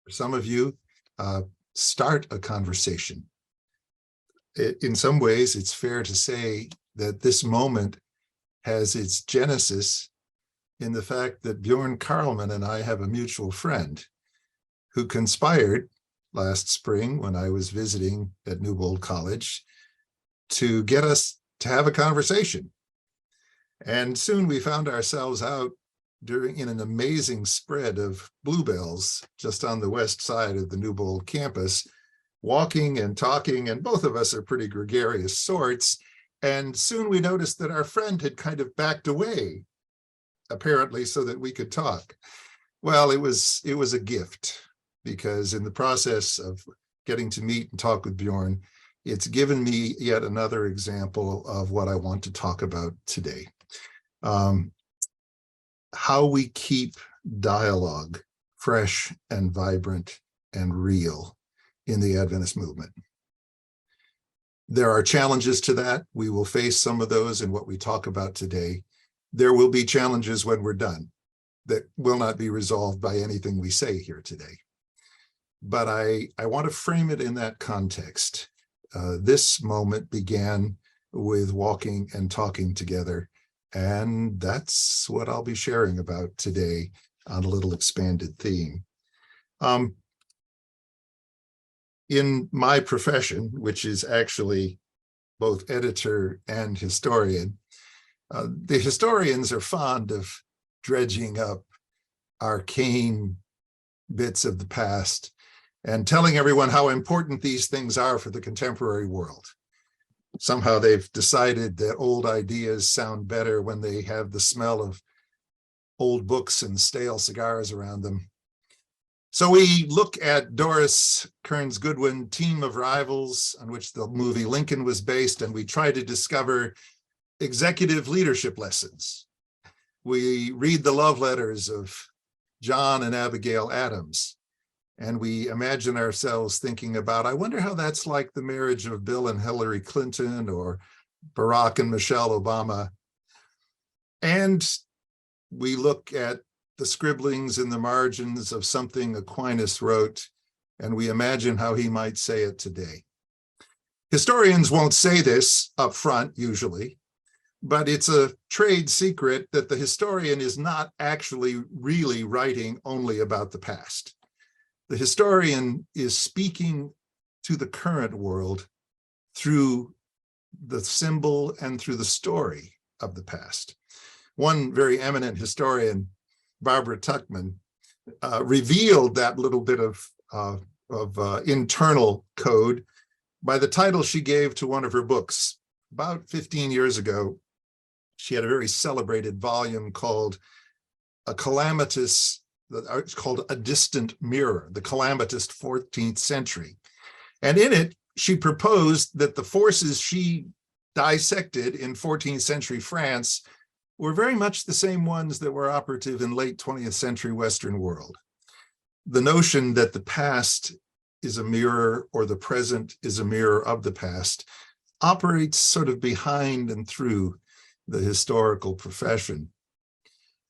For some of you, start a conversation. In some ways, it's fair to say that this moment has its genesis in the fact that Bjorn Karlman and I have a mutual friend who conspired last spring when I was visiting at Newbold College to get us to have a conversation. And soon we found ourselves out in an amazing spread of bluebells just on the west side of the Newbold campus, walking and talking, and both of us are pretty gregarious sorts. And soon we noticed that our friend had kind of backed away, apparently so that we could talk. Well, it was a gift, because in the process of getting to meet and talk with Bjorn, it's given me yet another example of what I want to talk about today. How we keep dialogue fresh and vibrant and real in the Adventist movement. There are challenges to that. We will face some of those in what we talk about today. There will be challenges when we're done that will not be resolved by anything we say here today. But I want to frame it in that context. This moment began with walking and talking together, and that's what I'll be sharing about today on a little expanded theme. In my profession, which is actually both editor and historian, the historians are fond of dredging up arcane bits of the past and telling everyone how important these things are for the contemporary world. Somehow they've decided that old ideas sound better when they have the smell of old books and stale cigars around them. So we look at Doris Kearns Goodwin, Team of Rivals, on which the movie Lincoln was based, and we try to discover executive leadership lessons. We read the love letters of John and Abigail Adams, and we imagine ourselves thinking about, I wonder how that's like the marriage of Bill and Hillary Clinton or Barack and Michelle Obama. And we look at the scribblings in the margins of something Aquinas wrote, and we imagine how he might say it today. Historians won't say this up front usually, but it's a trade secret that the historian is not actually really writing only about the past. The historian is speaking to the current world through the symbol and through the story of the past. One very eminent historian, Barbara Tuchman, revealed that little bit of internal code by the title she gave to one of her books. About 15 years ago, she had a very celebrated volume called it's called A Distant Mirror, the Calamitous 14th Century. And in it, she proposed that the forces she dissected in 14th century France were very much the same ones that were operative in late 20th century Western world. The notion that the past is a mirror or the present is a mirror of the past operates sort of behind and through the historical profession.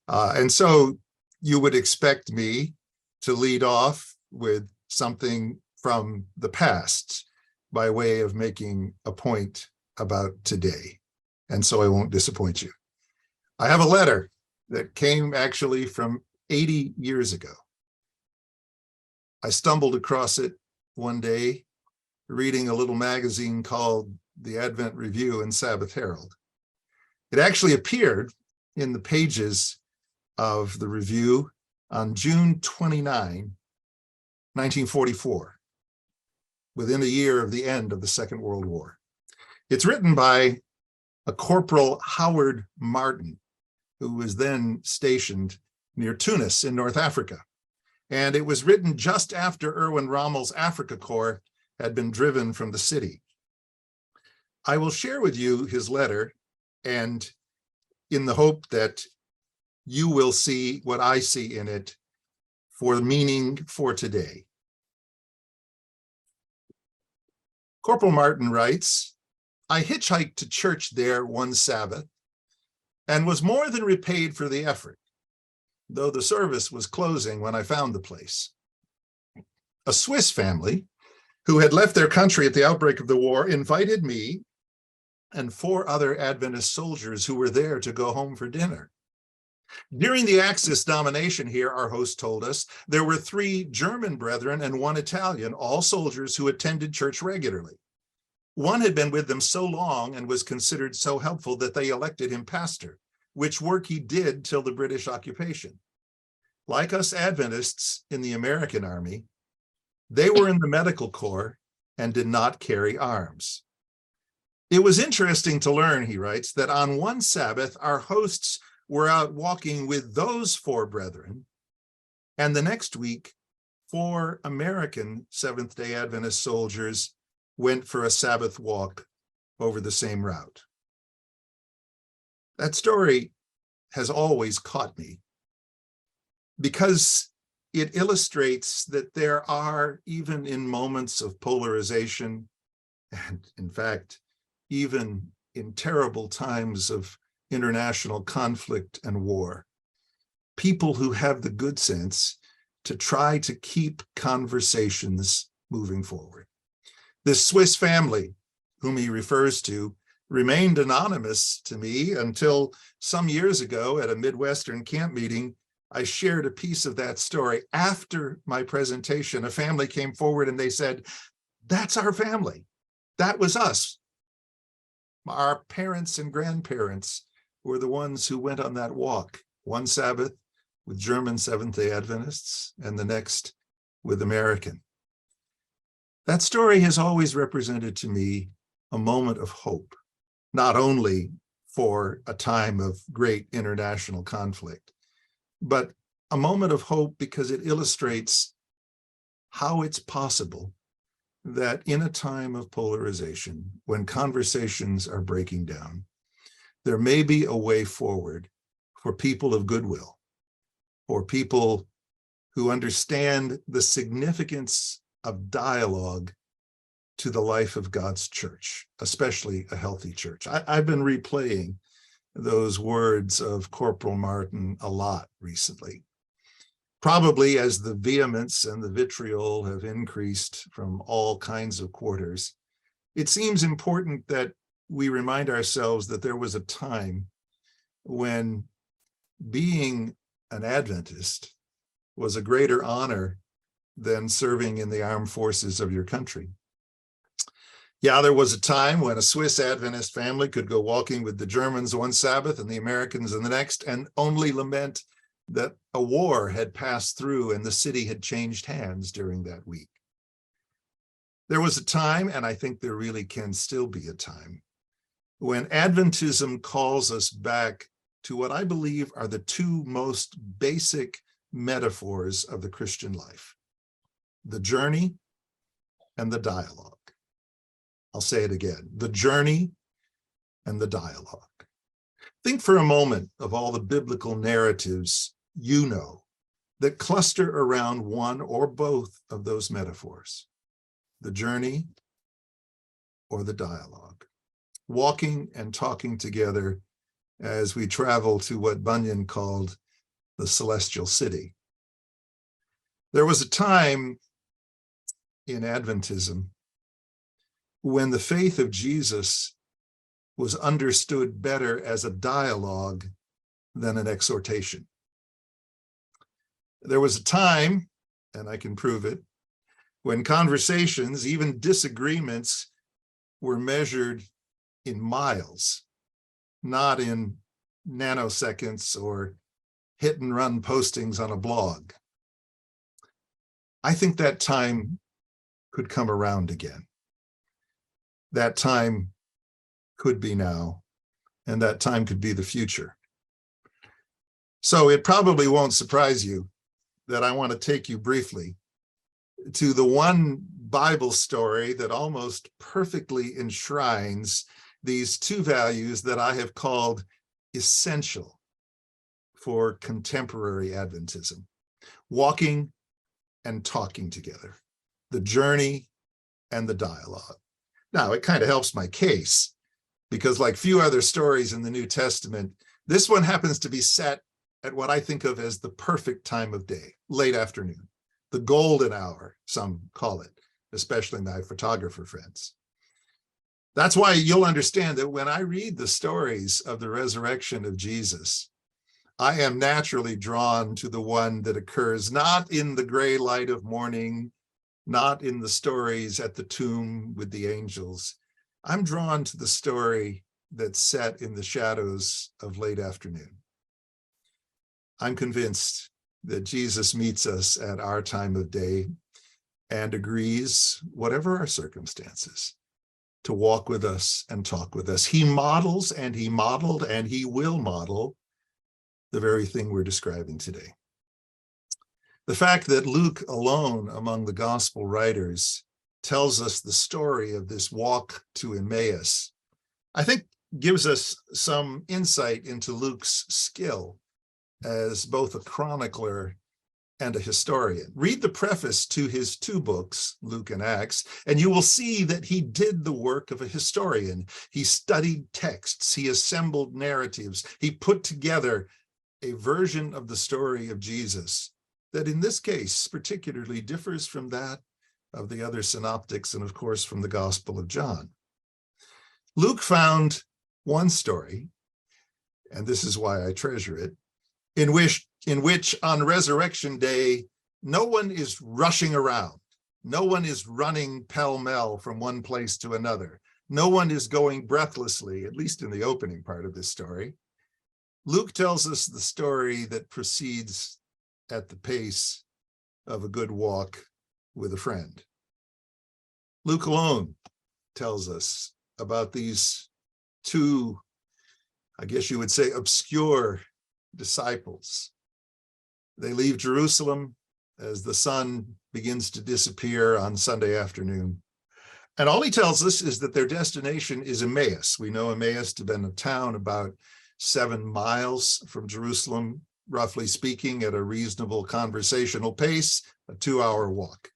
And so you would expect me to lead off with something from the past by way of making a point about today. And so I won't disappoint you. I have a letter that came actually from 80 years ago. I stumbled across it one day reading a little magazine called the Advent Review and Sabbath Herald. It actually appeared in the pages of the review on June 29, 1944, within a year of the end of the Second World War. It's written by a Corporal Howard Martin, who was then stationed near Tunis in North Africa. And it was written just after Erwin Rommel's Africa Corps had been driven from the city. I will share with you his letter, and in the hope that you will see what I see in it for meaning for today. Corporal Martin writes, I hitchhiked to church there one Sabbath and was more than repaid for the effort, though the service was closing when I found the place. A Swiss family who had left their country at the outbreak of the war invited me and 4 other Adventist soldiers who were there to go home for dinner. During the Axis domination here, our host told us, there were 3 German brethren and 1 Italian, all soldiers who attended church regularly. One had been with them so long and was considered so helpful that they elected him pastor, which work he did till the British occupation. Like us Adventists in the American Army, they were in the medical corps and did not carry arms. It was interesting to learn, he writes, that on one Sabbath, our hosts were out walking with those 4 brethren, and the next week, 4 American Seventh-day Adventist soldiers went for a Sabbath walk over the same route. That story has always caught me because it illustrates that there are, even in moments of polarization, and in fact, even in terrible times of international conflict and war, people who have the good sense to try to keep conversations moving forward. This Swiss family, whom he refers to, remained anonymous to me until some years ago at a Midwestern camp meeting, I shared a piece of that story. After my presentation, a family came forward and they said, "That's our family. That was us. Our parents and grandparents were the ones who went on that walk, one Sabbath with German Seventh-day Adventists and the next with American." That story has always represented to me a moment of hope, not only for a time of great international conflict, but a moment of hope because it illustrates how it's possible that in a time of polarization, when conversations are breaking down, there may be a way forward for people of goodwill, for people who understand the significance of dialogue to the life of God's church, especially a healthy church. I've been replaying those words of Corporal Martin a lot recently, probably as the vehemence and the vitriol have increased from all kinds of quarters. It seems important that we remind ourselves that there was a time when being an Adventist was a greater honor than serving in the armed forces of your country. Yeah, there was a time when a Swiss Adventist family could go walking with the Germans one Sabbath and the Americans in the next, and only lament that a war had passed through and the city had changed hands during that week. There was a time, and I think there really can still be a time, when Adventism calls us back to what I believe are the 2 most basic metaphors of the Christian life: the journey and the dialogue. I'll say it again, the journey and the dialogue. Think for a moment of all the biblical narratives you know that cluster around one or both of those metaphors: the journey or the dialogue, walking and talking together as we travel to what Bunyan called the celestial city. There was a time in Adventism when the faith of Jesus was understood better as a dialogue than an exhortation. There was a time, and I can prove it, when conversations, even disagreements, were measured in miles, not in nanoseconds or hit and run postings on a blog. I think that time could come around again. That time could be now, and that time could be the future. So it probably won't surprise you that I want to take you briefly to the one Bible story that almost perfectly enshrines these 2 values that I have called essential for contemporary Adventism: walking and talking together, the journey and the dialogue. Now, it kind of helps my case because, like few other stories in the New Testament, this one happens to be set at what I think of as the perfect time of day, late afternoon, the golden hour, some call it, especially my photographer friends. That's why you'll understand that when I read the stories of the resurrection of Jesus, I am naturally drawn to the one that occurs not in the gray light of morning, not in the stories at the tomb with the angels. I'm drawn to the story that's set in the shadows of late afternoon. I'm convinced that Jesus meets us at our time of day and agrees, whatever our circumstances, to walk with us and talk with us. He models and he modeled and he will model the very thing we're describing today. The fact that Luke alone among the gospel writers tells us the story of this walk to Emmaus, I think gives us some insight into Luke's skill as both a chronicler and a historian. Read the preface to his two books, Luke and Acts, and you will see that he did the work of a historian. He studied texts, he assembled narratives, he put together a version of the story of Jesus that in this case particularly differs from that of the other synoptics and of course from the Gospel of John. Luke found one story, and this is why I treasure it, in which on Resurrection Day, no one is rushing around. No one is running pell-mell from one place to another. No one is going breathlessly, at least in the opening part of this story. Luke tells us the story that proceeds at the pace of a good walk with a friend. Luke alone tells us about these two, I guess you would say, obscure disciples. They leave Jerusalem as the sun begins to disappear on Sunday afternoon. And all he tells us is that their destination is Emmaus. We know Emmaus to have been a town about 7 miles from Jerusalem, roughly speaking, at a reasonable conversational pace, a 2-hour walk.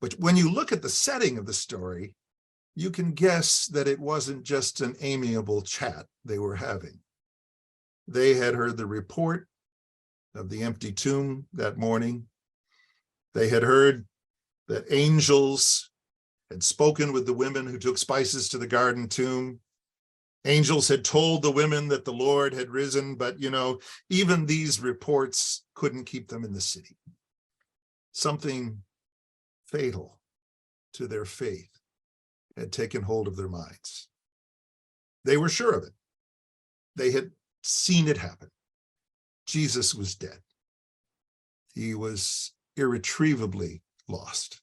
But when you look at the setting of the story, you can guess that it wasn't just an amiable chat they were having. They had heard the report of the empty tomb that morning. They had heard that angels had spoken with the women who took spices to the garden tomb. Angels had told the women that the Lord had risen, but even these reports couldn't keep them in the city. Something fatal to their faith had taken hold of their minds. They were sure of it. They had seen it happen. Jesus was dead. He was irretrievably lost.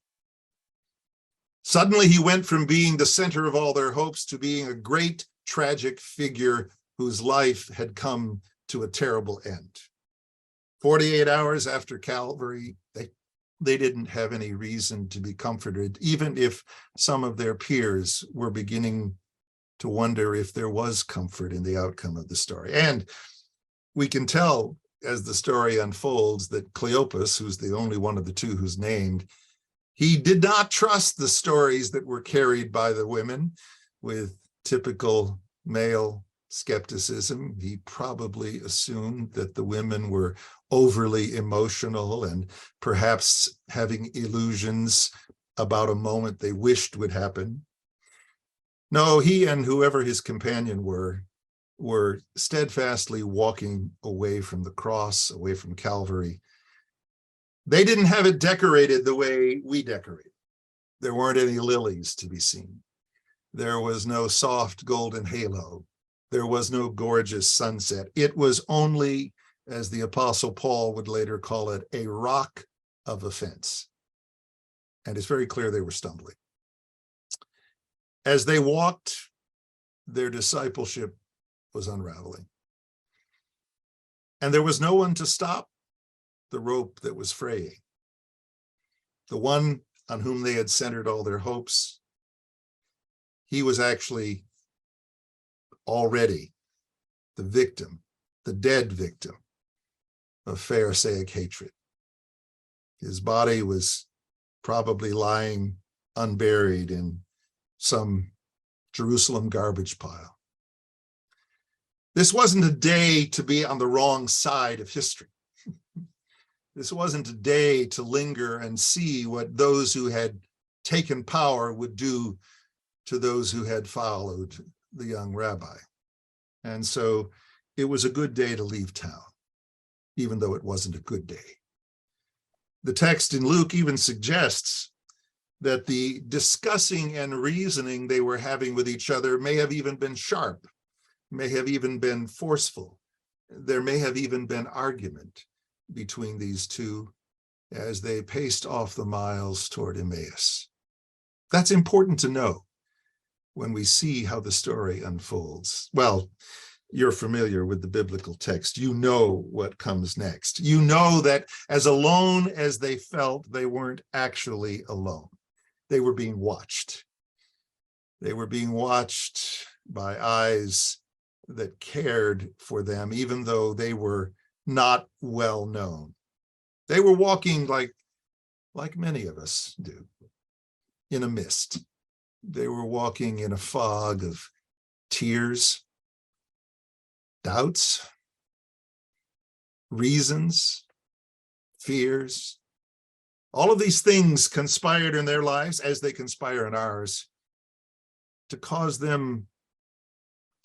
Suddenly he went from being the center of all their hopes to being a great tragic figure whose life had come to a terrible end. 48 hours after Calvary, they didn't have any reason to be comforted, even if some of their peers were beginning to wonder if there was comfort in the outcome of the story. And we can tell as the story unfolds that Cleopas, who's the only one of the two who's named, he did not trust the stories that were carried by the women with typical male skepticism. He probably assumed that the women were overly emotional and perhaps having illusions about a moment they wished would happen. No, he and whoever his companion were steadfastly walking away from the cross, away from Calvary. They didn't have it decorated the way we decorate. There weren't any lilies to be seen. There was no soft golden halo. There was no gorgeous sunset. It was only, as the Apostle Paul would later call it, a rock of offense. And it's very clear they were stumbling. As they walked, their discipleship was unraveling. And there was no one to stop the rope that was fraying. The one on whom they had centered all their hopes, he was actually already the victim, the dead victim of Pharisaic hatred. His body was probably lying unburied in some Jerusalem garbage pile. This wasn't a day to be on the wrong side of history. This wasn't a day to linger and see what those who had taken power would do to those who had followed the young rabbi. And so it was a good day to leave town, even though it wasn't a good day. The text in Luke even suggests that the discussing and reasoning they were having with each other may have even been sharp, may have even been forceful. There may have even been argument between these two as they paced off the miles toward Emmaus. That's important to know when we see how the story unfolds. Well, you're familiar with the biblical text. You know what comes next. You know that as alone as they felt, they weren't actually alone. They were being watched. They were being watched by eyes that cared for them, even though they were not well known. They were walking like many of us do, in a mist. They were walking in a fog of tears, doubts, reasons, fears. All of these things conspired in their lives, as they conspire in ours, to cause them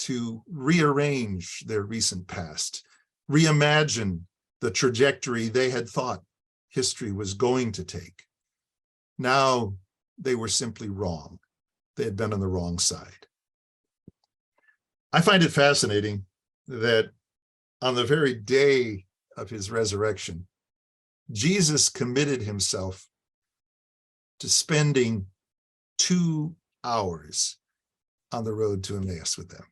to rearrange their recent past, reimagine the trajectory they had thought history was going to take. Now they were simply wrong. They had been on the wrong side. I find it fascinating that on the very day of his resurrection, Jesus committed himself to spending 2 hours on the road to Emmaus with them.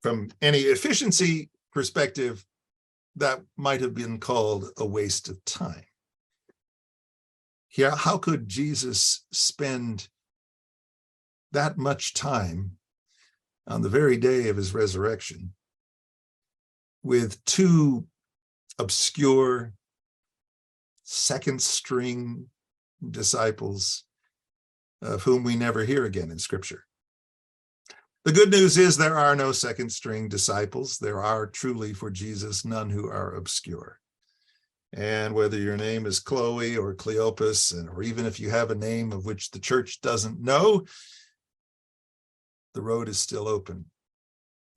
From any efficiency perspective, that might have been called a waste of time. Here, how could Jesus spend that much time on the very day of his resurrection with 2 obscure, second-string disciples of whom we never hear again in Scripture? The good news is there are no second-string disciples. There are truly, for Jesus, none who are obscure. And whether your name is Chloe or Cleopas, or even if you have a name of which the church doesn't know, the road is still open.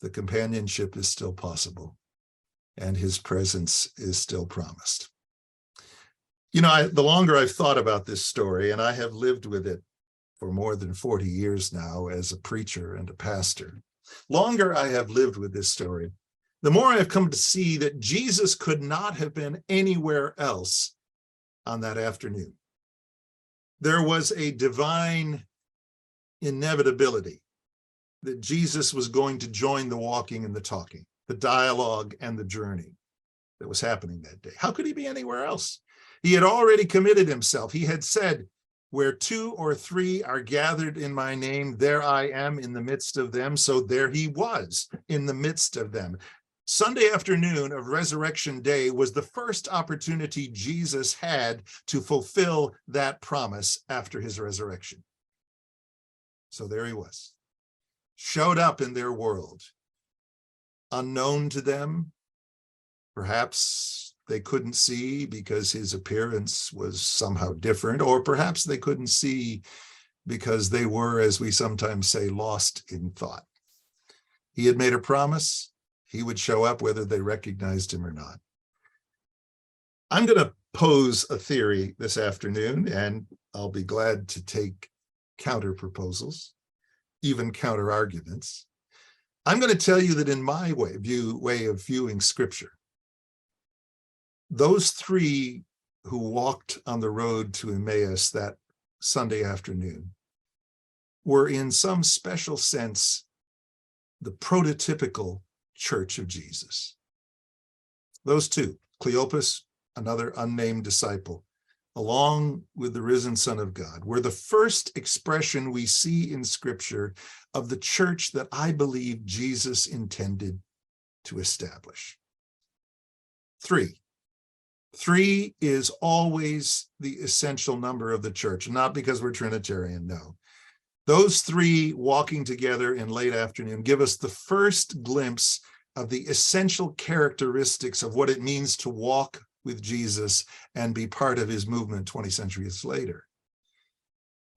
The companionship is still possible, and his presence is still promised. You know, the longer I've thought about this story, and I have lived with it for more than 40 years now as a preacher and a pastor, longer I have lived with this story, the more I have come to see that Jesus could not have been anywhere else on that afternoon. There was a divine inevitability that Jesus was going to join the walking and the talking, the dialogue and the journey that was happening that day. How could he be anywhere else? He had already committed himself. He had said, "Where 2 or 3 are gathered in my name, there I am in the midst of them." So there he was in the midst of them. Sunday afternoon of Resurrection Day was the first opportunity Jesus had to fulfill that promise after his resurrection. So there he was, showed up in their world, unknown to them. Perhaps they couldn't see because his appearance was somehow different, or perhaps they couldn't see because they were, as we sometimes say, lost in thought. He had made a promise. He would show up whether they recognized him or not. I'm going to pose a theory this afternoon, and I'll be glad to take counter proposals, even counter arguments. I'm going to tell you that in my way of viewing Scripture, those 3 who walked on the road to Emmaus that Sunday afternoon were in some special sense the prototypical church of Jesus. Those 2, Cleopas, another unnamed disciple, along with the risen Son of God, were the first expression we see in Scripture of the church that I believe Jesus intended to establish. 3 is always the essential number of the church, not because we're Trinitarian, no. Those 3 walking together in late afternoon give us the first glimpse of the essential characteristics of what it means to walk with Jesus and be part of his movement 20 centuries later.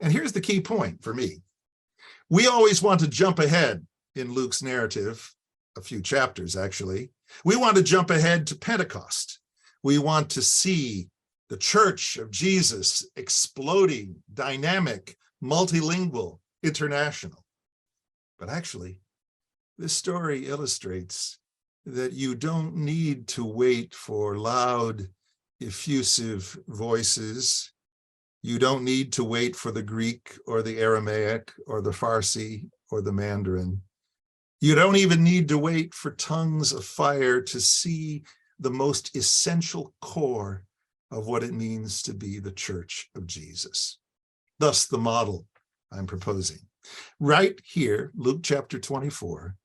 And here's the key point for me. We always want to jump ahead in Luke's narrative, a few chapters actually. We want to jump ahead to Pentecost. We want to see the church of Jesus exploding, dynamic, multilingual, international. But actually, this story illustrates that you don't need to wait for loud, effusive voices. You don't need to wait for the Greek or the Aramaic or the Farsi or the Mandarin. You don't even need to wait for tongues of fire to see the most essential core of what it means to be the church of Jesus. Thus, the model I'm proposing. Right here, Luke chapter 24,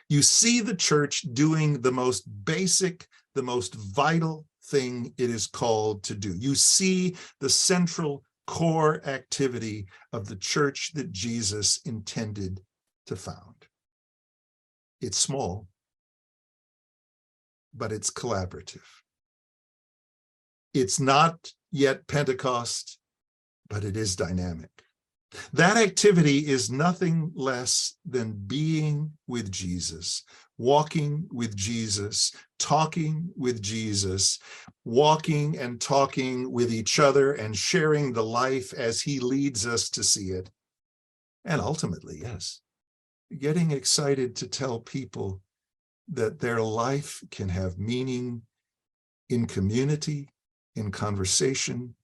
you see the church doing the most basic, the most vital thing it is called to do. You see the central core activity of the church that Jesus intended to found. It's small, but it's collaborative. It's not yet Pentecost, but it is dynamic. That activity is nothing less than being with Jesus, walking with Jesus, talking with Jesus, walking and talking with each other and sharing the life as he leads us to see it. And ultimately, yes, getting excited to tell people that their life can have meaning in community, in conversation,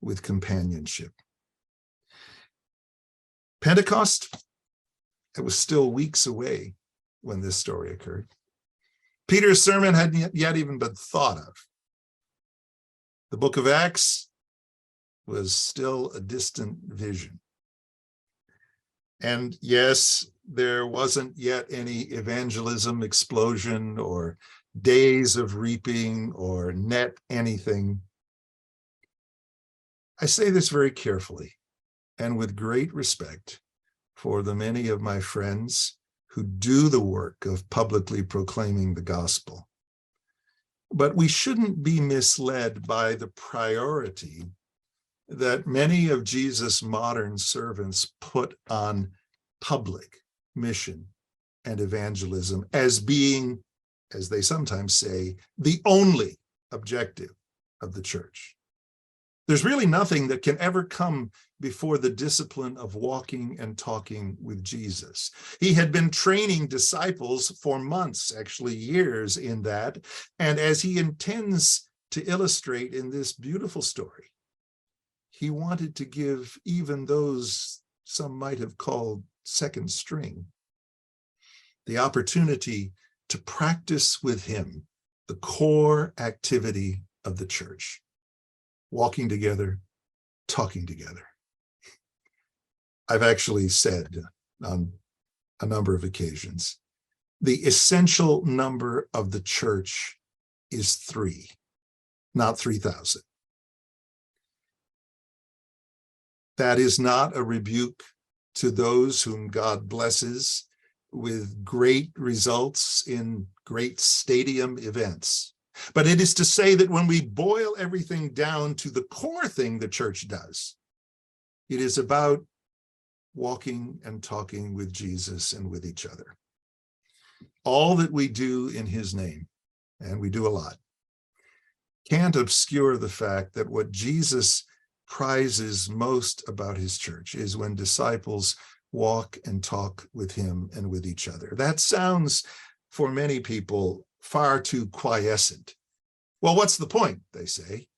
with companionship. Pentecost, it was still weeks away when this story occurred. Peter's sermon hadn't yet even been thought of. The book of Acts was still a distant vision. And yes, there wasn't yet any evangelism explosion or days of reaping or net anything. I say this very carefully and with great respect for the many of my friends who do the work of publicly proclaiming the gospel. But we shouldn't be misled by the priority that many of Jesus' modern servants put on public mission and evangelism as being, as they sometimes say, the only objective of the church. There's really nothing that can ever come before the discipline of walking and talking with Jesus. He had been training disciples for months, actually years in that. And as he intends to illustrate in this beautiful story, he wanted to give even those some might have called second string the opportunity to practice with him the core activity of the church. Walking together, talking together. I've actually said on a number of occasions, the essential number of the church is 3, not 3,000. That is not a rebuke to those whom God blesses with great results in great stadium events. But it is to say that when we boil everything down to the core thing the church does, it is about walking and talking with Jesus and with each other. All that we do in his name, and we do a lot, can't obscure the fact that what Jesus prizes most about his church is when disciples walk and talk with him and with each other. That sounds, for many people, far too quiescent. Well, what's the point, they say,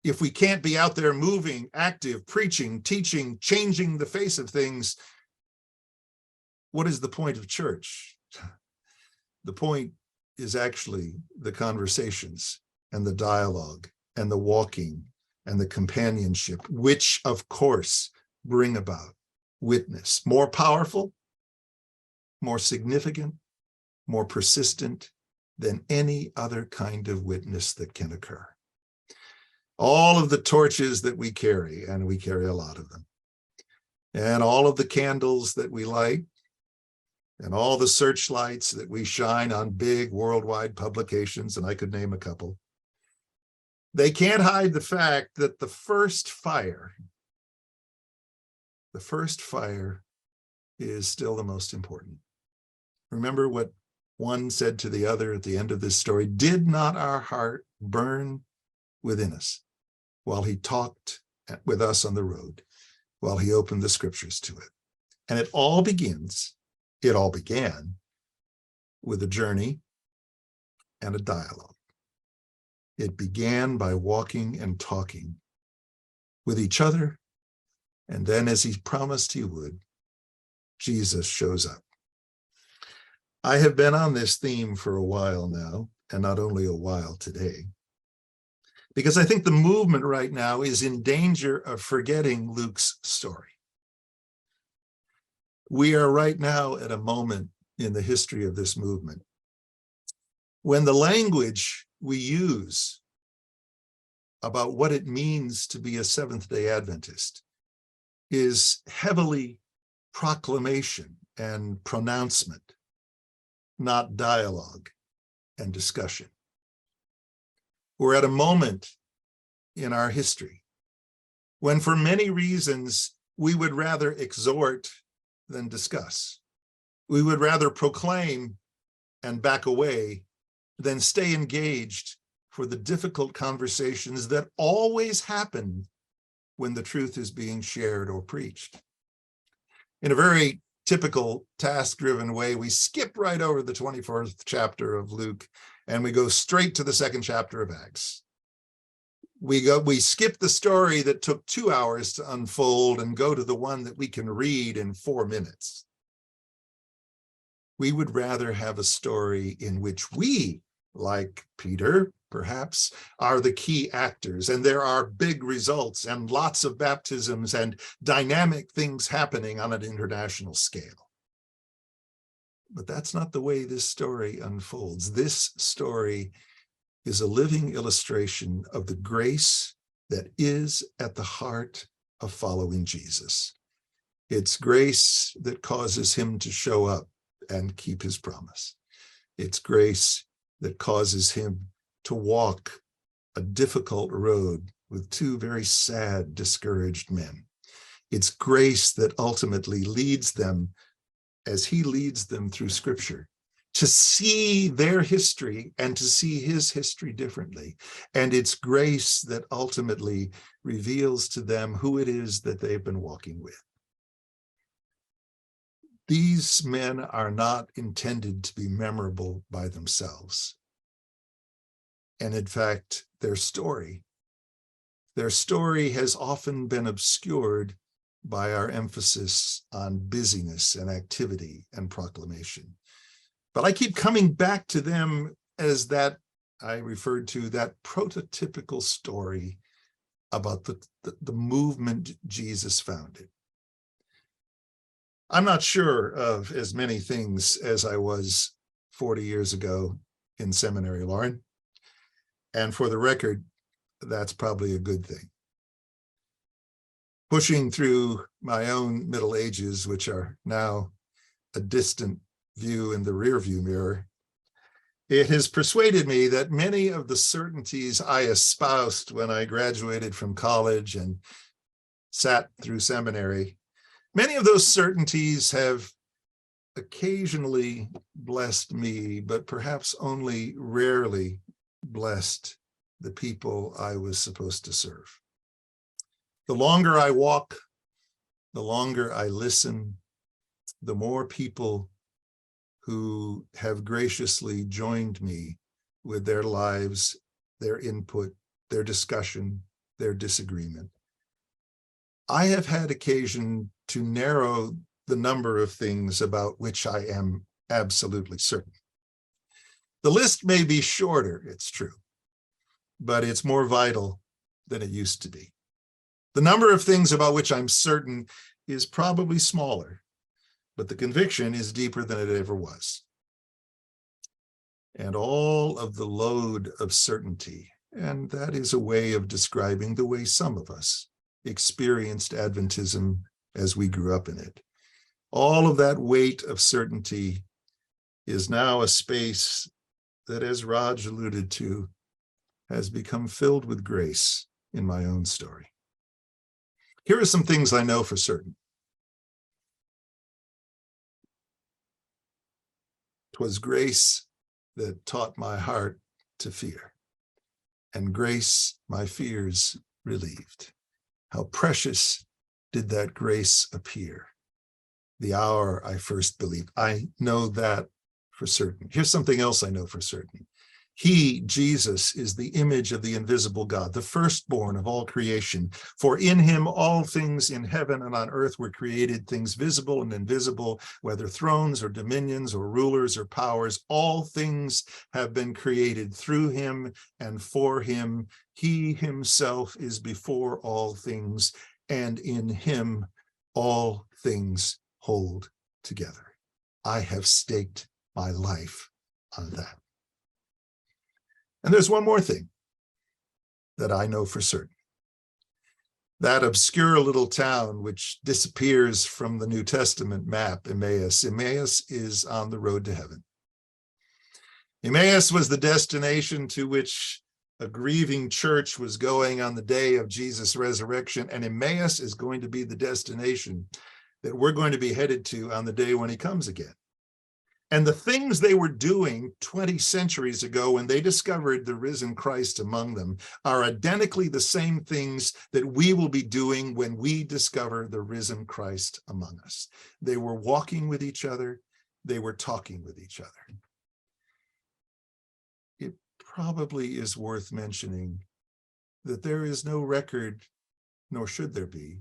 if we can't be out there moving, active, preaching, teaching, changing the face of things? What is the point of church? The point is actually the conversations and the dialogue and the walking and the companionship, which of course bring about witness, more powerful, more significant, more persistent than any other kind of witness that can occur. All of the torches that we carry, and we carry a lot of them, and all of the candles that we light, and all the searchlights that we shine on big worldwide publications, and I could name a couple, They can't hide the fact that the first fire is still the most important. Remember what one said to the other at the end of this story: did not our heart burn within us while he talked with us on the road, while he opened the scriptures to it? And it all began with a journey and a dialogue. It began by walking and talking with each other. And then, as he promised he would, Jesus shows up. I have been on this theme for a while now, and not only a while today, because I think the movement right now is in danger of forgetting Luke's story. We are right now at a moment in the history of this movement when the language we use about what it means to be a Seventh-day Adventist is heavily proclamation and pronouncement, not dialogue and discussion. We're at a moment in our history when, for many reasons, we would rather exhort than discuss. We would rather proclaim and back away than stay engaged for the difficult conversations that always happen when the truth is being shared or preached. In a very typical task-driven way, we skip right over the 24th chapter of Luke and we go straight to the second chapter of Acts. We skip the story that took 2 hours to unfold and go to the one that we can read in 4 minutes. We would rather have a story in which we, like Peter, perhaps, are the key actors, and there are big results and lots of baptisms and dynamic things happening on an international scale. But that's not the way this story unfolds. This story is a living illustration of the grace that is at the heart of following Jesus. It's grace that causes him to show up and keep his promise. It's grace that causes him to walk a difficult road with 2 very sad, discouraged men. It's grace that ultimately leads them, as he leads them through Scripture, to see their history and to see his history differently. And it's grace that ultimately reveals to them who it is that they've been walking with. These men are not intended to be memorable by themselves. And in fact, their story has often been obscured by our emphasis on busyness and activity and proclamation. But I keep coming back to them as that I referred to, that prototypical story about the movement Jesus founded. I'm not sure of as many things as I was 40 years ago in seminary, Lauren. And for the record, that's probably a good thing. Pushing through my own Middle Ages, which are now a distant view in the rearview mirror, it has persuaded me that many of the certainties I espoused when I graduated from college and sat through seminary, many of those certainties have occasionally blessed me, but perhaps only rarely blessed the people I was supposed to serve. The longer I walk, the longer I listen, the more people who have graciously joined me with their lives, their input, their discussion, their disagreement. I have had occasion to narrow the number of things about which I am absolutely certain. The list may be shorter, it's true, but it's more vital than it used to be. The number of things about which I'm certain is probably smaller, but the conviction is deeper than it ever was. And all of the load of certainty, and that is a way of describing the way some of us experienced Adventism as we grew up in it. All of that weight of certainty is now a space that, as Raj alluded to, has become filled with grace in my own story. Here are some things I know for certain. 'Twas grace that taught my heart to fear, and grace my fears relieved. How precious did that grace appear the hour I first believed. I know that for certain. Here's something else I know for certain. He, Jesus, is the image of the invisible God, the firstborn of all creation. For in him all things in heaven and on earth were created, things visible and invisible, whether thrones or dominions or rulers or powers. All things have been created through him and for him. He himself is before all things, and in him all things hold together. I have staked my life on that. And there's one more thing that I know for certain. That obscure little town which disappears from the New Testament map, Emmaus. Emmaus is on the road to heaven. Emmaus was the destination to which a grieving church was going on the day of Jesus' resurrection, and Emmaus is going to be the destination that we're going to be headed to on the day when he comes again. And the things they were doing 20 centuries ago when they discovered the risen Christ among them are identically the same things that we will be doing when we discover the risen Christ among us. They were walking with each other. They were talking with each other. It probably is worth mentioning that there is no record, nor should there be,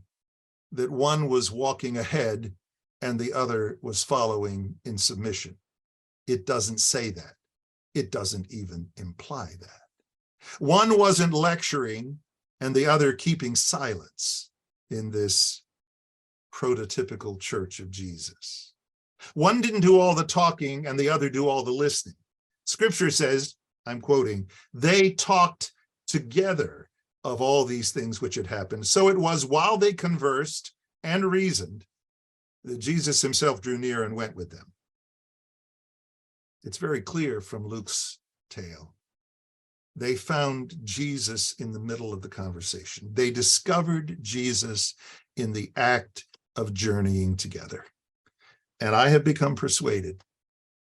that one was walking ahead and the other was following in submission. It doesn't say that. It doesn't even imply that. One wasn't lecturing and the other keeping silence in this prototypical church of Jesus. One didn't do all the talking and the other do all the listening. Scripture says, I'm quoting, they talked together of all these things which had happened. So it was while they conversed and reasoned that Jesus himself drew near and went with them. It's very clear from Luke's tale. They found Jesus in the middle of the conversation. They discovered Jesus in the act of journeying together. And I have become persuaded,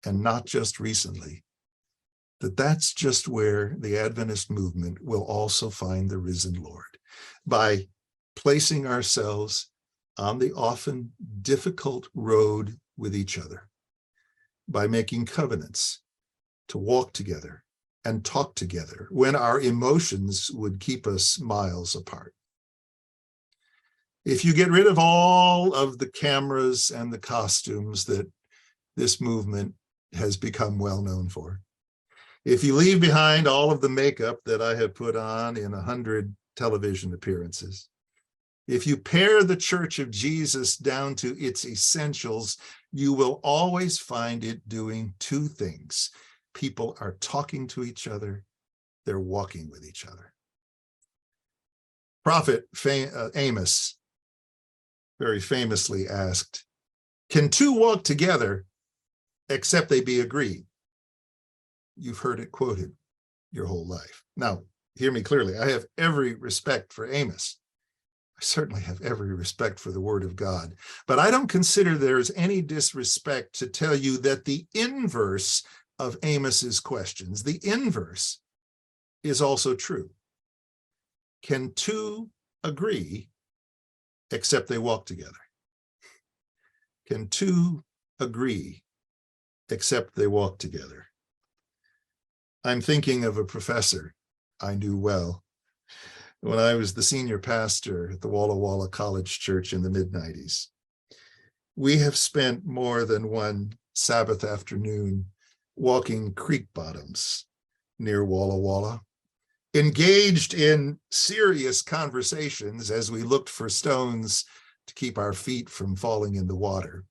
and not just recently, that that's just where the Adventist movement will also find the risen Lord, by placing ourselves on the often difficult road with each other, by making covenants to walk together and talk together when our emotions would keep us miles apart. If you get rid of all of the cameras and the costumes that this movement has become well known for, if you leave behind all of the makeup that I have put on in 100 television appearances, if you pare the Church of Jesus down to its essentials, you will always find it doing two things. People are talking to each other, they're walking with each other. Prophet Amos very famously asked, can two walk together except they be agreed? You've heard it quoted your whole life. Now, hear me clearly. I have every respect for Amos. I certainly have every respect for the Word of God, but I don't consider there's any disrespect to tell you that the inverse of Amos's questions, the inverse, is also true. Can two agree except they walk together? Can two agree except they walk together? I'm thinking of a professor I knew well when I was the senior pastor at the Walla Walla College Church in the mid-90s. We have spent more than one Sabbath afternoon walking creek bottoms near Walla Walla, engaged in serious conversations as we looked for stones to keep our feet from falling in the water.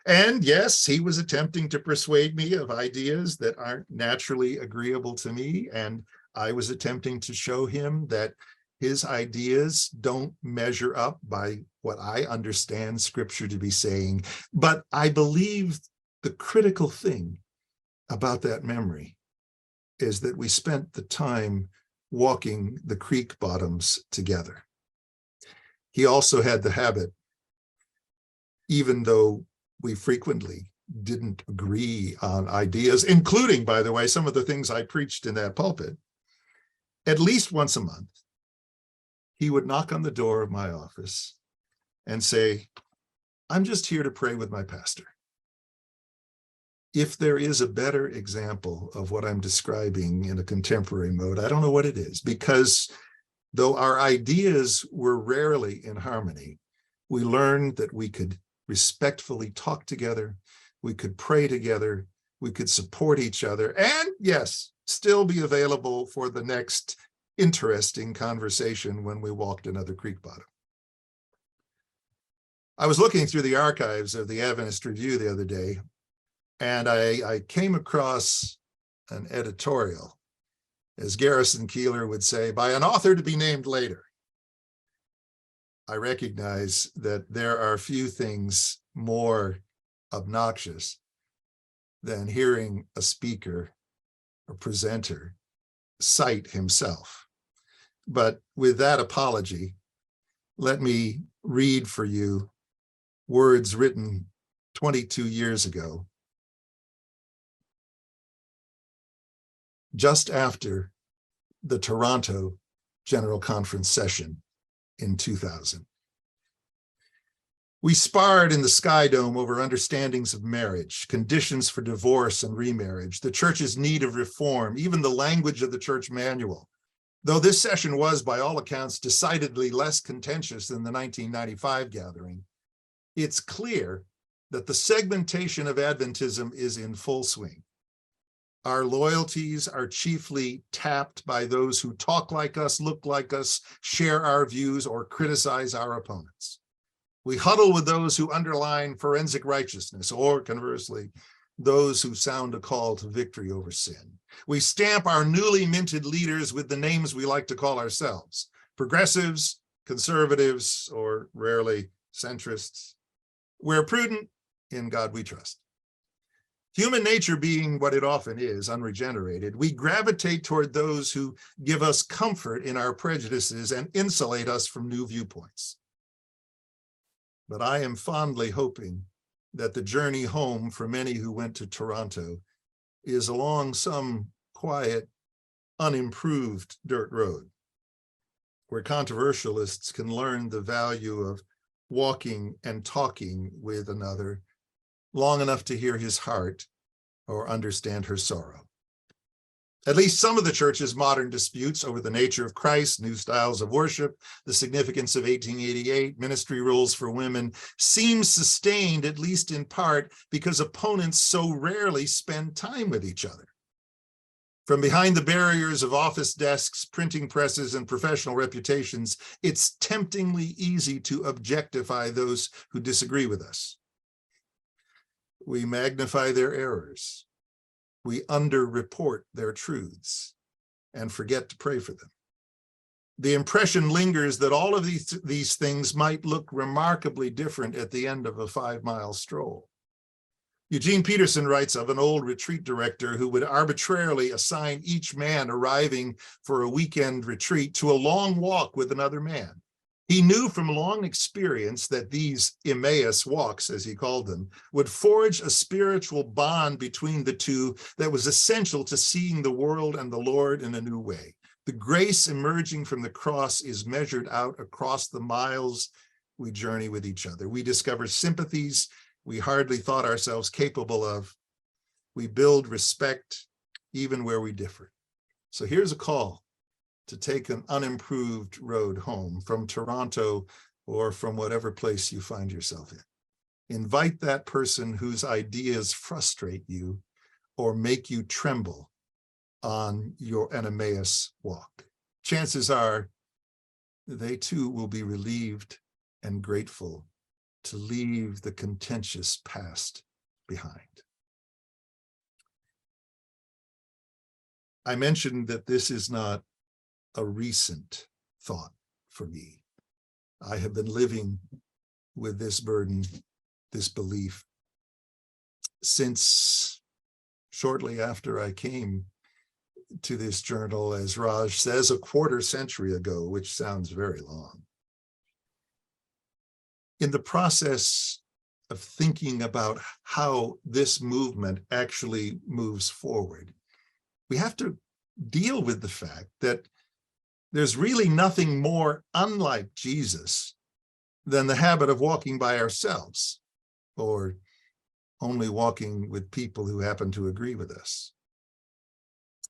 And yes, he was attempting to persuade me of ideas that aren't naturally agreeable to me, and I was attempting to show him that his ideas don't measure up by what I understand Scripture to be saying. But I believe the critical thing about that memory is that we spent the time walking the creek bottoms together. He also had the habit, even though we frequently didn't agree on ideas, including, by the way, some of the things I preached in that pulpit, at least once a month, he would knock on the door of my office and say, I'm just here to pray with my pastor. If there is a better example of what I'm describing in a contemporary mode, I don't know what it is, because though our ideas were rarely in harmony, we learned that we could respectfully talk together, we could pray together, we could support each other, and yes, still be available for the next interesting conversation when we walked another creek bottom. I was looking through the archives of the Adventist Review the other day, and I came across an editorial, as Garrison Keillor would say, by an author to be named later. I recognize that there are few things more obnoxious than hearing a speaker or presenter cite himself. But with that apology, let me read for you words written 22 years ago, just after the Toronto General Conference session in 2000. We sparred in the Sky Dome over understandings of marriage, conditions for divorce and remarriage, the church's need of reform, even the language of the church manual. Though this session was, by all accounts, decidedly less contentious than the 1995 gathering, it's clear that the segmentation of Adventism is in full swing. Our loyalties are chiefly tapped by those who talk like us, look like us, share our views, or criticize our opponents. We huddle with those who underline forensic righteousness, or conversely, those who sound a call to victory over sin. We stamp our newly minted leaders with the names we like to call ourselves: progressives, conservatives, or rarely centrists. Where prudent, in God we trust. Human nature being what it often is, unregenerated, we gravitate toward those who give us comfort in our prejudices and insulate us from new viewpoints. But I am fondly hoping that the journey home for many who went to Toronto is along some quiet, unimproved dirt road, where controversialists can learn the value of walking and talking with another long enough to hear his heart or understand her sorrow. At least some of the church's modern disputes over the nature of Christ, new styles of worship, the significance of 1888, ministry rules for women, seem sustained, at least in part, because opponents so rarely spend time with each other. From behind the barriers of office desks, printing presses, and professional reputations, it's temptingly easy to objectify those who disagree with us. We magnify their errors. We underreport their truths and forget to pray for them. The impression lingers that all of these things might look remarkably different at the end of a 5-mile stroll. Eugene Peterson writes of an old retreat director who would arbitrarily assign each man arriving for a weekend retreat to a long walk with another man. He knew from long experience that these Emmaus walks, as he called them, would forge a spiritual bond between the two that was essential to seeing the world and the Lord in a new way. The grace emerging from the cross is measured out across the miles we journey with each other. We discover sympathies we hardly thought ourselves capable of. We build respect even where we differ. So here's a call to take an unimproved road home from Toronto or from whatever place you find yourself in. Invite that person whose ideas frustrate you or make you tremble on an Emmaus walk. Chances are they too will be relieved and grateful to leave the contentious past behind. I mentioned that this is not a recent thought for me. I have been living with this burden, this belief, since shortly after I came to this journal, as Raj says, a quarter century ago, which sounds very long. In the process of thinking about how this movement actually moves forward, we have to deal with the fact that there's really nothing more unlike Jesus than the habit of walking by ourselves, or only walking with people who happen to agree with us.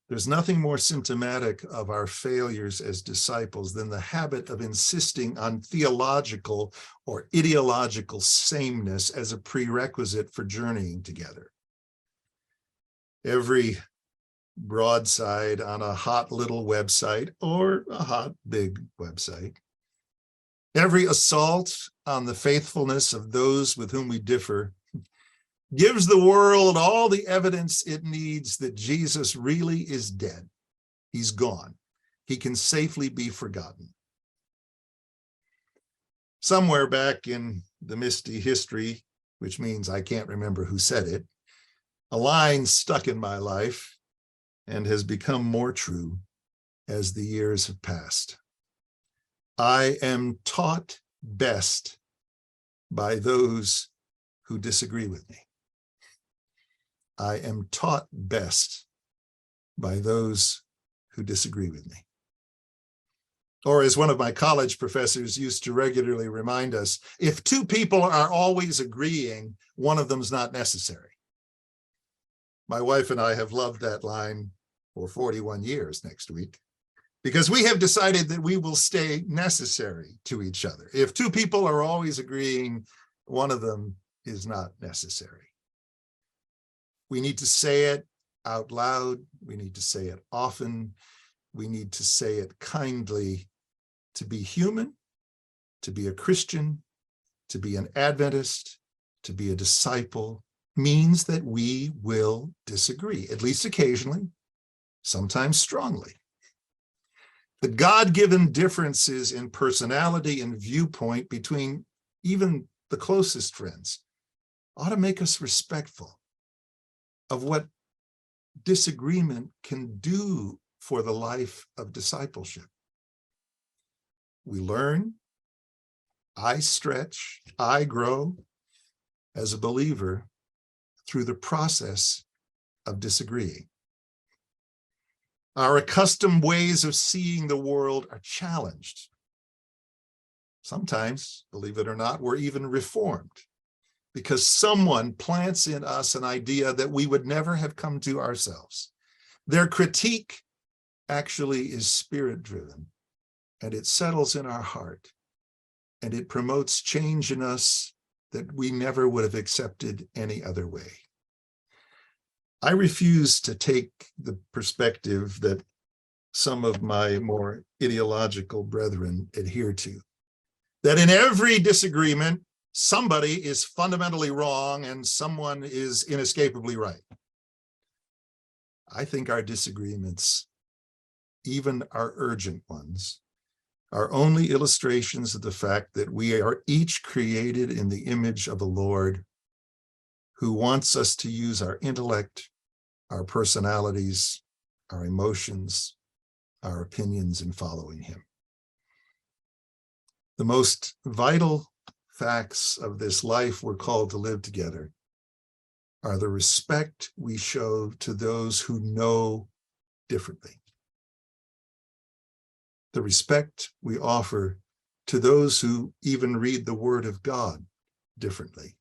There's nothing more symptomatic of our failures as disciples than the habit of insisting on theological or ideological sameness as a prerequisite for journeying together. Every broadside on a hot little website or a hot big website, every assault on the faithfulness of those with whom we differ, gives the world all the evidence it needs that Jesus really is dead. He's gone. He can safely be forgotten. Somewhere back in the misty history, which means I can't remember who said it, a line stuck in my life and has become more true as the years have passed. I am taught best by those who disagree with me. I am taught best by those who disagree with me. Or as one of my college professors used to regularly remind us, if two people are always agreeing, one of them's not necessary. My wife and I have loved that line for 41 years next week, because we have decided that we will stay necessary to each other. If two people are always agreeing, one of them is not necessary. We need to say it out loud. We need to say it often. We need to say it kindly. To be human, to be a Christian, to be an Adventist, to be a disciple means that we will disagree, at least occasionally, sometimes strongly. The God-given differences in personality and viewpoint between even the closest friends ought to make us respectful of what disagreement can do for the life of discipleship. We learn, I stretch, I grow as a believer through the process of disagreeing. Our accustomed ways of seeing the world are challenged. Sometimes, believe it or not, we're even reformed, because someone plants in us an idea that we would never have come to ourselves. Their critique actually is spirit-driven, and it settles in our heart, and it promotes change in us that we never would have accepted any other way. I refuse to take the perspective that some of my more ideological brethren adhere to, that in every disagreement, somebody is fundamentally wrong and someone is inescapably right. I think our disagreements, even our urgent ones, are only illustrations of the fact that we are each created in the image of the Lord, who wants us to use our intellect, our personalities, our emotions, our opinions in following him. The most vital facts of this life we're called to live together are the respect we show to those who know differently, the respect we offer to those who even read the Word of God differently.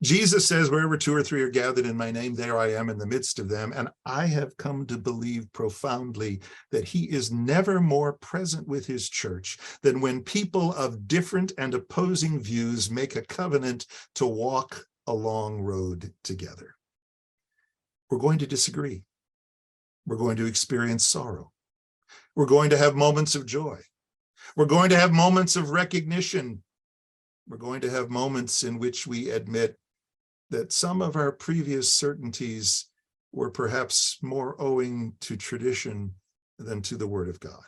Jesus says, wherever two or three are gathered in my name, there I am in the midst of them. And I have come to believe profoundly that he is never more present with his church than when people of different and opposing views make a covenant to walk a long road together. We're going to disagree. We're going to experience sorrow. We're going to have moments of joy. We're going to have moments of recognition. We're going to have moments in which we admit that some of our previous certainties were perhaps more owing to tradition than to the Word of God.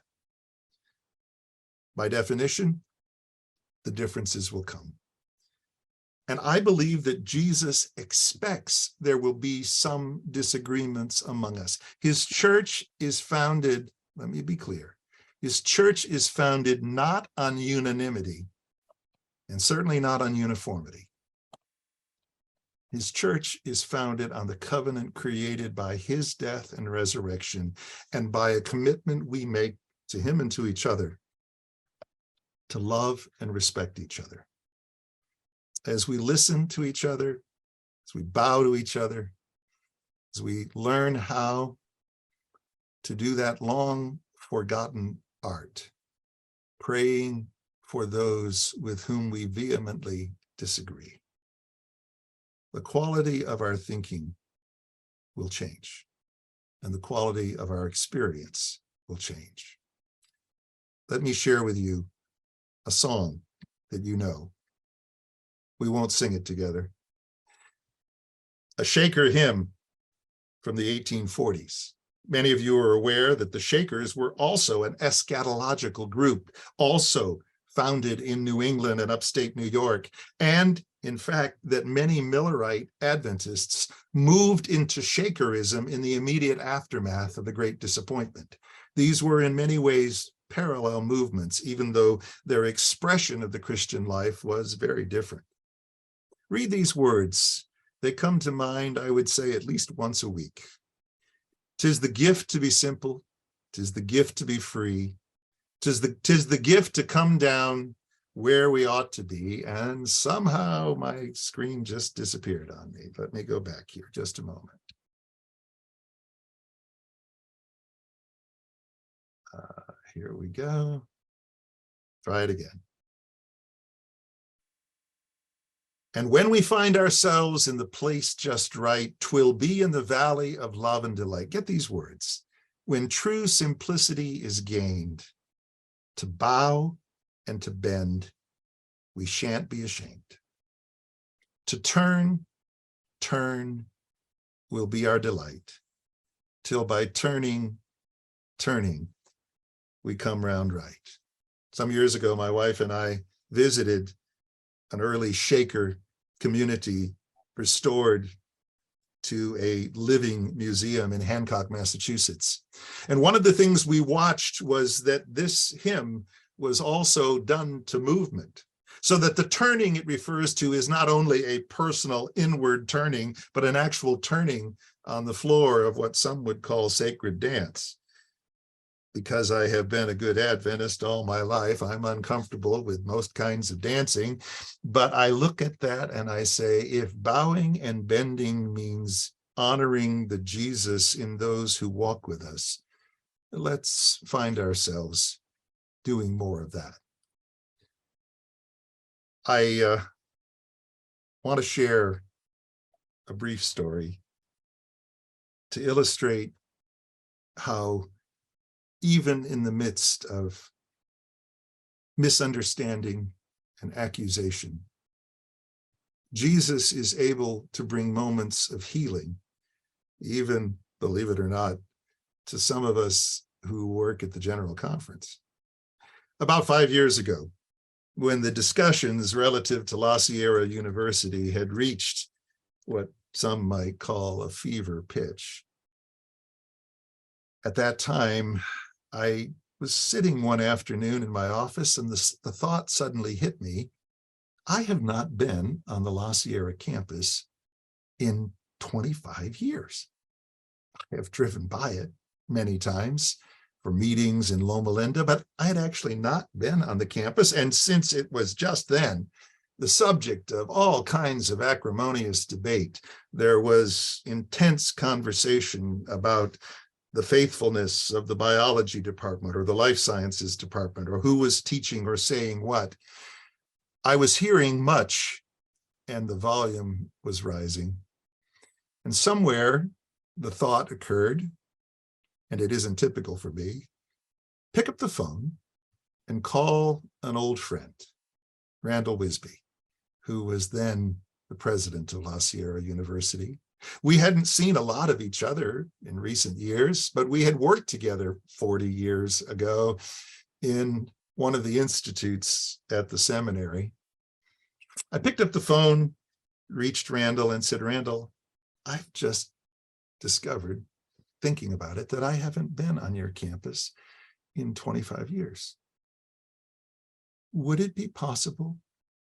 By definition, the differences will come. And I believe that Jesus expects there will be some disagreements among us. His church is founded, let me be clear, his church is founded not on unanimity, and certainly not on uniformity. His church is founded on the covenant created by his death and resurrection, and by a commitment we make to him and to each other to love and respect each other. As we listen to each other, as we bow to each other, as we learn how to do that long forgotten art, praying for those with whom we vehemently disagree, the quality of our thinking will change, and the quality of our experience will change. Let me share with you a song that you know. We won't sing it together. A Shaker hymn from the 1840s. Many of you are aware that the Shakers were also an eschatological group, also founded in New England and upstate New York, and in fact, that many Millerite Adventists moved into Shakerism in the immediate aftermath of the Great Disappointment. These were in many ways parallel movements, even though their expression of the Christian life was very different. Read these words. They come to mind, I would say, at least once a week. 'Tis the gift to be simple, 'tis the gift to be free, 'tis the gift to come down where we ought to be. And somehow my screen just disappeared on me. Let me go back here just a moment. Here we go. Try it again. And when we find ourselves in the place just right, 'twill be in the valley of love and delight. Get these words. When true simplicity is gained, to bow and to bend, we shan't be ashamed. To turn will be our delight, till by turning, we come round right. Some years ago, my wife and I visited an early Shaker community restored to a living museum in Hancock, Massachusetts. And one of the things we watched was that this hymn was also done to movement, so that the turning it refers to is not only a personal inward turning, but an actual turning on the floor of what some would call sacred dance. Because I have been a good Adventist all my life, I'm uncomfortable with most kinds of dancing, but I look at that and I say, if bowing and bending means honoring the Jesus in those who walk with us, let's find ourselves doing more of that. I want to share a brief story to illustrate how even in the midst of misunderstanding and accusation, Jesus is able to bring moments of healing, even, believe it or not, to some of us who work at the General Conference. About 5 years ago, when the discussions relative to La Sierra University had reached what some might call a fever pitch, at that time, I was sitting one afternoon in my office, and the thought suddenly hit me. I have not been on the La Sierra campus in 25 years. I have driven by it many times for meetings in Loma Linda, but I had actually not been on the campus. And since it was just then the subject of all kinds of acrimonious debate, there was intense conversation about the faithfulness of the biology department or the life sciences department, or who was teaching or saying what. I was hearing much, and the volume was rising. And somewhere the thought occurred, and it isn't typical for me, pick up the phone and call an old friend, Randall Wisby, who was then the president of La Sierra University. We hadn't seen a lot of each other in recent years, but we had worked together 40 years ago in one of the institutes at the seminary. I picked up the phone, reached Randall and said, Randall, I've just discovered, thinking about it, that I haven't been on your campus in 25 years. Would it be possible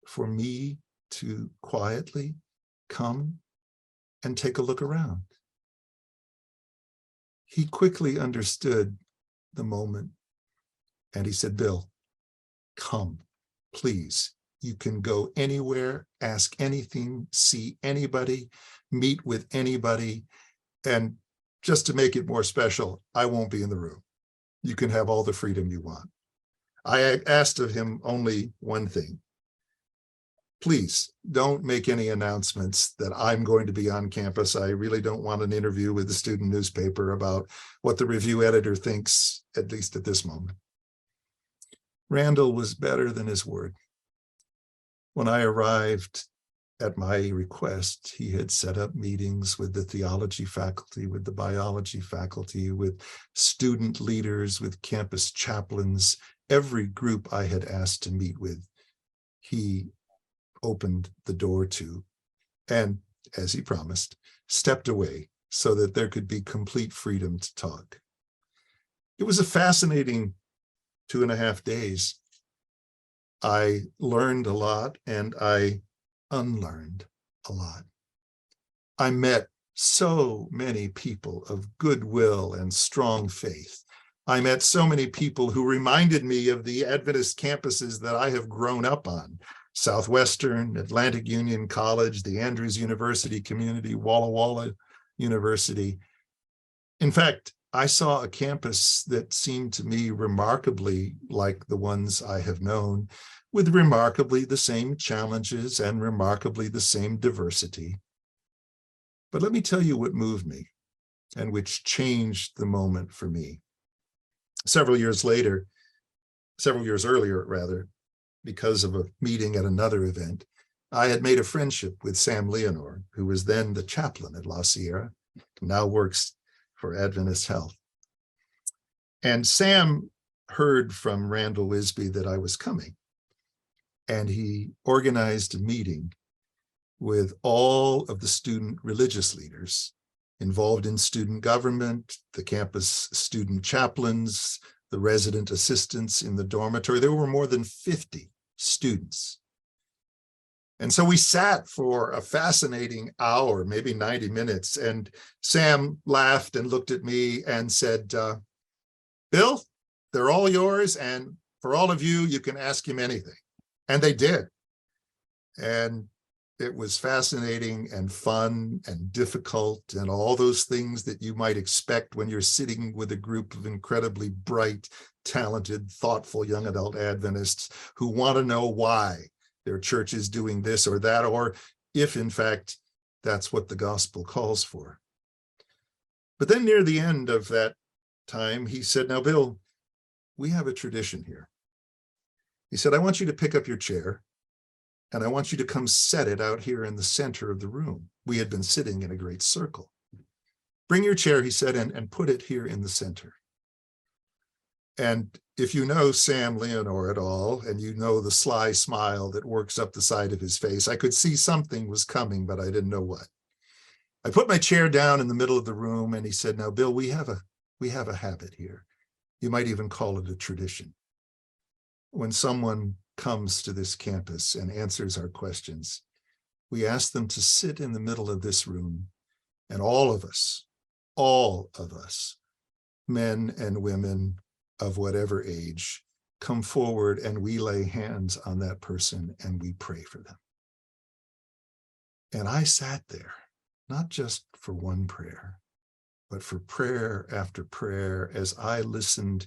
for me to quietly come and take a look around? He quickly understood the moment, and he said, Bill, come, please. You can go anywhere, ask anything, see anybody, meet with anybody, and just to make it more special, I won't be in the room. You can have all the freedom you want. I asked of him only one thing. Please don't make any announcements that I'm going to be on campus. I really don't want an interview with the student newspaper about what the review editor thinks, at least at this moment. Randall was better than his word. When I arrived, at my request, he had set up meetings with the theology faculty, with the biology faculty, with student leaders, with campus chaplains. Every group I had asked to meet with, he opened the door to, and as he promised, stepped away so that there could be complete freedom to talk. It was a fascinating 2.5 days. I learned a lot and I unlearned a lot. I met so many people of goodwill and strong faith. I met so many people who reminded me of the Adventist campuses that I have grown up on: Southwestern, Atlantic Union College, the Andrews University Community, Walla Walla University. In fact, I saw a campus that seemed to me remarkably like the ones I have known, with remarkably the same challenges and remarkably the same diversity. But let me tell you what moved me and which changed the moment for me. Several years earlier, because of a meeting at another event, I had made a friendship with Sam Leonore, who was then the chaplain at La Sierra, now works for Adventist Health. And Sam heard from Randall Wisby that I was coming, and he organized a meeting with all of the student religious leaders involved in student government, the campus student chaplains, the resident assistants in the dormitory. There were more than 50 students. And so we sat for a fascinating hour, maybe 90 minutes, and Sam laughed and looked at me and said, Bill, they're all yours, and for all of you, you can ask him anything. And they did. And it was fascinating and fun and difficult and all those things that you might expect when you're sitting with a group of incredibly bright, talented, thoughtful young adult Adventists who want to know why their church is doing this or that, or if in fact that's what the gospel calls for. But then near the end of that time, he said, now, Bill, we have a tradition here. He said, I want you to pick up your chair and I want you to come set it out here in the center of the room. We had been sitting in a great circle. Bring your chair, he said, and put it here in the center. And if you know Sam Leonore at all, and you know the sly smile that works up the side of his face, I could see something was coming, but I didn't know what. I put my chair down in the middle of the room, and he said, now, Bill, we have a habit here. You might even call it a tradition. When someone comes to this campus and answers our questions, we ask them to sit in the middle of this room, and all of us, men and women of whatever age, come forward and we lay hands on that person and we pray for them. And I sat there, not just for one prayer, but for prayer after prayer, as I listened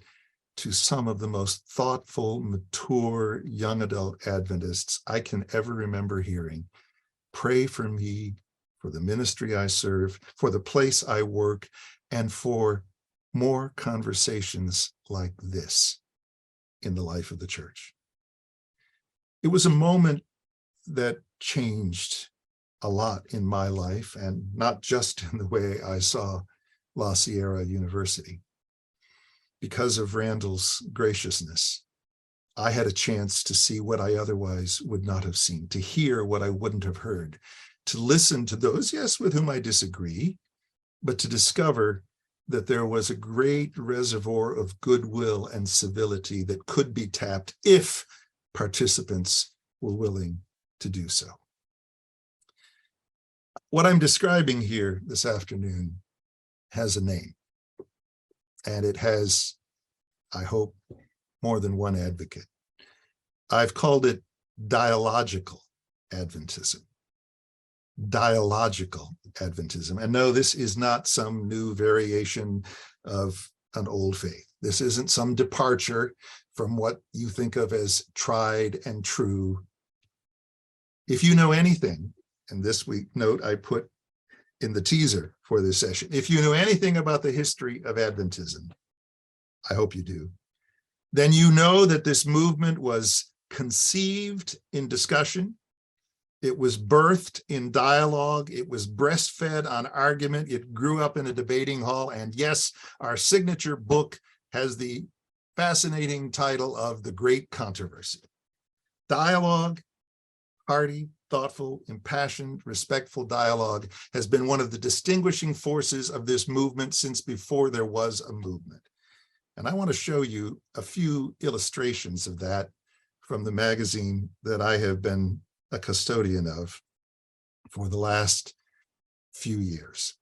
to some of the most thoughtful, mature, young adult Adventists I can ever remember hearing pray for me, for the ministry I serve, for the place I work, and for more conversations like this in the life of the church. It was a moment that changed a lot in my life, and not just in the way I saw La Sierra University. Because of Randall's graciousness, I had a chance to see what I otherwise would not have seen, to hear what I wouldn't have heard, to listen to those, yes, with whom I disagree, but to discover that there was a great reservoir of goodwill and civility that could be tapped if participants were willing to do so. What I'm describing here this afternoon has a name, and it has, I hope, more than one advocate. I've called it dialogical Adventism. Dialogical Adventism. And no, this is not some new variation of an old faith. This isn't some departure from what you think of as tried and true. If you know anything, and this week note I put in the teaser for this session, if you know anything about the history of Adventism, I hope you do, then you know that this movement was conceived in discussion. It was birthed in dialogue. It was breastfed on argument. It grew up in a debating hall. And yes, our signature book has the fascinating title of The Great Controversy. Dialogue, hearty, thoughtful, impassioned, respectful dialogue has been one of the distinguishing forces of this movement since before there was a movement. And I want to show you a few illustrations of that from the magazine that I have been a custodian of for the last few years.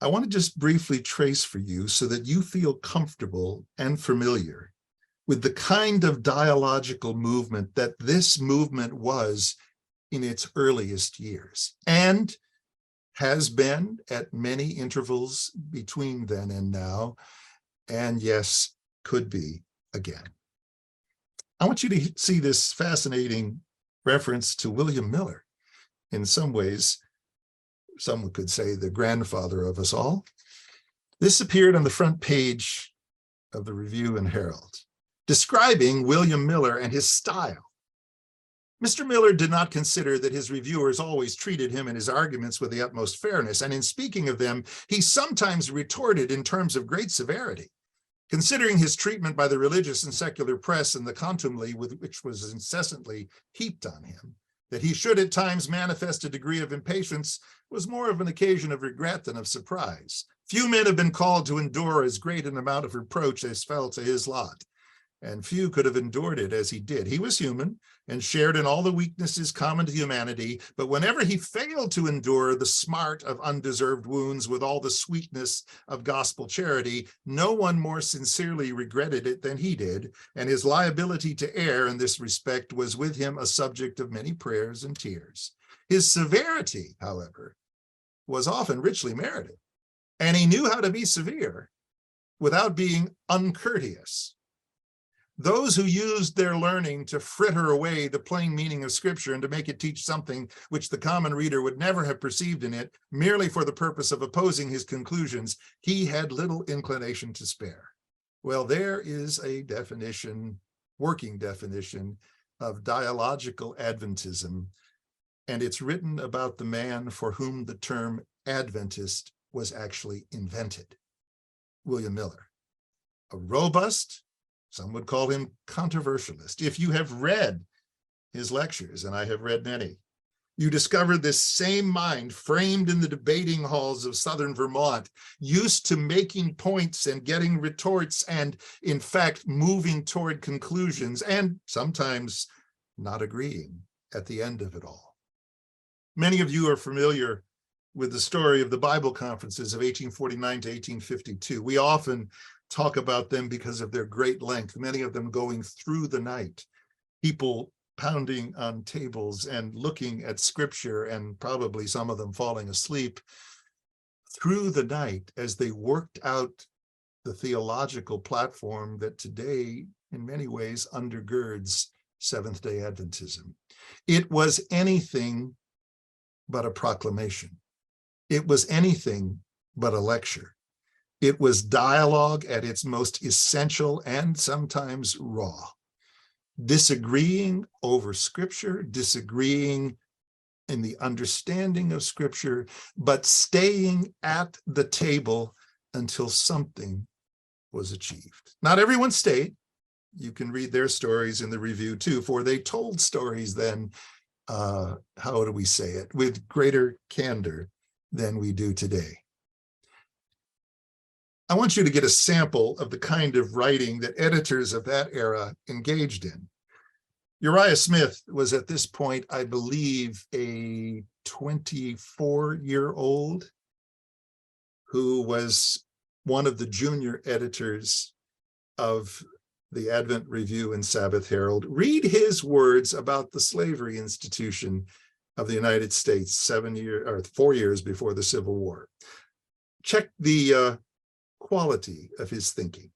I want to just briefly trace for you so that you feel comfortable and familiar with the kind of dialogical movement that this movement was in its earliest years, and has been at many intervals between then and now, and yes, could be again. I want you to see this fascinating reference to William Miller. In some ways, someone could say the grandfather of us all. This appeared on the front page of the Review and Herald, describing William Miller and his style. Mr. Miller did not consider that his reviewers always treated him and his arguments with the utmost fairness, and in speaking of them, he sometimes retorted in terms of great severity. Considering his treatment by the religious and secular press and the contumely with which was incessantly heaped on him, that he should at times manifest a degree of impatience was more of an occasion of regret than of surprise. Few men have been called to endure as great an amount of reproach as fell to his lot, and few could have endured it as he did. He was human and shared in all the weaknesses common to humanity, but whenever he failed to endure the smart of undeserved wounds with all the sweetness of gospel charity, no one more sincerely regretted it than he did, and his liability to err in this respect was with him a subject of many prayers and tears. His severity, however, was often richly merited, and he knew how to be severe without being uncourteous. Those who used their learning to fritter away the plain meaning of Scripture and to make it teach something which the common reader would never have perceived in it, merely for the purpose of opposing his conclusions, he had little inclination to spare. Well, there is a definition, working definition, of dialogical Adventism, and it's written about the man for whom the term Adventist was actually invented, William Miller. A robust, some would call him controversialist. If you have read his lectures, and I have read many, you discover this same mind framed in the debating halls of southern Vermont, used to making points and getting retorts and, in fact, moving toward conclusions and sometimes not agreeing at the end of it all. Many of you are familiar with the story of the Bible conferences of 1849 to 1852. We often talk about them because of their great length, many of them going through the night, people pounding on tables and looking at Scripture, and probably some of them falling asleep through the night as they worked out the theological platform that today, in many ways, undergirds Seventh-day Adventism. It was anything but a proclamation. It was anything but a lecture. It was dialogue at its most essential and sometimes raw. Disagreeing over Scripture, disagreeing in the understanding of Scripture, but staying at the table until something was achieved. Not everyone stayed. You can read their stories in the review too, for they told stories then, how do we say it, with greater candor than we do today. I want you to get a sample of the kind of writing that editors of that era engaged in. Uriah Smith was at this point, I believe, a 24-year-old who was one of the junior editors of the Advent Review and Sabbath Herald. Read his words about the slavery institution of the United States 4 years before the Civil War. Check the quality of his thinking.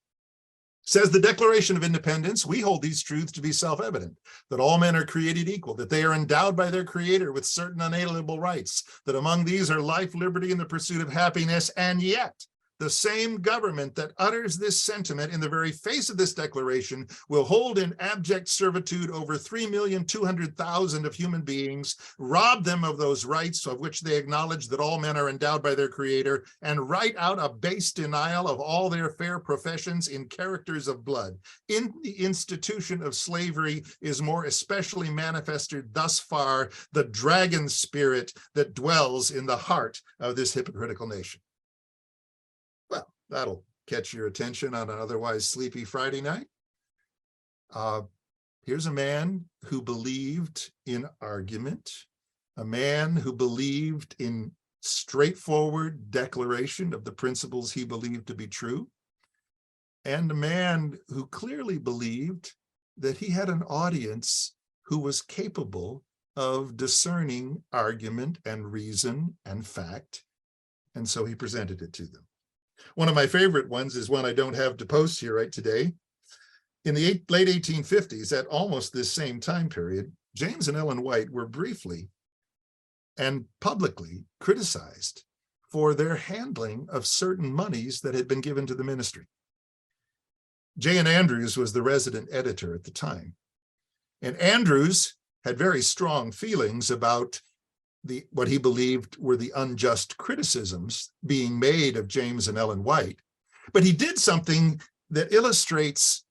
Says the Declaration of Independence, we hold these truths to be self-evident, that all men are created equal, that they are endowed by their Creator with certain unalienable rights, that among these are life, liberty, and the pursuit of happiness, and yet the same government that utters this sentiment in the very face of this declaration will hold in abject servitude over 3,200,000 of human beings, rob them of those rights of which they acknowledge that all men are endowed by their Creator, and write out a base denial of all their fair professions in characters of blood. In the institution of slavery is more especially manifested thus far the dragon spirit that dwells in the heart of this hypocritical nation. That'll catch your attention on an otherwise sleepy Friday night. Here's a man who believed in argument, a man who believed in straightforward declaration of the principles he believed to be true, and a man who clearly believed that he had an audience who was capable of discerning argument and reason and fact, and so he presented it to them. One of my favorite ones is one I don't have to post here right today. In the late 1850s, at almost this same time period, James and Ellen White were briefly and publicly criticized for their handling of certain monies that had been given to the ministry. J.N. Andrews was the resident editor at the time, and Andrews had very strong feelings about what he believed were the unjust criticisms being made of James and Ellen White. But he did something that illustrates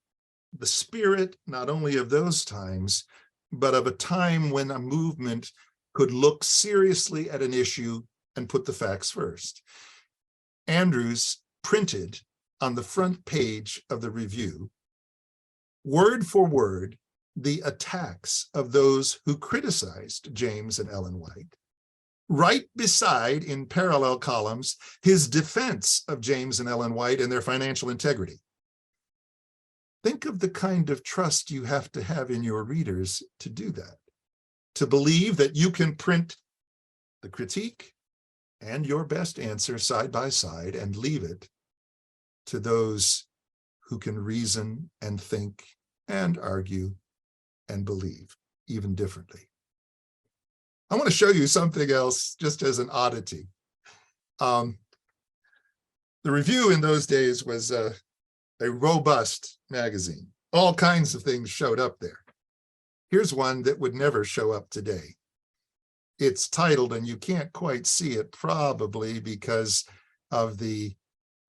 the spirit not only of those times, but of a time when a movement could look seriously at an issue and put the facts first. Andrews printed on the front page of the review, word for word, the attacks of those who criticized James and Ellen White. Right beside, in parallel columns, his defense of James and Ellen White and their financial integrity. Think of the kind of trust you have to have in your readers to do that, to believe that you can print the critique and your best answer side by side and leave it to those who can reason and think and argue and believe even differently. I want to show you something else just as an oddity. The review in those days was a robust magazine. All kinds of things showed up there. Here's one that would never show up today. It's titled, and you can't quite see it probably because of the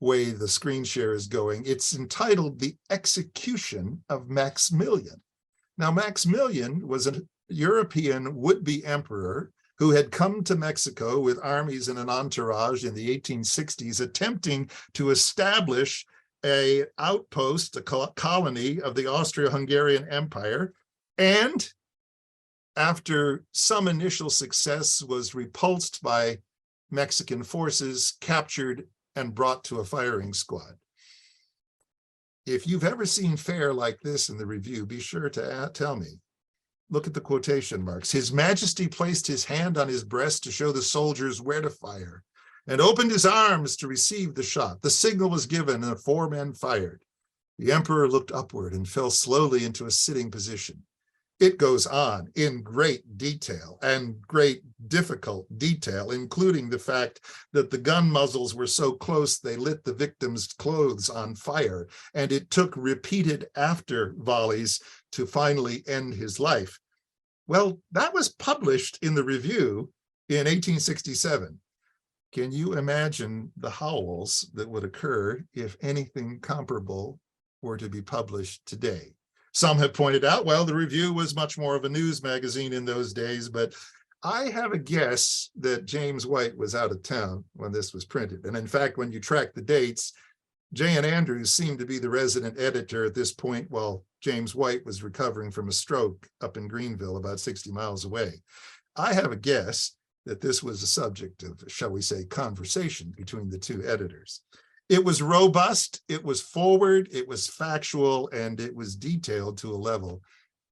way the screen share is going. It's entitled The Execution of Maximilian. Now, Maximilian was a European would-be emperor who had come to Mexico with armies and an entourage in the 1860s, attempting to establish an outpost, a colony of the Austro-Hungarian Empire, and after some initial success was repulsed by Mexican forces, captured and brought to a firing squad. If you've ever seen fare like this in the review, be sure to tell me. Look at the quotation marks. His Majesty placed his hand on his breast to show the soldiers where to fire and opened his arms to receive the shot. The signal was given and the 4 men fired. The emperor looked upward and fell slowly into a sitting position. It goes on in great detail and great difficult detail, including the fact that the gun muzzles were so close they lit the victim's clothes on fire, and it took repeated after volleys to finally end his life. Well, that was published in the Review in 1867. Can you imagine the howls that would occur if anything comparable were to be published today? Some have pointed out, well, the Review was much more of a news magazine in those days, but I have a guess that James White was out of town when this was printed. And in fact, when you track the dates, J.N. Andrews seemed to be the resident editor at this point while James White was recovering from a stroke up in Greenville, about 60 miles away. I have a guess that this was a subject of, shall we say, conversation between the two editors. It was robust, it was forward, it was factual, and it was detailed to a level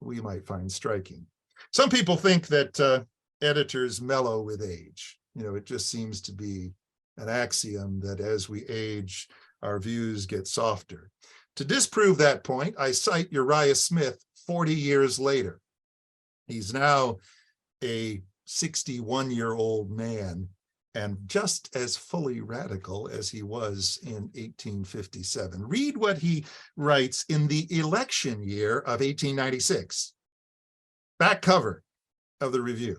we might find striking. Some people think that editors mellow with age. You know, it just seems to be an axiom that as we age, our views get softer. To disprove that point, I cite Uriah Smith 40 years later. He's now a 61-year-old man and just as fully radical as he was in 1857. Read what he writes in the election year of 1896. Back cover of the Review.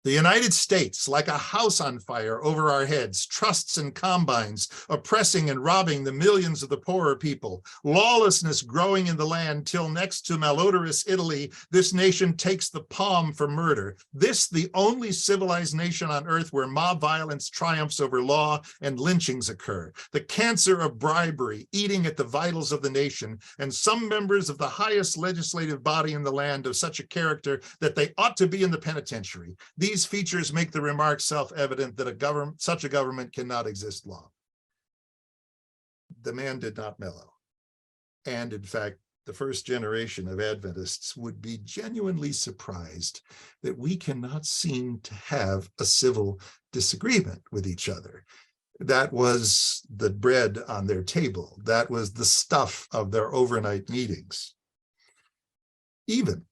The United States, like a house on fire over our heads, trusts and combines, oppressing and robbing the millions of the poorer people, lawlessness growing in the land till next to malodorous Italy, this nation takes the palm for murder. This, the only civilized nation on earth where mob violence triumphs over law and lynchings occur. The cancer of bribery eating at the vitals of the nation, and some members of the highest legislative body in the land of such a character that they ought to be in the penitentiary. These features make the remark self-evident that such a government cannot exist long. The man did not mellow. And in fact, the first generation of Adventists would be genuinely surprised that we cannot seem to have a civil disagreement with each other. That was the bread on their table. That was the stuff of their overnight meetings. Even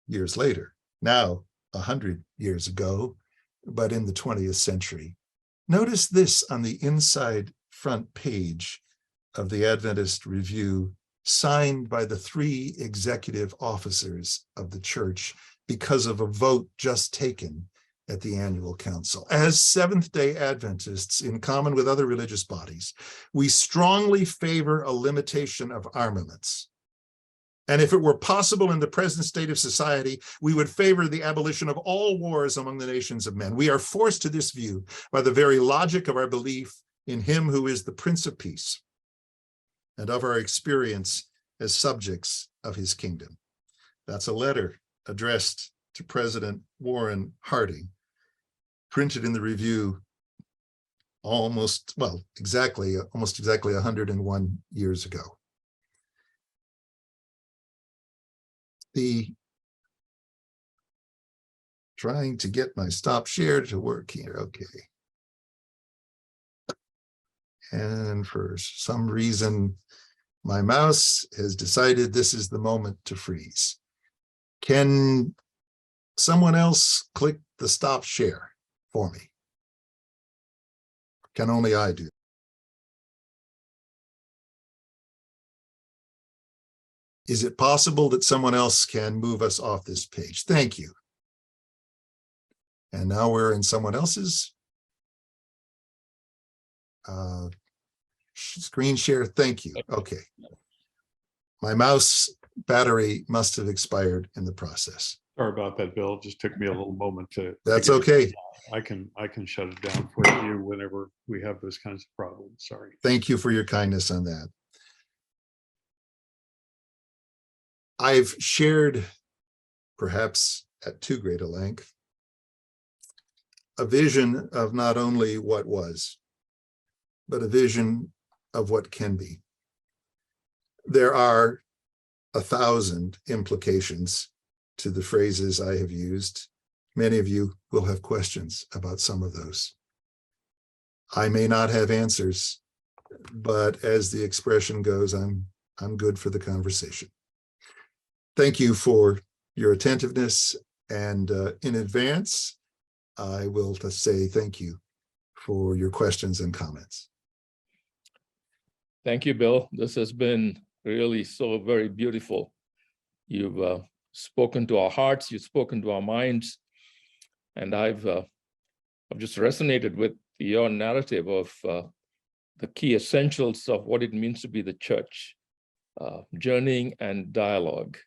years later, now 100 years ago, but in the 20th century. Notice this on the inside front page of the Adventist Review, signed by the 3 executive officers of the church because of a vote just taken at the annual council. As Seventh-day Adventists, in common with other religious bodies, we strongly favor a limitation of armaments. And if it were possible in the present state of society, we would favor the abolition of all wars among the nations of men. We are forced to this view by the very logic of our belief in him who is the Prince of Peace and of our experience as subjects of his kingdom. That's a letter addressed to President Warren Harding, printed in the Review almost exactly 101 years ago. Trying to get my stop share to work here. Okay. And for some reason, my mouse has decided this is the moment to freeze. Can someone else click the stop share for me? Can only I do? Is it possible that someone else can move us off this page? Thank you. And now we're in someone else's screen share. Thank you. Okay. My mouse battery must have expired in the process. Sorry about that, Bill. It just took me a little moment to. That's okay. I can shut it down for you whenever we have those kinds of problems. Sorry. Thank you for your kindness on that. I've shared, perhaps at too great a length, a vision of not only what was, but a vision of what can be. There are 1,000 implications to the phrases I have used. Many of you will have questions about some of those. I may not have answers, but as the expression goes, I'm good for the conversation. Thank you for your attentiveness, and in advance, I will just say thank you for your questions and comments. Thank you, Bill. This has been really so very beautiful. You've spoken to our hearts, you've spoken to our minds, and I've just resonated with your narrative of the key essentials of what it means to be the church, journeying and dialogue.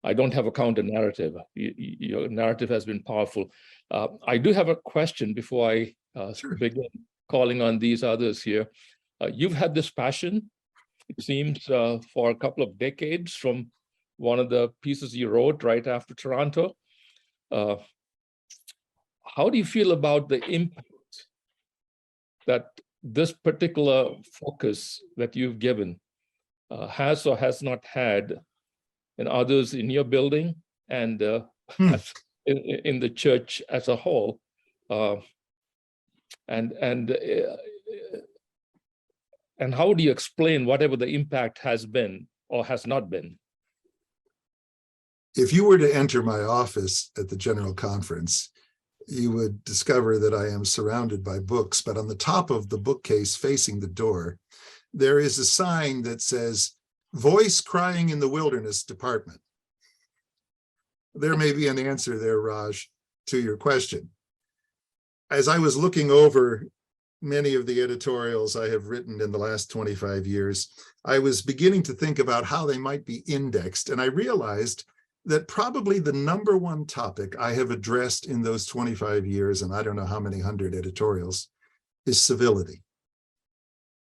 I don't have a counter narrative. Your narrative has been powerful. I do have a question before I begin calling on these others here. You've had this passion, it seems, for a couple of decades from one of the pieces you wrote right after Toronto. How do you feel about the impact that this particular focus that you've given has or has not had in others in your building and in the church as a whole? And how do you explain whatever the impact has been or has not been? If you were to enter my office at the General Conference, you would discover that I am surrounded by books, but on the top of the bookcase facing the door, there is a sign that says, "Voice Crying in the Wilderness Department." There may be an answer there, Raj, to your question. As I was looking over many of the editorials I have written in the last 25 years, I was beginning to think about how they might be indexed, and I realized that probably the number one topic I have addressed in those 25 years, and I don't know how many hundred editorials, is civility.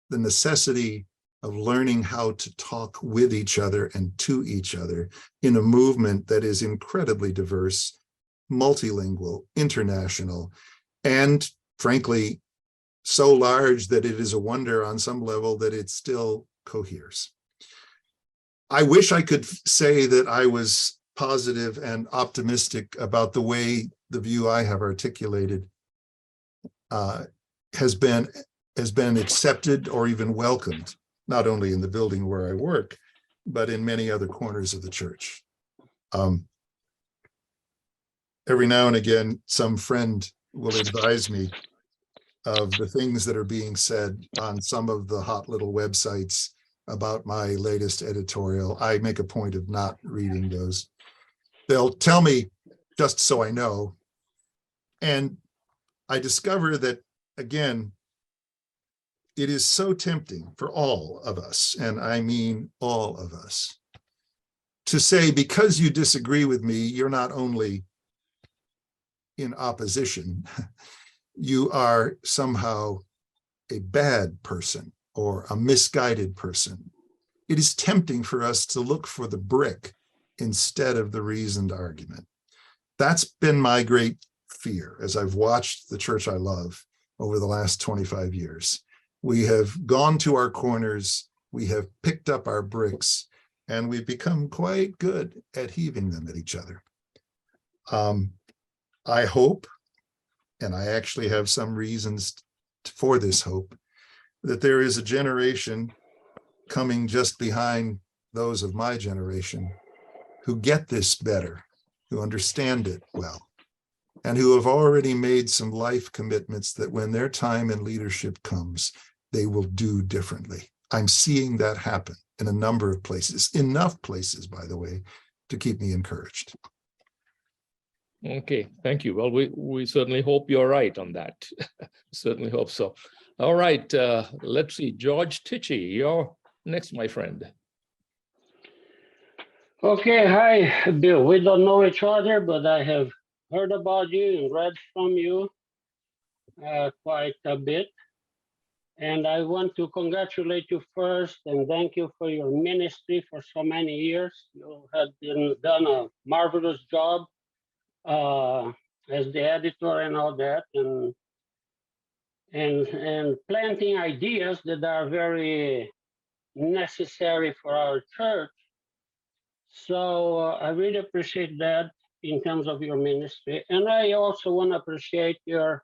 The necessity of learning how to talk with each other and to each other in a movement that is incredibly diverse, multilingual, international, and frankly, so large that it is a wonder on some level that it still coheres. I wish I could say that I was positive and optimistic about the way the view I have articulated has been accepted or even welcomed, not only in the building where I work, but in many other corners of the church. Every now and again, some friend will advise me of the things that are being said on some of the hot little websites about my latest editorial. I make a point of not reading those. They'll tell me just so I know. And I discover that, again, it is so tempting for all of us, and I mean all of us, to say, because you disagree with me, you're not only in opposition, you are somehow a bad person or a misguided person. It is tempting for us to look for the brick instead of the reasoned argument. That's been my great fear as I've watched the church I love over the last 25 years. We have gone to our corners, we have picked up our bricks, and we've become quite good at heaving them at each other. I hope, and I actually have some reasons for this hope, that there is a generation coming just behind those of my generation who get this better, who understand it well, and who have already made some life commitments that when their time in leadership comes, they will do differently. I'm seeing that happen in a number of places, enough places, by the way, to keep me encouraged. Okay, thank you. Well, we certainly hope you're right on that. Certainly hope so. All right, let's see. George Tichy, you're next, my friend. Okay, hi, Bill. We don't know each other, but I have heard about you and read from you quite a bit. And I want to congratulate you first and thank you for your ministry for so many years. You have done a marvelous job as the editor and all that, and planting ideas that are very necessary for our church. So I really appreciate that in terms of your ministry. And I also want to appreciate your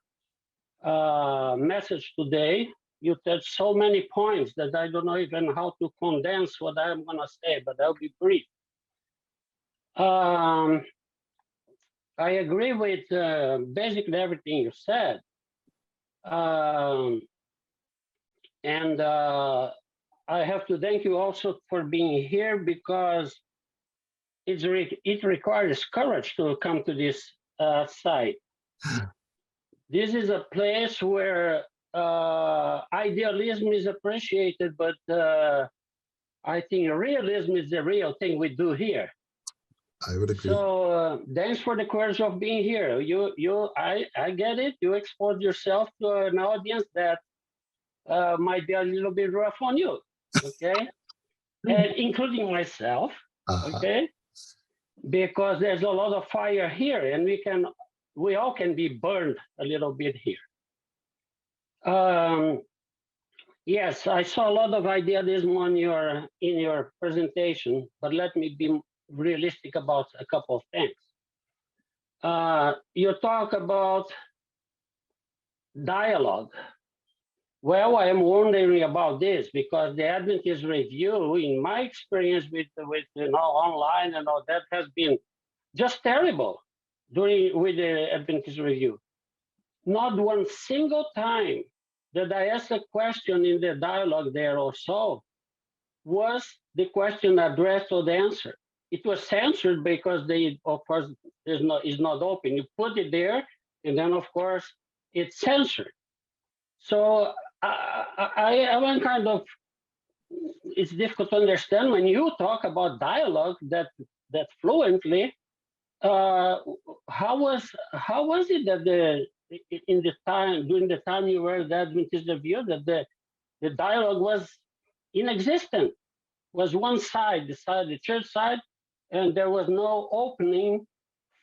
message today. You touched so many points that I don't know even how to condense what I'm going to say, but I'll be brief. I agree with basically everything you said. And I have to thank you also for being here, because it requires courage to come to this site. This is a place where idealism is appreciated, but I think realism is the real thing we do here. I would agree. So thanks for the courage of being here. I get it. You expose yourself to an audience that might be a little bit rough on you, okay? And including myself, okay? Because there's a lot of fire here, and we all can be burned a little bit here. Yes, I saw a lot of idealism in your presentation, but let me be realistic about a couple of things. You talk about dialogue. Well, I am wondering about this because the Adventist Review, in my experience with online and all that, has been just terrible with the Adventist Review. Not one single time that I asked a question in the dialogue there or so was the question addressed or the answer. It was censored because of course, is not open. You put it there, and then of course it's censored. So I am kind of, it's difficult to understand when you talk about dialogue that fluently. How was it that during the time you were at the Adventist Review, that the dialogue was inexistent? Was one side, the church side, and there was no opening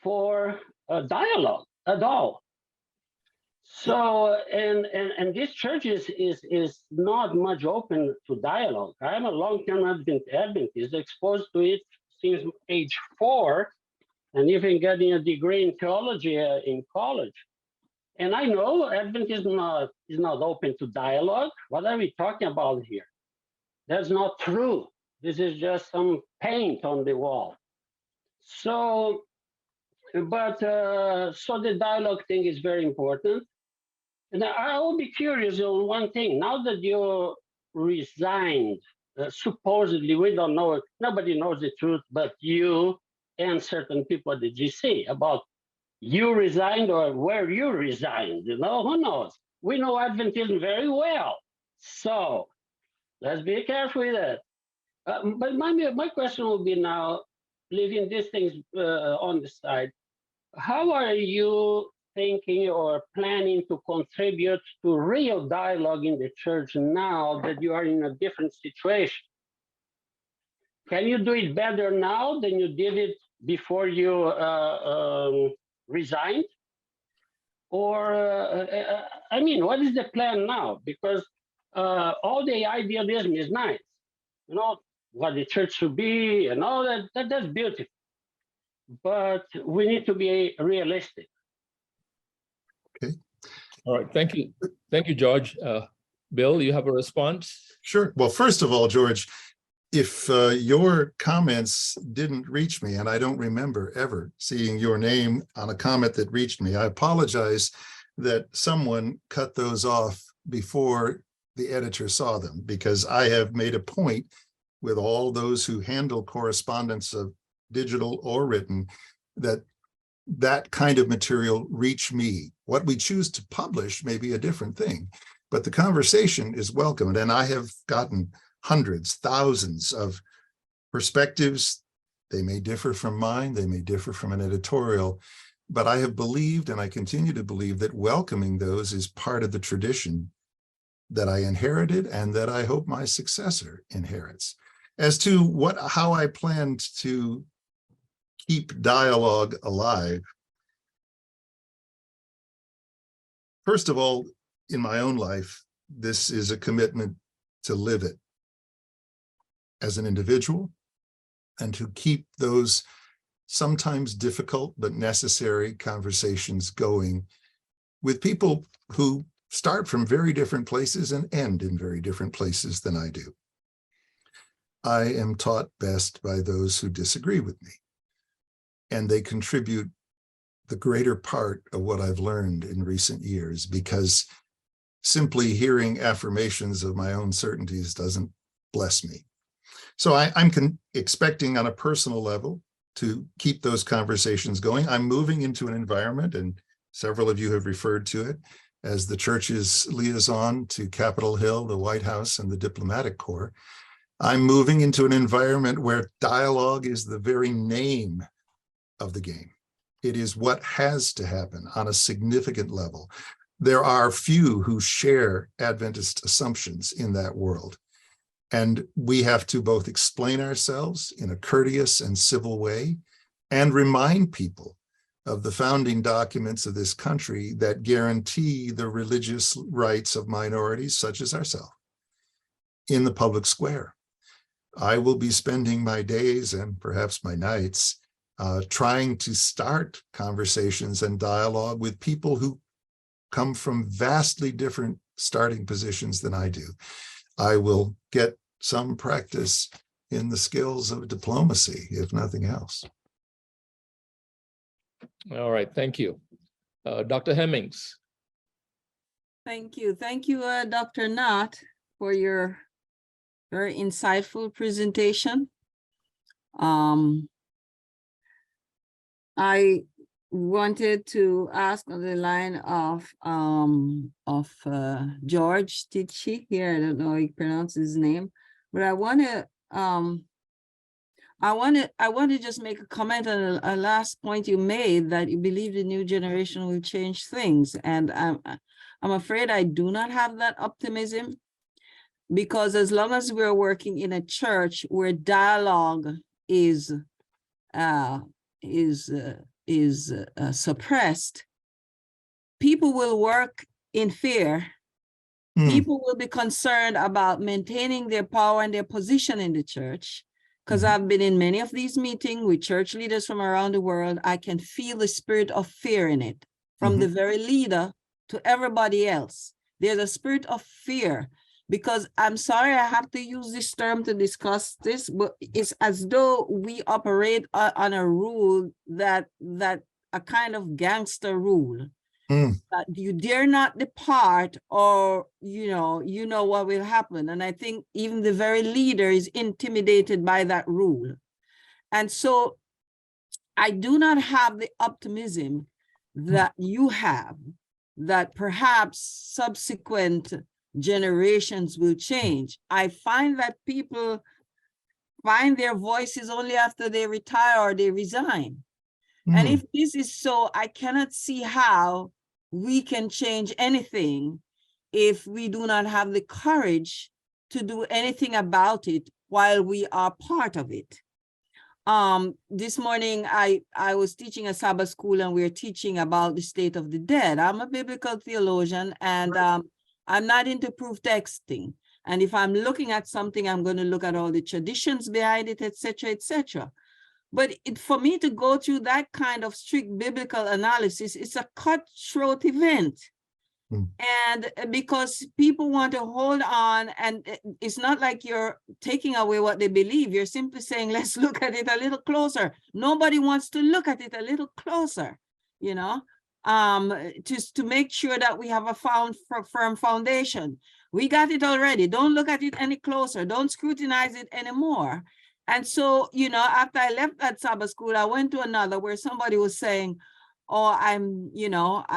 for a dialogue at all. So, and this church is not much open to dialogue. I'm a long-term Adventist, exposed to it since age 4, and even getting a degree in theology in college. And I know Adventism is not open to dialogue. What are we talking about here? That's not true. This is just some paint on the wall. So, but so the dialogue thing is very important. And I will be curious on one thing. Now that you resigned, supposedly, we don't know, nobody knows the truth, but you and certain people at the GC about you resigned or where you resigned, who knows? We know Adventism very well. So let's be careful with that. But my question will be now, leaving these things on the side, how are you thinking or planning to contribute to real dialogue in the church now that you are in a different situation? Can you do it better now than you did it before you resigned? Or, I mean, what is the plan now? Because all the idealism is nice, what the church should be and all that, that's beautiful. But we need to be realistic. Okay. All right, thank you. Thank you, George. Bill, you have a response? Sure. Well, first of all, George, if your comments didn't reach me, and I don't remember ever seeing your name on a comment that reached me, I apologize that someone cut those off before the editor saw them, because I have made a point with all those who handle correspondence of digital or written that kind of material reach me. What we choose to publish may be a different thing, but the conversation is welcomed. And I have gotten hundreds, thousands of perspectives. They may differ from mine, they may differ from an editorial, but I have believed, and I continue to believe, that welcoming those is part of the tradition that I inherited and that I hope my successor inherits. As to how I planned to keep dialogue alive, first of all, in my own life, this is a commitment to live it as an individual and to keep those sometimes difficult but necessary conversations going with people who start from very different places and end in very different places than I do. I am taught best by those who disagree with me, and they contribute the greater part of what I've learned in recent years, because simply hearing affirmations of my own certainties doesn't bless me. So I'm expecting on a personal level to keep those conversations going. I'm moving into an environment, and several of you have referred to it, as the church's liaison to Capitol Hill, the White House, and the diplomatic corps. I'm moving into an environment where dialogue is the very name of the game. It is what has to happen on a significant level. There are few who share Adventist assumptions in that world. And we have to both explain ourselves in a courteous and civil way and remind people of the founding documents of this country that guarantee the religious rights of minorities such as ourselves in the public square. I will be spending my days and perhaps my nights trying to start conversations and dialogue with people who come from vastly different starting positions than I do. I will get some practice in the skills of diplomacy, if nothing else. All right, thank you. Dr. Hemmings. Thank you. Thank you, Dr. Knott, for your very insightful presentation. I wanted to ask on the line of George Tichy here. I don't know how you pronounce his name, but I want to just make a comment on a last point you made, that you believe the new generation will change things. And I'm afraid I do not have that optimism, because as long as we're working in a church where dialogue is suppressed, people will work in fear. People will be concerned about maintaining their power and their position in the church. Because I've been in many of these meetings with church leaders from around the world, I can feel the spirit of fear in it, from the very leader to everybody else. There's a spirit of fear, because I'm sorry I have to use this term to discuss this, but it's as though we operate on a rule that a kind of gangster rule. That you dare not depart, or you know what will happen. And I think even the very leader is intimidated by that rule. And so I do not have the optimism that you have, that perhaps subsequent generations will change. I find that people find their voices only after they retire or they resign. And if this is so, I cannot see how we can change anything if we do not have the courage to do anything about it while we are part of it. This morning, I was teaching a Sabbath school, and we were teaching about the state of the dead. I'm a biblical theologian, and I'm not into proof texting. And if I'm looking at something, I'm going to look at all the traditions behind it, etc., etc. But for me to go through that kind of strict biblical analysis, it's a cutthroat event. And because people want to hold on, and it's not like you're taking away what they believe. You're simply saying, let's look at it a little closer. Nobody wants to look at it a little closer, just to make sure that we have a firm foundation. We got it already. Don't look at it any closer. Don't scrutinize it anymore. And so, after I left that Sabbath school, I went to another where somebody was saying, oh, I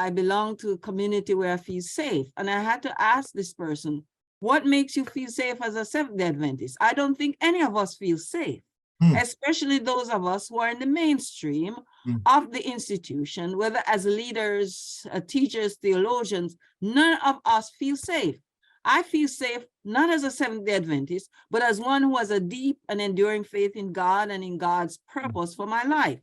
belong to a community where I feel safe. And I had to ask this person, what makes you feel safe as a Seventh-day Adventist? I don't think any of us feel safe, especially those of us who are in the mainstream of the institution, whether as leaders, teachers, theologians. None of us feel safe. I feel safe not as a Seventh-day Adventist, but as one who has a deep and enduring faith in God and in God's purpose for my life,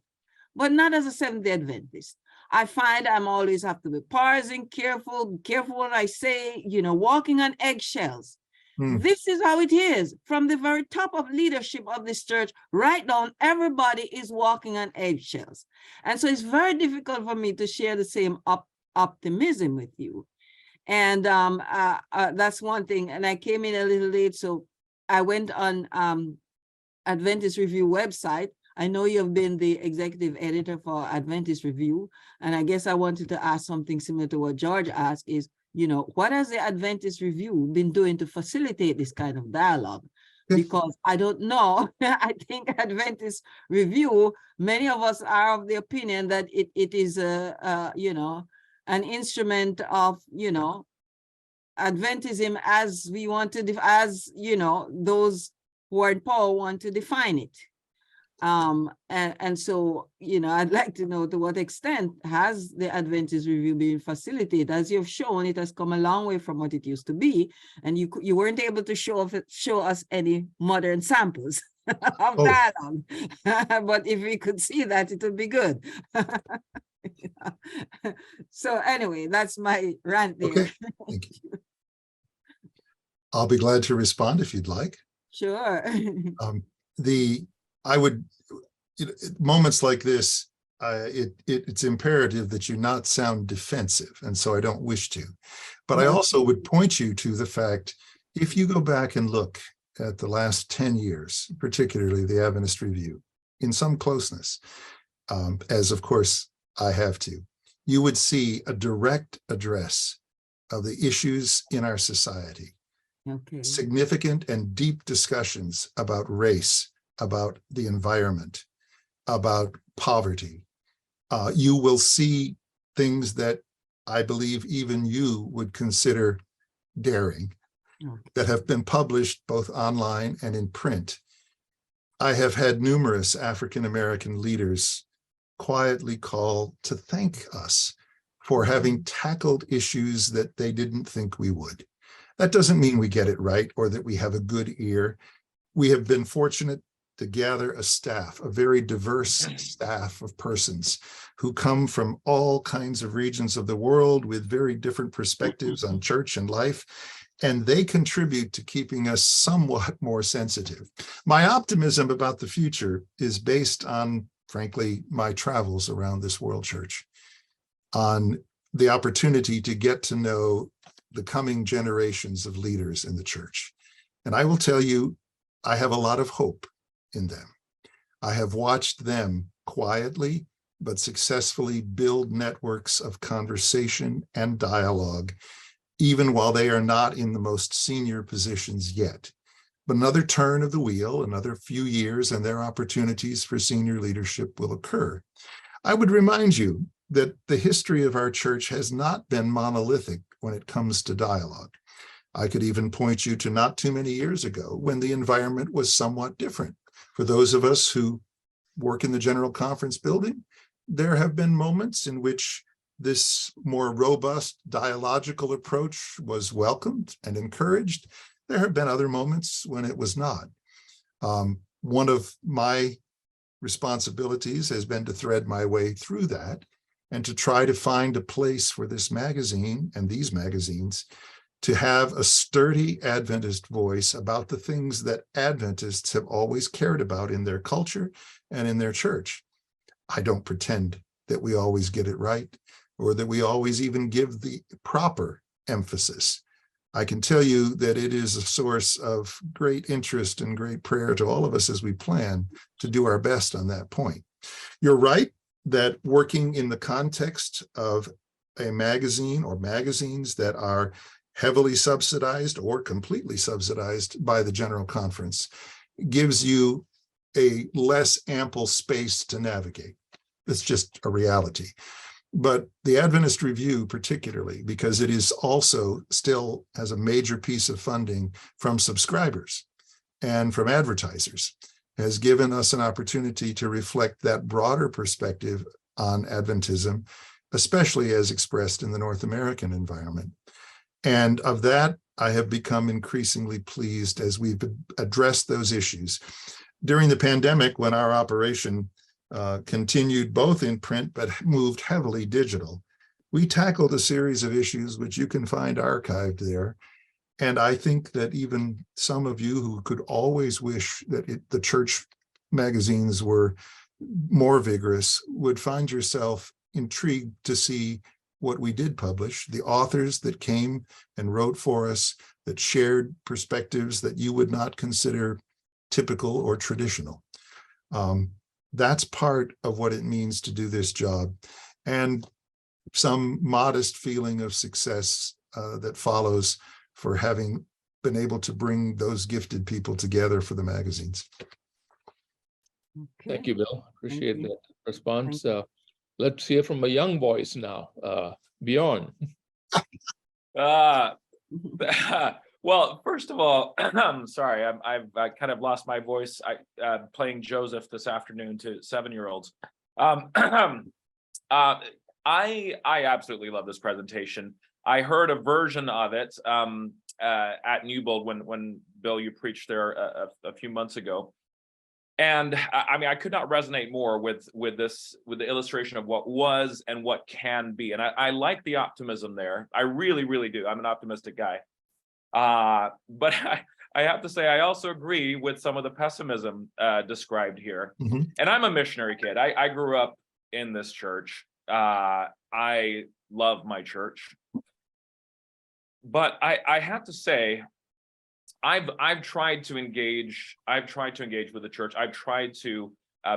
but not as a Seventh-day Adventist. I find I'm always have to be parsing, careful what I say, walking on eggshells. This is how it is. From the very top of leadership of this church, right down, everybody is walking on eggshells. And so it's very difficult for me to share the same optimism with you. And that's one thing. And I came in a little late, so I went on Adventist Review website. I know you've been the executive editor for Adventist Review, and I guess I wanted to ask something similar to what George asked is, what has the Adventist Review been doing to facilitate this kind of dialogue? because I don't know. I think Adventist Review, many of us are of the opinion that it is an instrument of, Adventism as we want to, those who are in power want to define it. And so, I'd like to know to what extent has the Adventist Review been facilitated. As you've shown, it has come a long way from what it used to be, and you weren't able to show us any modern samples of dialogue. But if we could see that, it would be good. So anyway, that's my rant there. Okay, thank you. I'll be glad to respond if you'd like. Sure. I would, moments like this, it's imperative that you not sound defensive, and so I don't wish to. But I also would point you to the fact, if you go back and look at the last 10 years, particularly the Adventist Review, in some closeness, as of course I have to, you would see a direct address of the issues in our society. Okay. Significant and deep discussions about race, about the environment, about poverty. You will see things that I believe even you would consider daring, that have been published both online and in print. I have had numerous African-American leaders quietly call to thank us for having tackled issues that they didn't think we would. That doesn't mean we get it right or that we have a good ear. We have been fortunate to gather a staff, a very diverse staff of persons who come from all kinds of regions of the world with very different perspectives on church and life, and they contribute to keeping us somewhat more sensitive. My optimism about the future is based on, frankly, my travels around this world church, on the opportunity to get to know the coming generations of leaders in the church. And I will tell you, I have a lot of hope in them. I have watched them quietly but successfully build networks of conversation and dialogue, even while they are not in the most senior positions yet. But another turn of the wheel, another few years, and their opportunities for senior leadership will occur. I would remind you that the history of our church has not been monolithic when it comes to dialogue. I could even point you to not too many years ago when the environment was somewhat different. For those of us who work in the General Conference building, there have been moments in which this more robust dialogical approach was welcomed and encouraged. There have been other moments when it was not. One of my responsibilities has been to thread my way through that and to try to find a place for this magazine and these magazines to have a sturdy Adventist voice about the things that Adventists have always cared about in their culture and in their church. I don't pretend that we always get it right or that we always even give the proper emphasis. I can tell you that it is a source of great interest and great prayer to all of us as we plan to do our best on that point. You're right that working in the context of a magazine or magazines that are heavily subsidized or completely subsidized by the General Conference gives you a less ample space to navigate. It's just a reality. But the Adventist Review particularly, because it is also still has a major piece of funding from subscribers and from advertisers, has given us an opportunity to reflect that broader perspective on Adventism, especially as expressed in the North American environment. And of that, I have become increasingly pleased as we've addressed those issues. During the pandemic, when our operation continued both in print but moved heavily digital, we tackled a series of issues which you can find archived there. And I think that even some of you who could always wish that the church magazines were more vigorous would find yourself intrigued to see what we did publish, the authors that came and wrote for us, that shared perspectives that you would not consider typical or traditional. That's part of what it means to do this job, and some modest feeling of success that follows for having been able to bring those gifted people together for the magazines. Thank you, Bill. Appreciate you. that response. Thank Let's hear from a young voice now. Bjorn. Well, first of all, I'm sorry, I've kind of lost my voice. Playing Joseph this afternoon to 7-year-olds. I absolutely love this presentation. I heard a version of it at Newbold when Bill, you preached there a few months ago. And I mean, I could not resonate more with the illustration of what was and what can be. And I like the optimism there. I really, really do. I'm an optimistic guy. But I have to say, I also agree with some of the pessimism described here. Mm-hmm. And I'm a missionary kid. I grew up in this church. I love my church. But I have to say, I've tried to engage with the church. I've tried to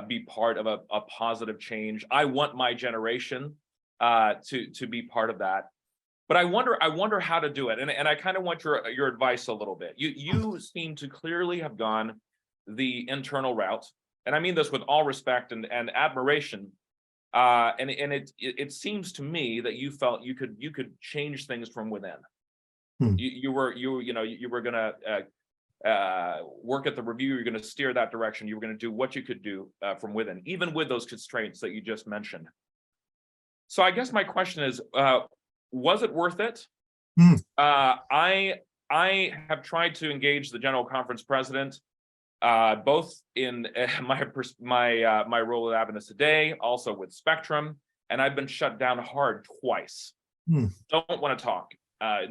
be part of a positive change. I want my generation to be part of that. But I wonder how to do it. And I kind of want your advice a little bit. You seem to clearly have gone the internal route. And I mean this with all respect and admiration. And it seems to me that you felt you could change things from within. You were going to work at the review. You're going to steer that direction. You were going to do what you could do from within, even with those constraints that you just mentioned. So I guess my question is, was it worth it? I have tried to engage the General Conference president, both in my role at Adventist Today, also with Spectrum, and I've been shut down hard twice. Don't want to talk.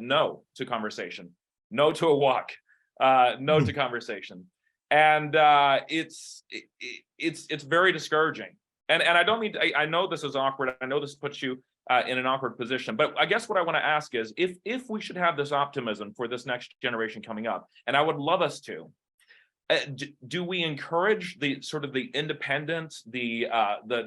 No to conversation. No to a walk. No to conversation. And it's very discouraging. And I don't mean I know this is awkward. I know this puts you in an awkward position. But I guess what I want to ask is if we should have this optimism for this next generation coming up, and I would love us to, do we encourage the sort of the independent, the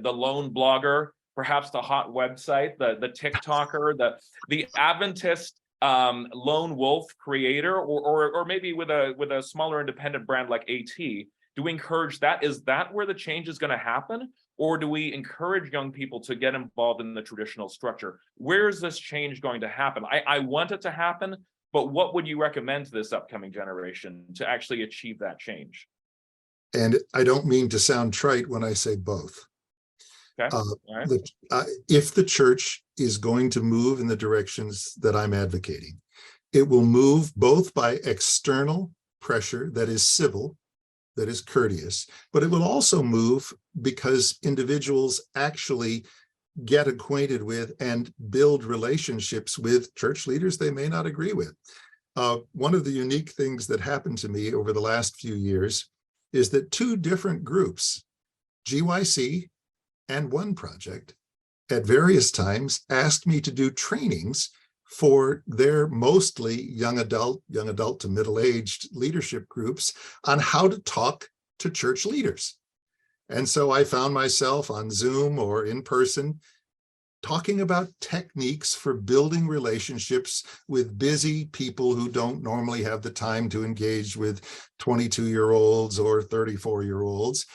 lone blogger, perhaps the hot website, the TikToker, the Adventist lone wolf creator, or maybe with a smaller independent brand like AT? Do we encourage that? Is that where the change is going to happen? Or do we encourage young people to get involved in the traditional structure? Where is this change going to happen? I want it to happen, but what would you recommend to this upcoming generation to actually achieve that change? And I don't mean to sound trite when I say both. Okay. Right. If the church is going to move in the directions that I'm advocating, it will move both by external pressure that is civil, that is courteous, but it will also move because individuals actually get acquainted with and build relationships with church leaders they may not agree with. One of the unique things that happened to me over the last few years is that two different groups, GYC and One Project, at various times asked me to do trainings for their mostly young adult to middle-aged leadership groups on how to talk to church leaders. And so I found myself on Zoom or in person talking about techniques for building relationships with busy people who don't normally have the time to engage with 22-year-olds or 34-year-olds.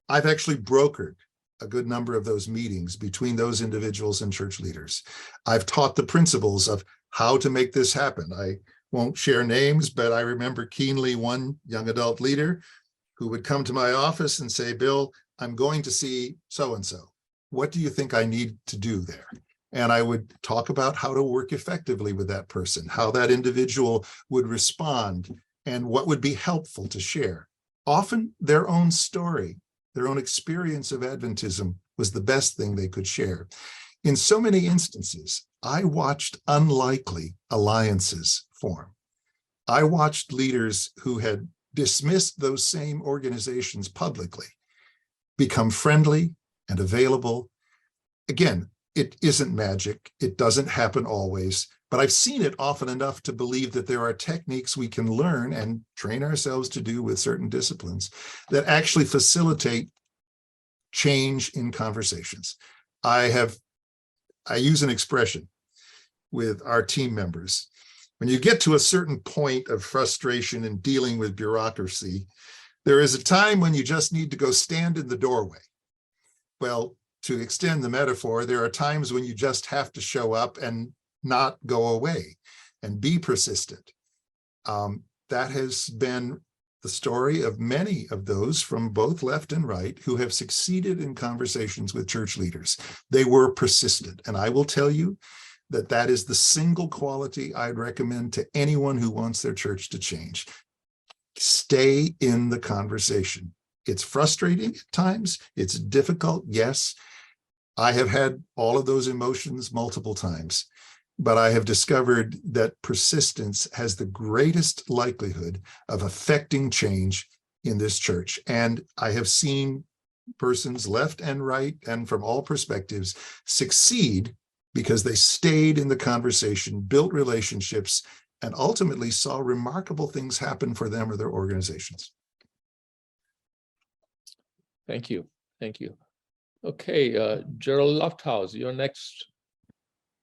I've actually brokered a good number of those meetings between those individuals and church leaders. I've taught the principles of how to make this happen. I won't share names, but I remember keenly one young adult leader who would come to my office and say, "Bill, I'm going to see so-and-so. What do you think I need to do there?" And I would talk about how to work effectively with that person, how that individual would respond, and what would be helpful to share. Often their own story, their own experience of Adventism was the best thing they could share. In so many instances, I watched unlikely alliances form. I watched leaders who had dismissed those same organizations publicly become friendly and available. Again, it isn't magic. It doesn't happen always, but I've seen it often enough to believe that there are techniques we can learn and train ourselves to do with certain disciplines that actually facilitate change in conversations. I use an expression with our team members. When you get to a certain point of frustration in dealing with bureaucracy, there is a time when you just need to go stand in the doorway. Well, to extend the metaphor, there are times when you just have to show up and not go away and be persistent. That has been the story of many of those from both left and right who have succeeded in conversations with church leaders. They were persistent. And I will tell you that that is the single quality I'd recommend to anyone who wants their church to change. Stay in the conversation. It's frustrating at times. It's difficult. Yes, I have had all of those emotions multiple times, but I have discovered that persistence has the greatest likelihood of affecting change in this church. And I have seen persons left and right and from all perspectives succeed because they stayed in the conversation, built relationships, and ultimately saw remarkable things happen for them or their organizations. Thank you. Thank you. Okay, Gerald Lofthouse, you're next.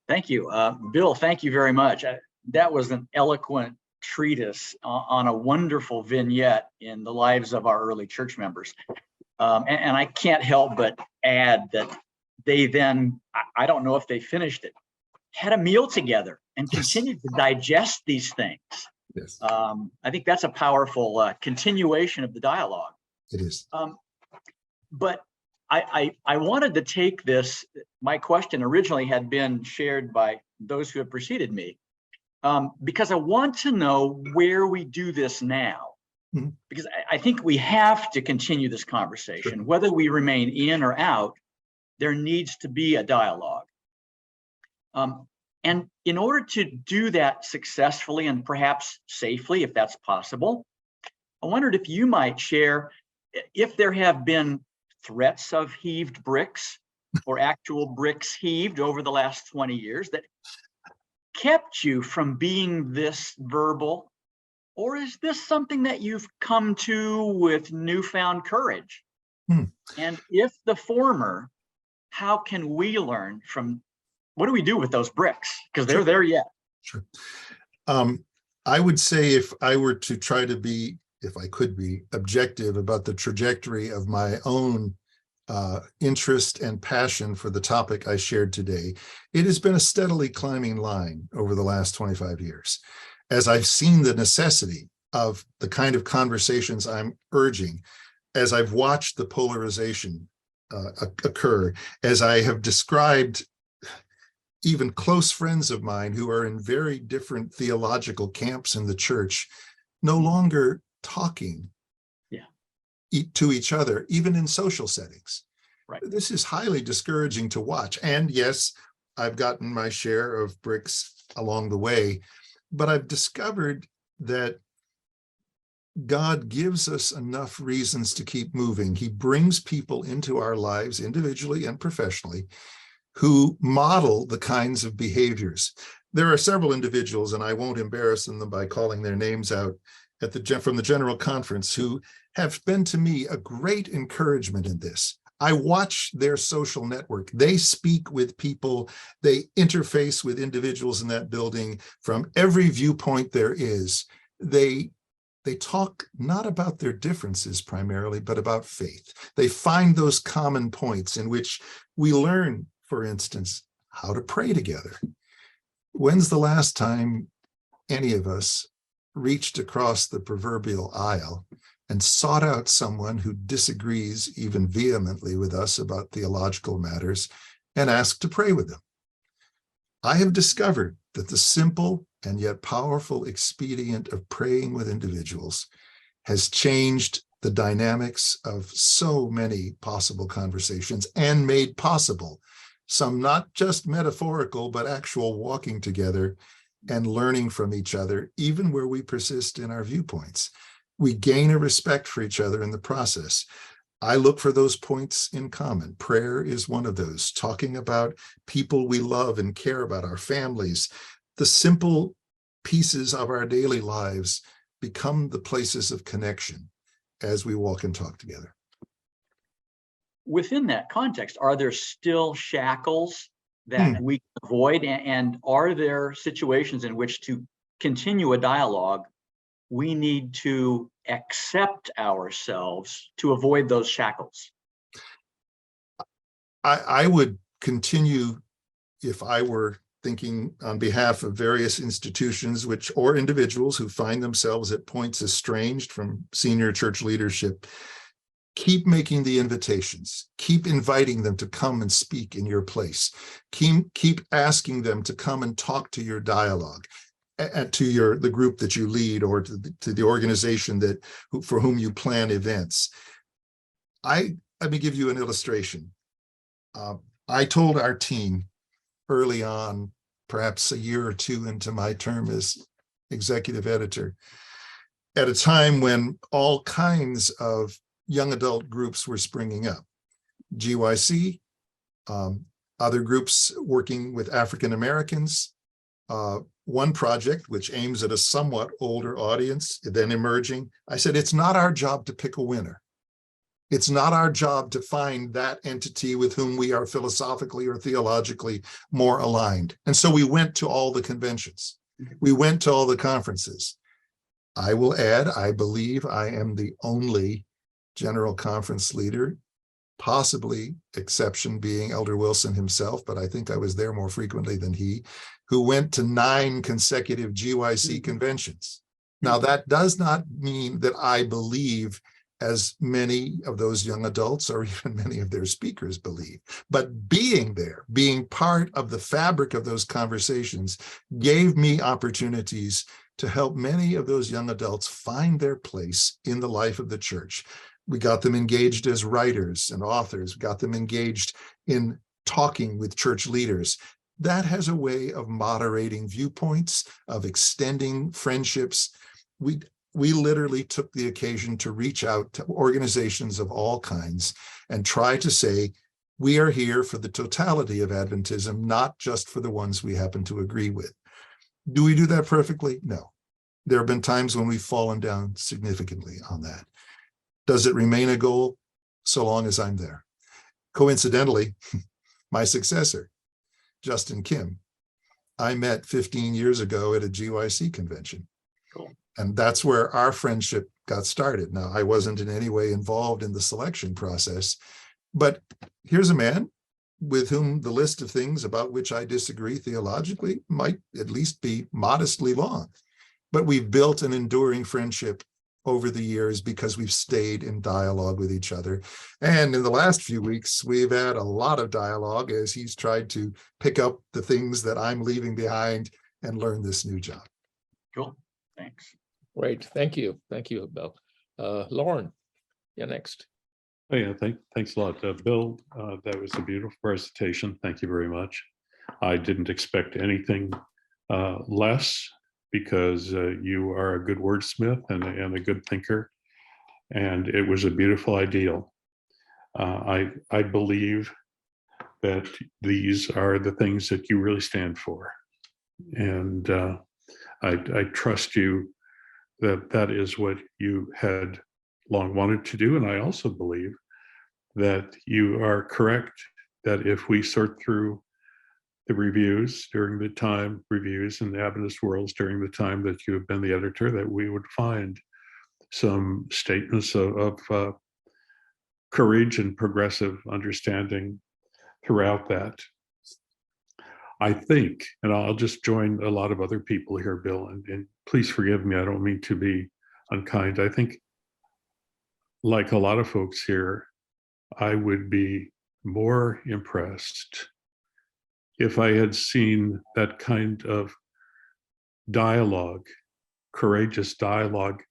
Thank you. Bill, thank you very much. That was an eloquent treatise on a wonderful vignette in the lives of our early church members. And I can't help but add that they then, I don't know if they finished it, had a meal together and continued to digest these things. Yes, I think that's a powerful continuation of the dialogue. it is. But I wanted to take this, my question originally had been shared by those who have preceded me, because I want to know where we do this now. Mhm. Because I think we have to continue this conversation, whether we remain in or out, there needs to be a dialogue. And in order to do that successfully and perhaps safely, if that's possible, I wondered if you might share if there have been threats of heaved bricks or actual bricks heaved over the last 20 years that kept you from being this verbal, or is this something that you've come to with newfound courage? And if the former, how can we learn from, what do we do with those bricks? Because they're there yet. Sure. I would say if I were to try to be, if I could be objective about the trajectory of my own interest and passion for the topic I shared today, it has been a steadily climbing line over the last 25 years. As I've seen the necessity of the kind of conversations I'm urging, as I've watched the polarization occur, as I have described even close friends of mine who are in very different theological camps in the church, no longer talking to each other, even in social settings. Right. This is highly discouraging to watch. And yes, I've gotten my share of bricks along the way, but I've discovered that God gives us enough reasons to keep moving. He brings people into our lives individually and professionally who model the kinds of behaviors. There are several individuals, and I won't embarrass them by calling their names out from the General Conference, who have been to me a great encouragement in this. I watch their social network. They speak with people. They interface with individuals in that building from every viewpoint there is. They talk not about their differences primarily, but about faith. They find those common points in which we learn, for instance, how to pray together. When's the last time any of us reached across the proverbial aisle and sought out someone who disagrees even vehemently with us about theological matters and asked to pray with them? I have discovered that the simple and yet powerful expedient of praying with individuals has changed the dynamics of so many possible conversations and made possible some not just metaphorical, but actual walking together and learning from each other, even where we persist in our viewpoints. We gain a respect for each other in the process. I look for those points in common. Prayer is one of those. Talking about people we love and care about, our families, the simple pieces of our daily lives become the places of connection as we walk and talk together. Within that context, are there still shackles that we can avoid? And are there situations in which to continue a dialogue, we need to accept ourselves to avoid those shackles? I would continue, if I were thinking on behalf of various institutions or individuals who find themselves at points estranged from senior church leadership, keep making the invitations, keep inviting them to come and speak in your place, keep asking them to come and talk to your dialogue, to the group that you lead, or to the organization for whom you plan events. Let me give you an illustration. I told our team early on, perhaps a year or two into my term as executive editor, at a time when all kinds of young adult groups were springing up, GYC, other groups working with African Americans, one project which aims at a somewhat older audience, then emerging. I said, it's not our job to pick a winner. It's not our job to find that entity with whom we are philosophically or theologically more aligned. And so we went to all the conventions. We went to all the conferences. I will add, I believe I am the only general conference leader, possibly exception being Elder Wilson himself, but I think I was there more frequently than he, who went to 9 consecutive GYC conventions. Now, that does not mean that I believe as many of those young adults or even many of their speakers believe, but being there, being part of the fabric of those conversations gave me opportunities to help many of those young adults find their place in the life of the church. We got them engaged as writers and authors. We got them engaged in talking with church leaders. That has a way of moderating viewpoints, of extending friendships. We literally took the occasion to reach out to organizations of all kinds and try to say, we are here for the totality of Adventism, not just for the ones we happen to agree with. Do we do that perfectly? No. There have been times when we've fallen down significantly on that. Does it remain a goal? So long as I'm there. Coincidentally, my successor, Justin Kim, I met 15 years ago at a GYC convention. Cool. And that's where our friendship got started. Now, I wasn't in any way involved in the selection process, but here's a man with whom the list of things about which I disagree theologically might at least be modestly long. But we've built an enduring friendship over the years because we've stayed in dialogue with each other. And in the last few weeks, we've had a lot of dialogue as he's tried to pick up the things that I'm leaving behind and learn this new job. Cool. Thanks. Great. Thank you. Thank you, Bill. Lauren, you're next. Oh, yeah, thanks a lot, Bill. That was a beautiful presentation. Thank you very much. I didn't expect anything less, because you are a good wordsmith and a good thinker, and it was a beautiful ideal. I believe that these are the things that you really stand for, and I trust you that is what you had long wanted to do. And I also believe that you are correct, that if we sort through the reviews in the Adventist worlds during the time that you have been the editor, that we would find some statements of courage and progressive understanding throughout that. I think, and I'll just join a lot of other people here, Bill, and please forgive me, I don't mean to be unkind. I think, like a lot of folks here, I would be more impressed if I had seen that kind of dialogue, courageous dialogue,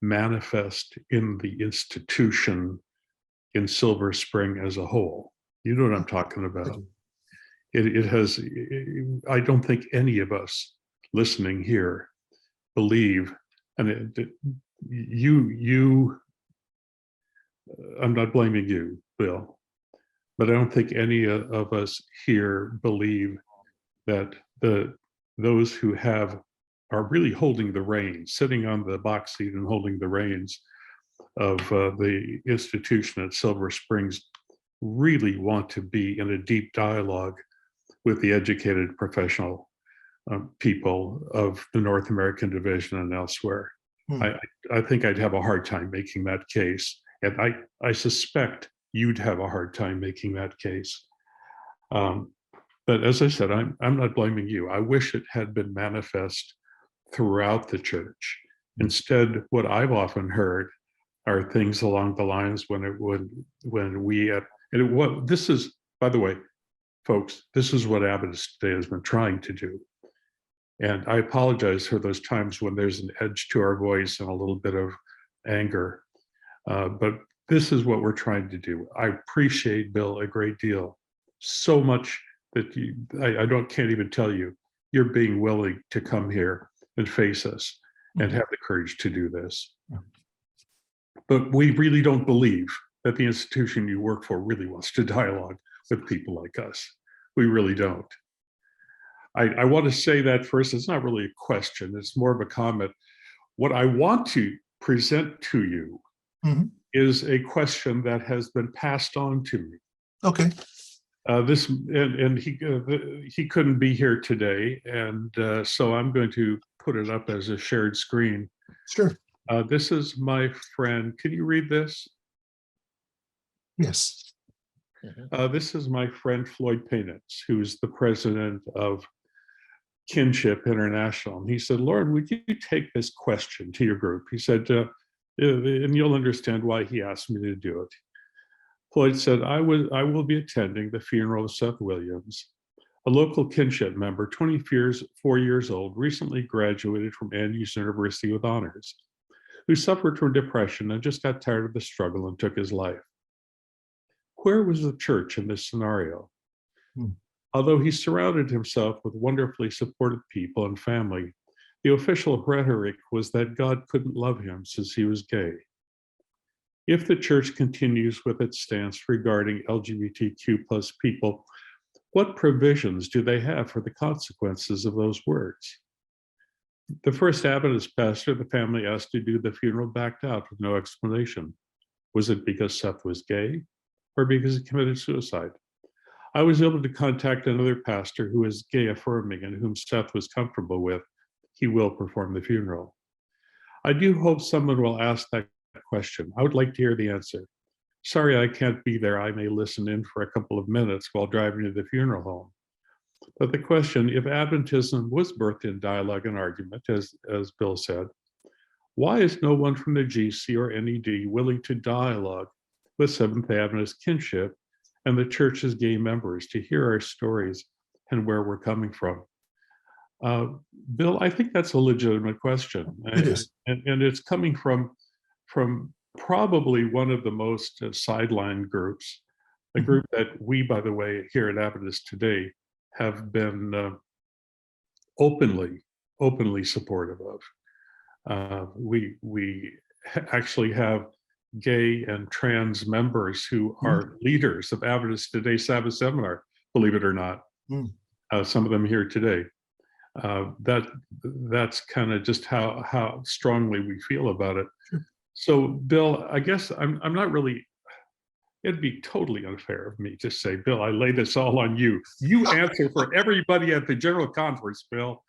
manifest in the institution in Silver Spring as a whole. You know what I'm talking about. It has, I don't think any of us listening here believe, and I'm not blaming you, Bill, but I don't think any of us here believe that those who are really holding the reins, sitting on the box seat and holding the reins of the institution at Silver Springs, really want to be in a deep dialogue with the educated professional people of the North American division and elsewhere. I think I'd have a hard time making that case. And I suspect you'd have a hard time making that case. But as I said, I'm not blaming you. I wish it had been manifest throughout the church. Instead, what I've often heard are things along the lines this is, by the way, folks, this is what Adventist today has been trying to do. And I apologize for those times when there's an edge to our voice and a little bit of anger. But this is what we're trying to do. I appreciate Bill a great deal, so much that can't even tell you, you're being willing to come here and face us and have the courage to do this. But we really don't believe that the institution you work for really wants to dialogue with people like us. We really don't. I want to say that first. It's not really a question, it's more of a comment. What I want to present to you is a question that has been passed on to me. Okay. He couldn't be here today, and so I'm going to put it up as a shared screen. Sure. This is my friend. Can you read this? Yes. This is my friend Floyd Paynitz, who's the president of Kinship International. And he said, "Lauren, would you take this question to your group?" He said, and you'll understand why he asked me to do it. Floyd said, I will be attending the funeral of Seth Williams, a local kinship member, 24 years old, recently graduated from Andrews University with honors, who suffered from depression and just got tired of the struggle and took his life. Where was the church in this scenario? Although he surrounded himself with wonderfully supportive people and family, the official rhetoric was that God couldn't love him since he was gay. If the church continues with its stance regarding LGBTQ plus people, what provisions do they have for the consequences of those words? The first Adventist pastor the family asked to do the funeral backed out with no explanation. Was it because Seth was gay or because he committed suicide? I was able to contact another pastor who is gay affirming and whom Seth was comfortable with. He will perform the funeral. I do hope someone will ask that question. I would like to hear the answer. Sorry, I can't be there. I may listen in for a couple of minutes while driving to the funeral home. But the question, if Adventism was birthed in dialogue and argument, as Bill said, why is no one from the GC or NED willing to dialogue with Seventh-day Adventist Kinship and the church's gay members to hear our stories and where we're coming from? Bill, I think that's a legitimate question. It is. And it's coming from probably one of the most sidelined groups, a group that we, by the way, here at Adventist today have been openly supportive of. We actually have gay and trans members who are leaders of Adventist Today Sabbath Seminar, believe it or not. Some of them here today. That's kind of just how strongly we feel about it. So, Bill, I guess I'm not really, it'd be totally unfair of me to say, Bill, I lay this all on you. You answer for everybody at the General Conference, Bill.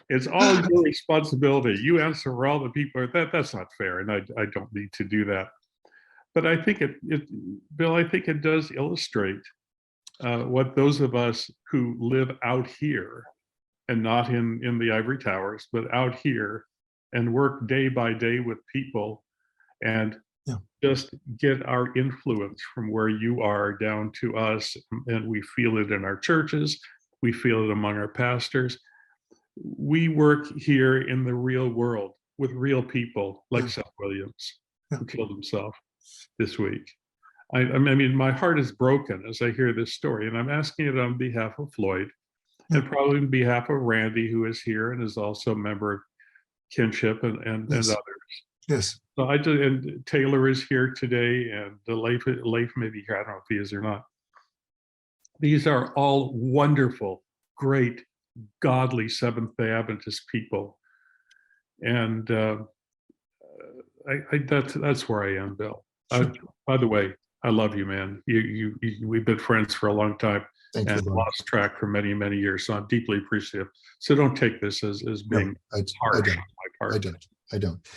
It's all your responsibility. You answer for all the people. That's not fair, and I don't need to do that. But I think Bill, I think it does illustrate what those of us who live out here and not in the ivory towers, but out here and work day by day with people and just get our influence from where you are down to us. And we feel it in our churches. We feel it among our pastors. We work here in the real world with real people like Seth Williams, who killed himself this week. I mean, my heart is broken as I hear this story, and I'm asking it on behalf of Floyd and probably on behalf of Randy, who is here and is also a member of Kinship and others. Yes. So and Taylor is here today, and Leif may be here. I don't know if he is or not. These are all wonderful, great, godly Seventh-day Adventist people, and that's where I am, Bill. By the way, I love you, man. We've been friends for a long time. Thank you, and Lord. lost track for many, many years. So I'm deeply appreciative. So don't take this as being I harsh don't. on my part. I don't.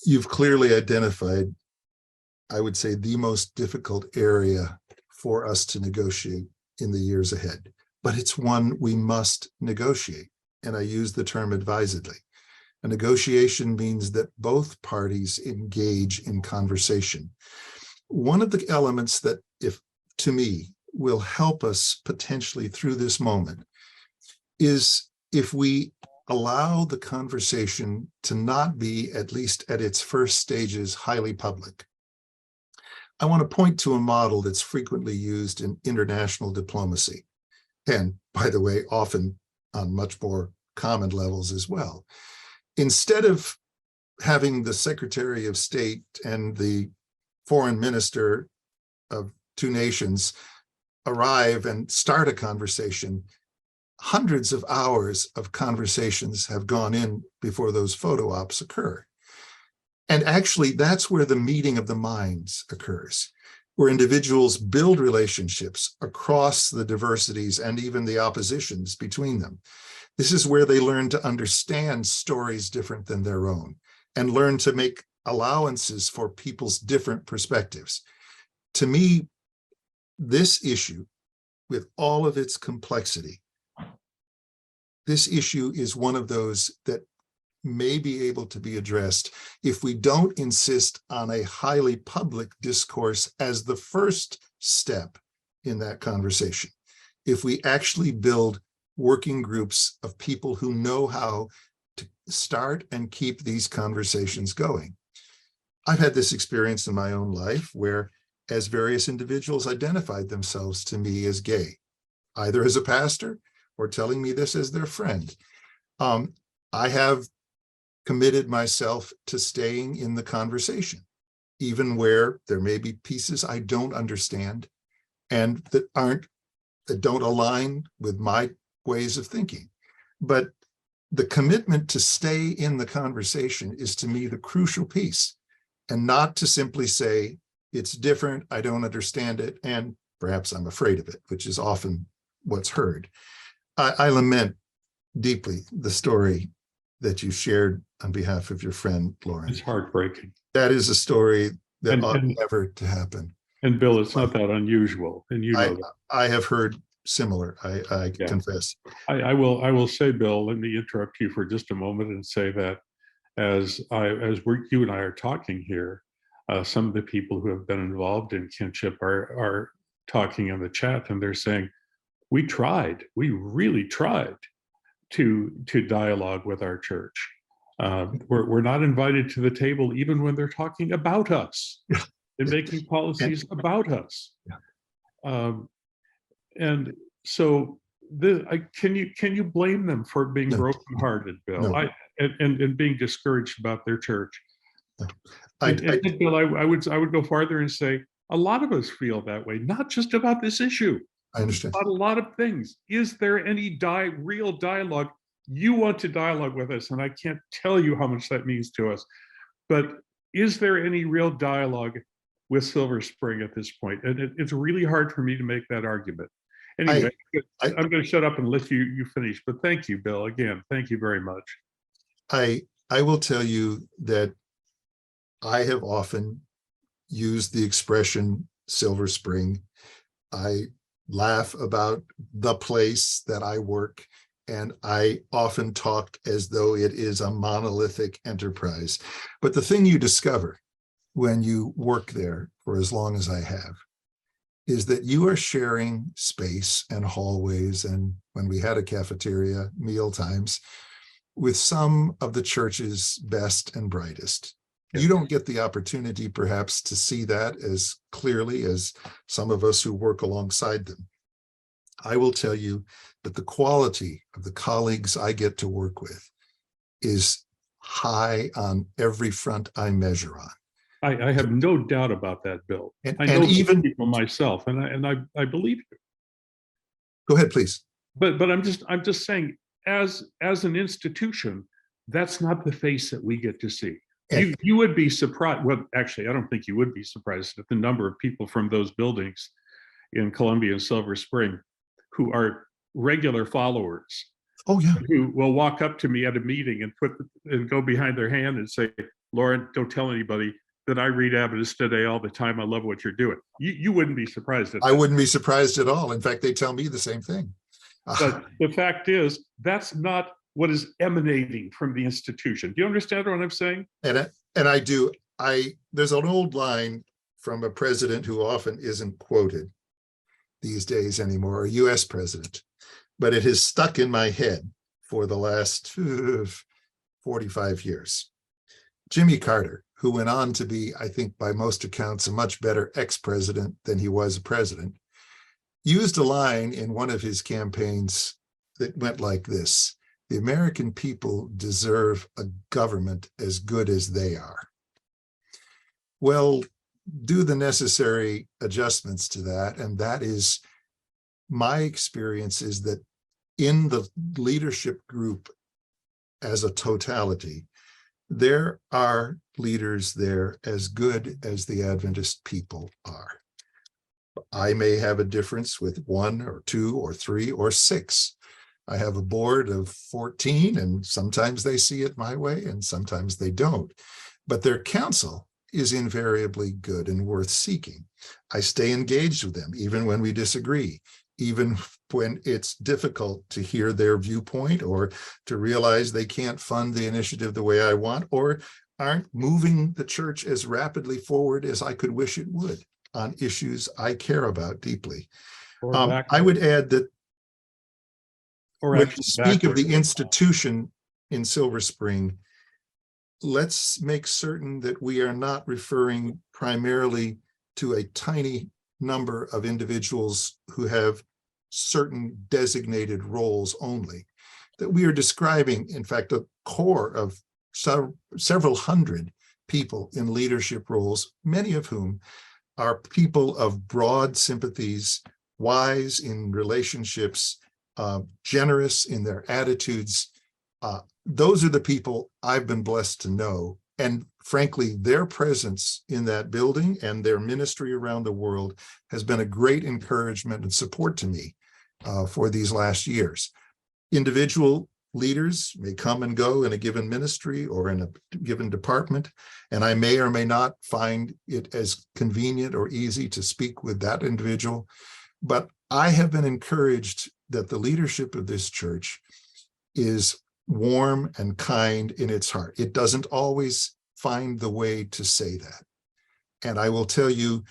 You've clearly identified, I would say, the most difficult area for us to negotiate in the years ahead, but it's one we must negotiate. And I use the term advisedly. A negotiation means that both parties engage in conversation. One of the elements that, if to me, will help us potentially through this moment is if we allow the conversation to not be, at least at its first stages, highly public. I want to point to a model that's frequently used in international diplomacy, and by the way, often on much more common levels as well. Instead of having the Secretary of State and the foreign minister of two nations arrive and start a conversation, hundreds of hours of conversations have gone in before those photo ops occur. And actually, that's where the meeting of the minds occurs, where individuals build relationships across the diversities and even the oppositions between them. This is where they learn to understand stories different than their own and learn to make allowances for people's different perspectives. To me, this issue, with all of its complexity, this issue is one of those that may be able to be addressed if we don't insist on a highly public discourse as the first step in that conversation. If we actually build working groups of people who know how to start and keep these conversations going. I've had this experience in my own life where, as various individuals identified themselves to me as gay, either as a pastor or telling me this as their friend, I have committed myself to staying in the conversation, even where there may be pieces I don't understand and that don't align with my ways of thinking. But the commitment to stay in the conversation is, to me, the crucial piece, and not to simply say, it's different, I don't understand it, and perhaps I'm afraid of it, which is often what's heard. I lament deeply the story that you shared on behalf of your friend, Lauren. It's heartbreaking. That is a story that ought And never to happen. And Bill, it's not that unusual, and you know that. I have heard similar, I confess. I will say, Bill, let me interrupt you for just a moment and say that as you and I are talking here, some of the people who have been involved in kinship are talking in the chat, and they're saying, we really tried to dialogue with our church. We're not invited to the table even when they're talking about us and making policies about us. And so can you blame them for being brokenhearted, Bill? No. And being discouraged about their church? No. Bill, I would go farther and say a lot of us feel that way, not just about this issue. I understand. About a lot of things. Is there any real dialogue? You want to dialogue with us, and I can't tell you how much that means to us. But is there any real dialogue with Silver Spring at this point? And it's really hard for me to make that argument. Anyway, I'm going to shut up and let you finish. But thank you, Bill. Again, thank you very much. I will tell you that I have often used the expression Silver Spring. I laugh about the place that I work, and I often talk as though it is a monolithic enterprise. But the thing you discover when you work there for as long as I have is that you are sharing space and hallways, and when we had a cafeteria, meal times, with some of the church's best and brightest. You don't get the opportunity, perhaps, to see that as clearly as some of us who work alongside them. I will tell you that the quality of the colleagues I get to work with is high on every front I measure on. I have no doubt about that, Bill. I know even people myself, and I believe you. Go ahead, please. But I'm just saying, as an institution, that's not the face that we get to see. You would be surprised. Well, actually, I don't think you would be surprised at the number of people from those buildings in Columbia and Silver Spring who are regular followers, Oh, yeah. who will walk up to me at a meeting and go behind their hand and say, Lauren, don't tell anybody that I read Adventist Today all the time. I love what you're doing. You wouldn't be surprised at that. I wouldn't be surprised at all. In fact, they tell me the same thing. But the fact is, that's not what is emanating from the institution. Do you understand what I'm saying? And I do. There's an old line from a president who often isn't quoted these days anymore, a US president, but it has stuck in my head for the last 45 years. Jimmy Carter, who went on to be, I think by most accounts, a much better ex-president than he was a president, used a line in one of his campaigns that went like this: the American people deserve a government as good as they are. Well, do the necessary adjustments to that. And that is my experience, is that in the leadership group as a totality, there are leaders there as good as the Adventist people are. I may have a difference with 1 or 2 or 3 or 6. I have a board of 14, and sometimes they see it my way and sometimes they don't. But their counsel is invariably good and worth seeking. I stay engaged with them, even when we disagree, even when it's difficult to hear their viewpoint or to realize they can't fund the initiative the way I want, or aren't moving the church as rapidly forward as I could wish it would on issues I care about deeply. I would add that when we speak of the institution in Silver Spring, let's make certain that we are not referring primarily to a tiny number of individuals who have certain designated roles only, that we are describing, in fact, a core of several hundred people in leadership roles, many of whom are people of broad sympathies, wise in relationships, generous in their attitudes. Those are the people I've been blessed to know. And frankly, their presence in that building and their ministry around the world has been a great encouragement and support to me for these last years. Individual leaders may come and go in a given ministry or in a given department, and I may or may not find it as convenient or easy to speak with that individual. But I have been encouraged that the leadership of this church is warm and kind in its heart. It doesn't always find the way to say that. And I will tell you,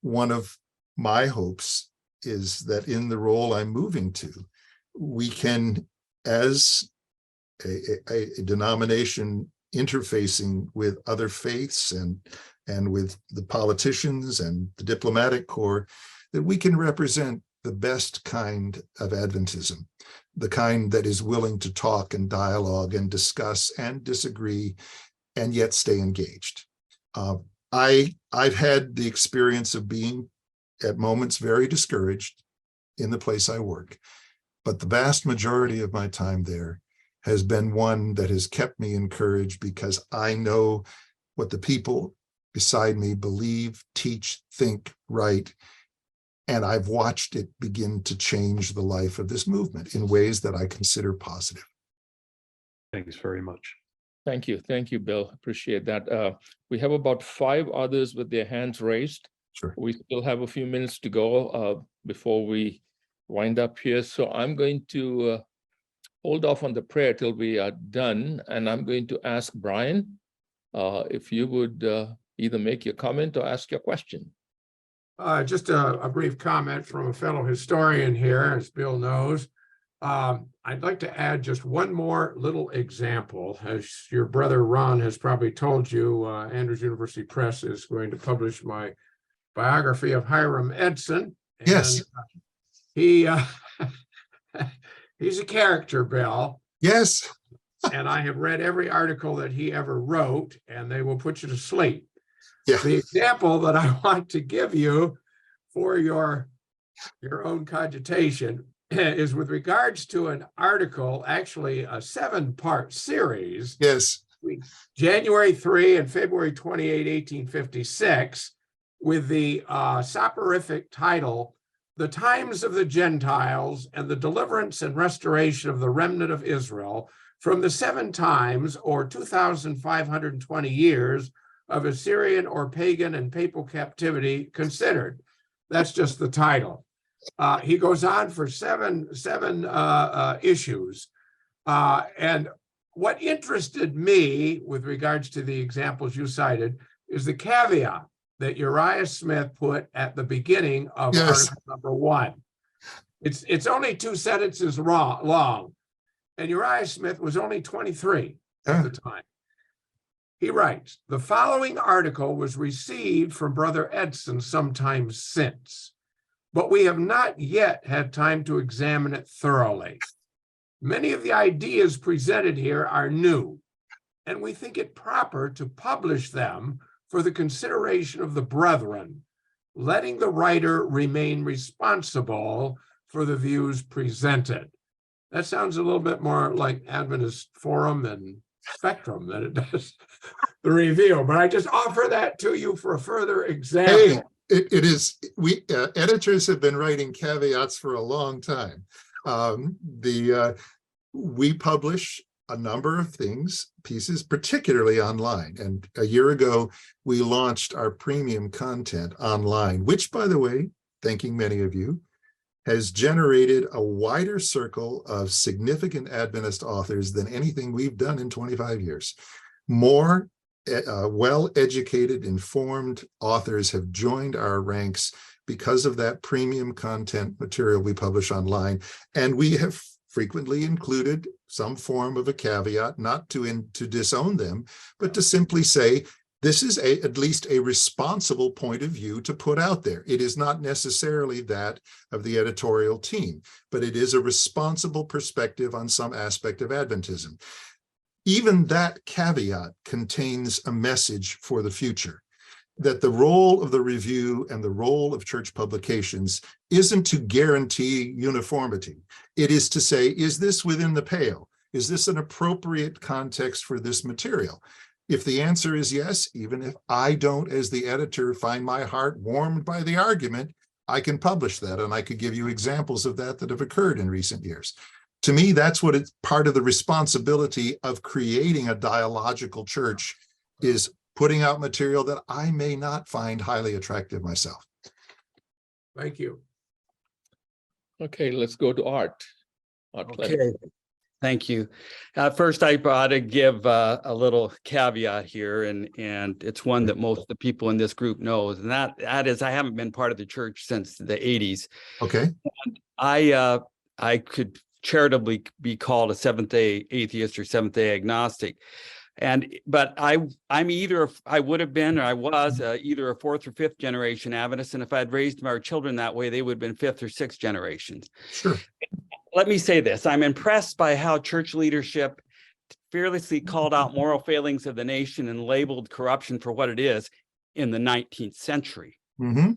one of my hopes is that in the role I'm moving to, we can, as a denomination interfacing with other faiths and with the politicians and the diplomatic corps, that we can represent the best kind of Adventism, the kind that is willing to talk and dialogue and discuss and disagree and yet stay engaged. I've had the experience of being at moments very discouraged in the place I work, but the vast majority of my time there has been one that has kept me encouraged, because I know what the people beside me believe, teach, think, write, and I've watched it begin to change the life of this movement in ways that I consider positive. Thanks very much. Thank you. Thank you, Bill. Appreciate that. We have about 5 others with their hands raised. Sure. We still have a few minutes to go before we wind up here. So I'm going to hold off on the prayer till we are done. And I'm going to ask Brian if you would either make your comment or ask your question. Just a brief comment from a fellow historian here, as Bill knows. I'd like to add just one more little example. As your brother Ron has probably told you, Andrews University Press is going to publish my biography of Hiram Edson. Yes. He's a character, Bill. Yes. And I have read every article that he ever wrote, and they will put you to sleep. Yeah. The example that I want to give you for your own cogitation is with regards to an article, actually a 7-part series. Yes. January 3 and February 28, 1856, with the soporific title, the times of the Gentiles and the deliverance and restoration of the remnant of Israel from the 7 times or 2,520 years of Assyrian or pagan and papal captivity considered. That's just the title. He goes on for seven issues. And what interested me with regards to the examples you cited is the caveat that Uriah Smith put at the beginning of article number 1. It's only 2 sentences long, and Uriah Smith was only 23 at the time. He writes, the following article was received from Brother Edson sometime since, but we have not yet had time to examine it thoroughly. Many of the ideas presented here are new, and we think it proper to publish them for the consideration of the brethren, letting the writer remain responsible for the views presented. That sounds a little bit more like Adventist Forum and Spectrum than it does the review, but I just offer that to you for a further example. Hey, it is, we editors have been writing caveats for a long time. We publish a number of pieces, particularly online. And a year ago, we launched our premium content online, which, by the way, thanking many of you, has generated a wider circle of significant Adventist authors than anything we've done in 25 years. More well-educated, informed authors have joined our ranks because of that premium content material we publish online. And we have frequently included some form of a caveat, not to disown them, but to simply say, this is at least a responsible point of view to put out there. It is not necessarily that of the editorial team, but it is a responsible perspective on some aspect of Adventism. Even that caveat contains a message for the future, that the role of the review and the role of church publications isn't to guarantee uniformity. It is to say, is this within the pale? Is this an appropriate context for this material? If the answer is yes, even if I don't, as the editor, find my heart warmed by the argument, I can publish that, and I could give you examples of that have occurred in recent years. To me, that's what it's part of the responsibility of creating a dialogical church, is putting out material that I may not find highly attractive myself. Thank you. Okay, let's go to Art. Okay, thank you. First, I ought to give a little caveat here, and it's one that most of the people in this group knows, and that is I haven't been part of the church since the 80s. Okay. And I could charitably be called a Seventh-day Atheist or Seventh-day Agnostic. But I'm either, I would have been, or I was either a 4th or 5th generation Adventist. And if I'd raised our children that way, they would have been 5th or 6th generations. Sure. Let me say this. I'm impressed by how church leadership fearlessly called out moral failings of the nation and labeled corruption for what it is in the 19th century. Mm-hmm.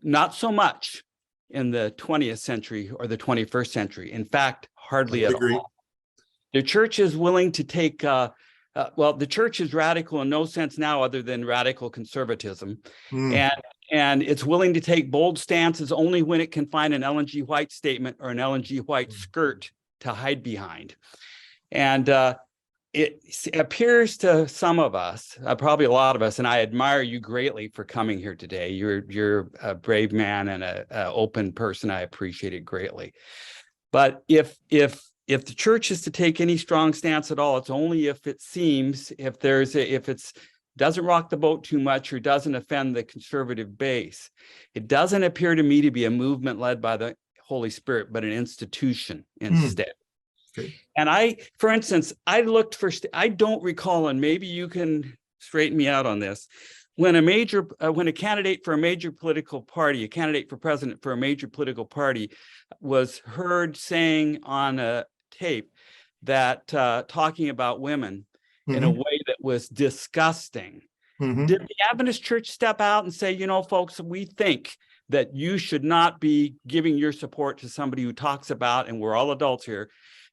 Not so much in the 20th century or the 21st century. In fact, hardly at all. The church is willing to take, the church is radical in no sense now other than radical conservatism. And it's willing to take bold stances only when it can find an Ellen G. White statement or an Ellen G. White skirt to hide behind. And it appears to some of us, probably a lot of us, and I admire you greatly for coming here today. You're a brave man and an open person. I appreciate it greatly. But if the church is to take any strong stance at all, it's only if it seems, if it's doesn't rock the boat too much or doesn't offend the conservative base. It doesn't appear to me to be a movement led by the Holy Spirit, but an institution instead. Okay. And for instance, I don't recall, and maybe you can straighten me out on this, when a candidate for a major political party, a candidate for president for a major political party was heard saying on a tape that talking about women in a way that was disgusting. Did the Adventist Church step out and say, folks, we think that you should not be giving your support to somebody who talks about, and we're all adults here,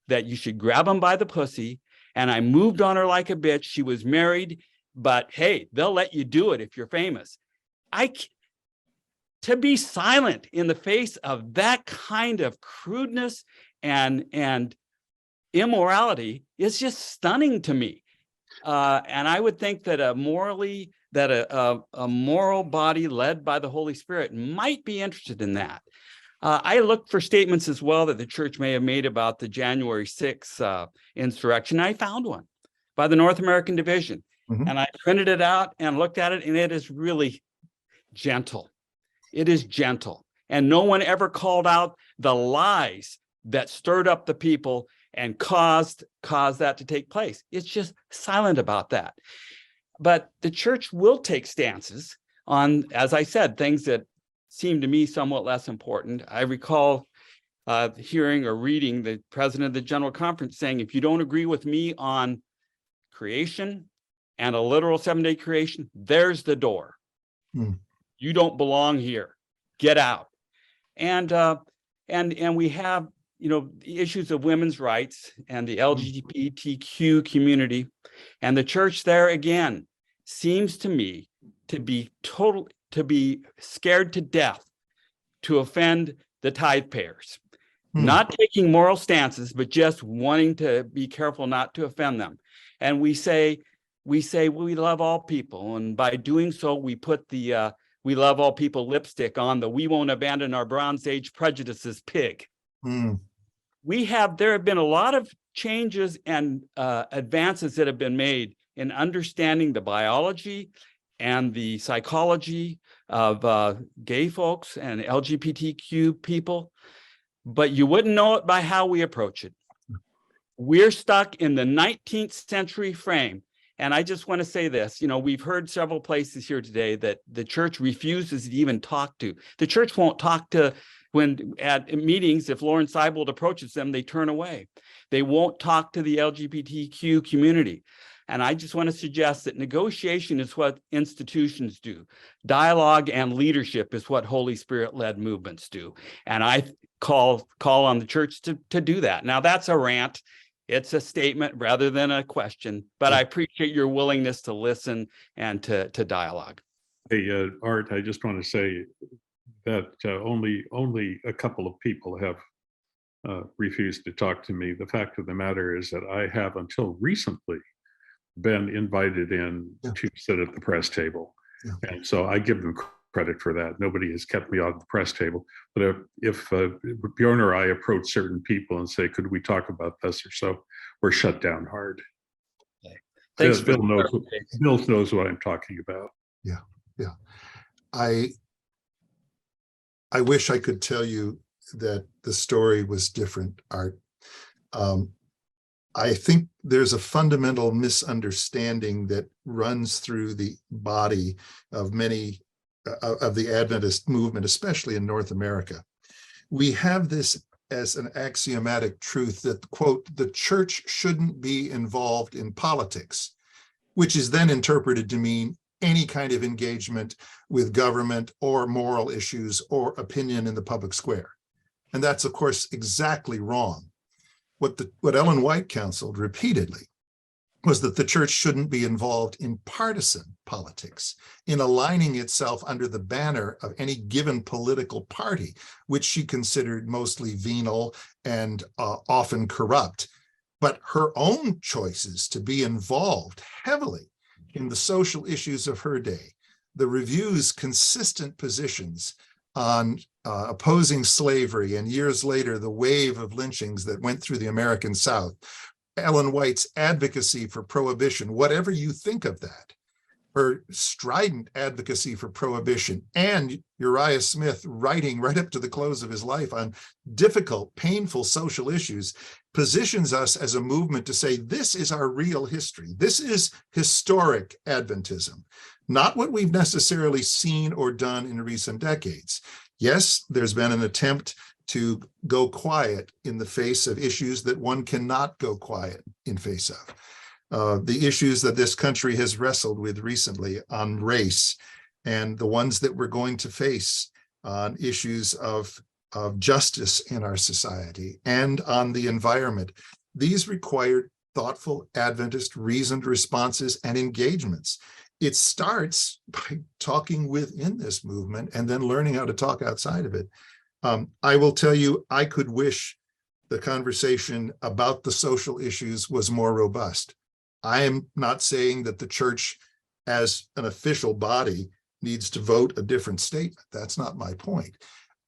that you should grab them by the pussy, and I moved on her like a bitch. She was married, but hey, they'll let you do it if you're famous. to be silent in the face of that kind of crudeness and immorality is just stunning to me. And I would think that a moral body led by the Holy Spirit might be interested in that. I looked for statements as well that the church may have made about the January 6th insurrection. I found one by the North American Division. Mhm. And I printed it out and looked at it, and it is really gentle. It is gentle. And no one ever called out the lies that stirred up the people and caused that to take place. It's just silent about that. But the church will take stances on, as I said, things that seem to me somewhat less important. I recall hearing or reading the president of the General Conference saying, if you don't agree with me on creation and a literal 7-day creation, there's the door. You don't belong here. Get out. And we have, the issues of women's rights and the LGBTQ community, and the church there again seems to me to be scared to death to offend the tithe payers, not taking moral stances, but just wanting to be careful not to offend them. And we say we love all people, and by doing so, we put the we love all people lipstick on the "we won't abandon our Bronze Age prejudices" pig. There have been a lot of changes and advances that have been made in understanding the biology and the psychology of gay folks and LGBTQ people, but you wouldn't know it by how we approach it. We're stuck in the 19th century frame. And I just want to say this, we've heard several places here today that the church refuses to even talk to. The church won't talk to, when at meetings, if Lauren Seibold approaches them, they turn away. They won't talk to the LGBTQ community. And I just want to suggest that negotiation is what institutions do. Dialogue and leadership is what Holy Spirit-led movements do. And I call on the church to do that. Now, that's a rant. It's a statement rather than a question, but I appreciate your willingness to listen and to dialogue. Hey, Art, I just want to say that only a couple of people have refused to talk to me. The fact of the matter is that I have until recently been invited in to sit at the press table. And so I give them credit for that. Nobody has kept me off the press table. But if Bjorn or I approach certain people and say, could we talk about this or so, we're shut down hard. Okay. Thanks. Bill knows what I'm talking about. Yeah. I wish I could tell you that the story was different, Art. I think there's a fundamental misunderstanding that runs through the body of many of the Adventist movement, especially in North America. We have this as an axiomatic truth that, quote, the church shouldn't be involved in politics, which is then interpreted to mean any kind of engagement with government or moral issues or opinion in the public square. And that's, of course, exactly wrong. What Ellen White counseled repeatedly was that the church shouldn't be involved in partisan politics, in aligning itself under the banner of any given political party, which she considered mostly venal and often corrupt. But her own choices to be involved heavily in the social issues of her day, the Review's consistent positions on opposing slavery, and years later, the wave of lynchings that went through the American South, Ellen White's advocacy for prohibition, whatever you think of that, her strident advocacy for prohibition, and Uriah Smith writing right up to the close of his life on difficult, painful social issues, positions us as a movement to say, this is our real history. This is historic Adventism, not what we've necessarily seen or done in recent decades. Yes, there's been an attempt to go quiet in the face of issues that one cannot go quiet in face of. The issues that this country has wrestled with recently on race, and the ones that we're going to face on issues of justice in our society and on the environment. These required thoughtful, Adventist, reasoned responses and engagements. it starts by talking within this movement and then learning how to talk outside of it. I will tell you, I could wish the conversation about the social issues was more robust. I am not saying that the church as an official body needs to vote a different statement. That's not my point.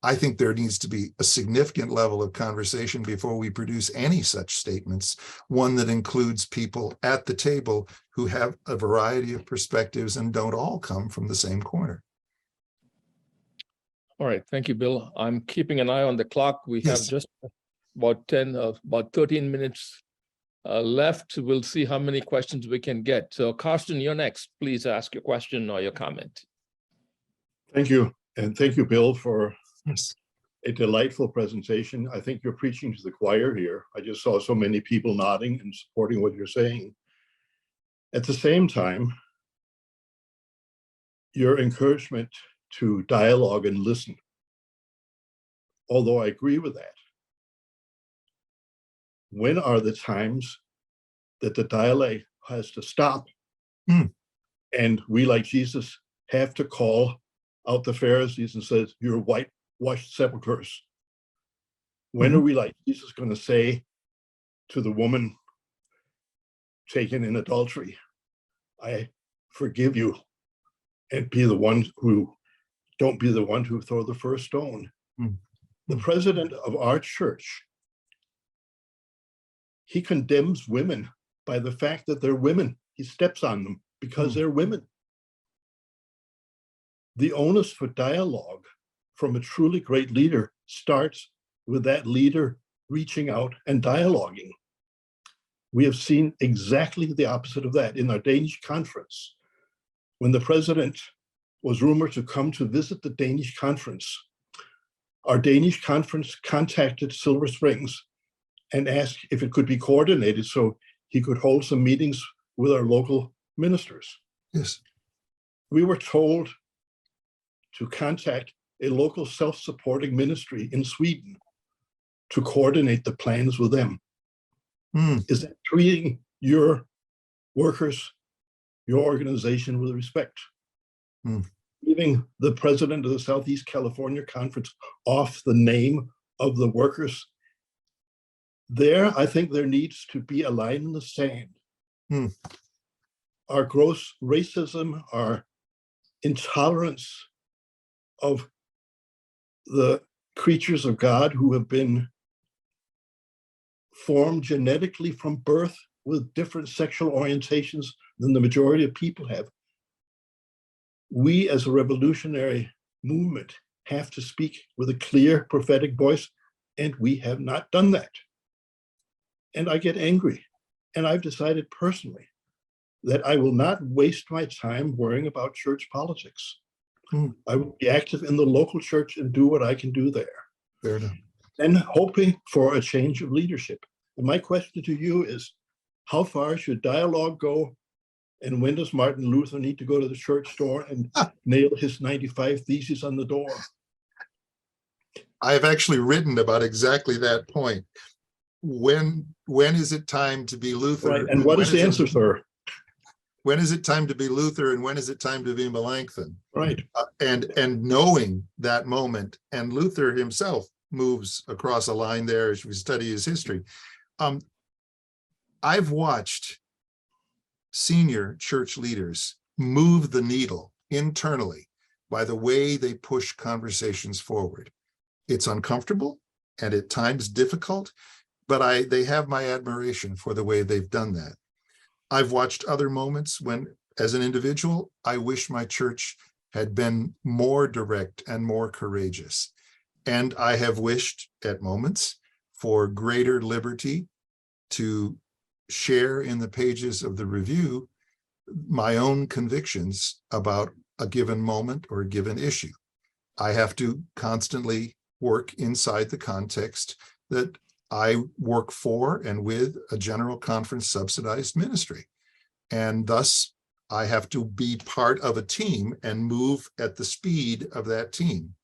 I think there needs to be a significant level of conversation before we produce any such statements, one that includes people at the table who have a variety of perspectives and don't all come from the same corner. All right, thank you, Bill. I'm keeping an eye on the clock. We have Yes. just about 13 minutes left. We'll see how many questions we can get. So Carsten, you're next. Please ask your question or your comment. Thank you. And thank you, Bill, for Yes. a delightful presentation. I think you're preaching to the choir here. I just saw so many people nodding and supporting what you're saying. At the same time, your encouragement to dialogue and listen, although I agree with that, when are the times that the dialogue has to stop? And we, like Jesus, have to call out the Pharisees and says, "You're whitewashed sepulchres." When are we, like Jesus, going to say to the woman taken in adultery, "I forgive you," and be the one who don't be the one who throw the first stone? The president of our church, he condemns women by the fact that they're women. He steps on them because they're women. The onus for dialogue from a truly great leader starts with that leader reaching out and dialoguing. We have seen exactly the opposite of that in our Danish conference. When the president was rumored to come to visit the Danish conference, our Danish conference contacted Silver Springs and asked if it could be coordinated so he could hold some meetings with our local ministers. Yes. We were told to contact a local self-supporting ministry in Sweden to coordinate the plans with them. Is that treating your workers, your organization with respect? Leaving the president of the Southeast California Conference off the name of the workers? There, I think there needs to be a line in the sand. Our gross racism, our intolerance of the creatures of God who have been formed genetically from birth with different sexual orientations than the majority of people have. We as a revolutionary movement have to speak with a clear prophetic voice, and we have not done that. And I get angry, and I've decided personally that I will not waste my time worrying about church politics. I will be active in the local church and do what I can do there. Fair enough. And hoping for a change of leadership. And my question to you is, how far should dialogue go? And when does Martin Luther need to go to the church door and nail his 95 Theses on the door? I have actually written about exactly that point. When is it time to be Luther? Right. And what is the answer, sir? When is it time to be Luther and when is it time to be Melanchthon? Right. And knowing that moment, and Luther himself moves across a line there as we study his history. I've watched senior church leaders move the needle internally by the way they push conversations forward. It's uncomfortable and at times difficult, but they have my admiration for the way they've done that. I've watched other moments when, as an individual, I wish my church had been more direct and more courageous. And I have wished at moments for greater liberty to share in the pages of the review my own convictions about a given moment or a given issue. I have to constantly work inside the context that I work for and with a general conference subsidized ministry. And thus I have to be part of a team and move at the speed of that team.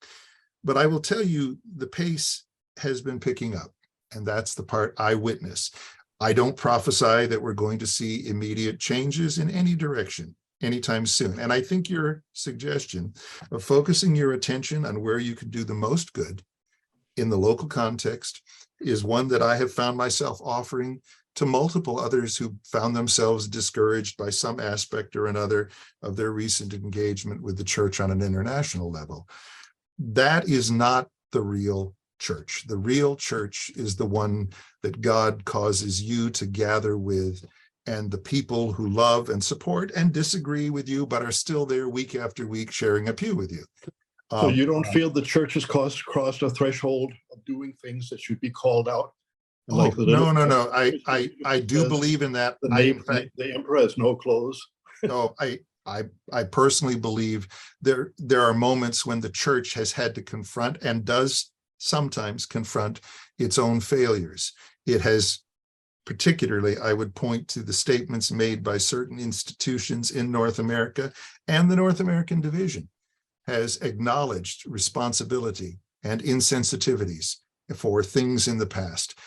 But I will tell you, the pace has been picking up, and that's the part I witness. I don't prophesy that we're going to see immediate changes in any direction. anytime soon. And I think your suggestion of focusing your attention on where you can do the most good in the local context is one that I have found myself offering to multiple others who found themselves discouraged by some aspect or another of their recent engagement with the church on an international level. That is not the real church. The real church is the one that God causes you to gather with, and the people who love and support and disagree with you, but are still there week after week sharing a pew with you. So you don't feel the church has crossed a threshold of doing things that should be called out? Oh, no. I do believe in that. The emperor has no clothes. No, I personally believe there are moments when the church has had to confront, and does sometimes confront, its own failures. It has, particularly, I would point to the statements made by certain institutions in North America, and the North American division has acknowledged responsibility and insensitivities for things in the past.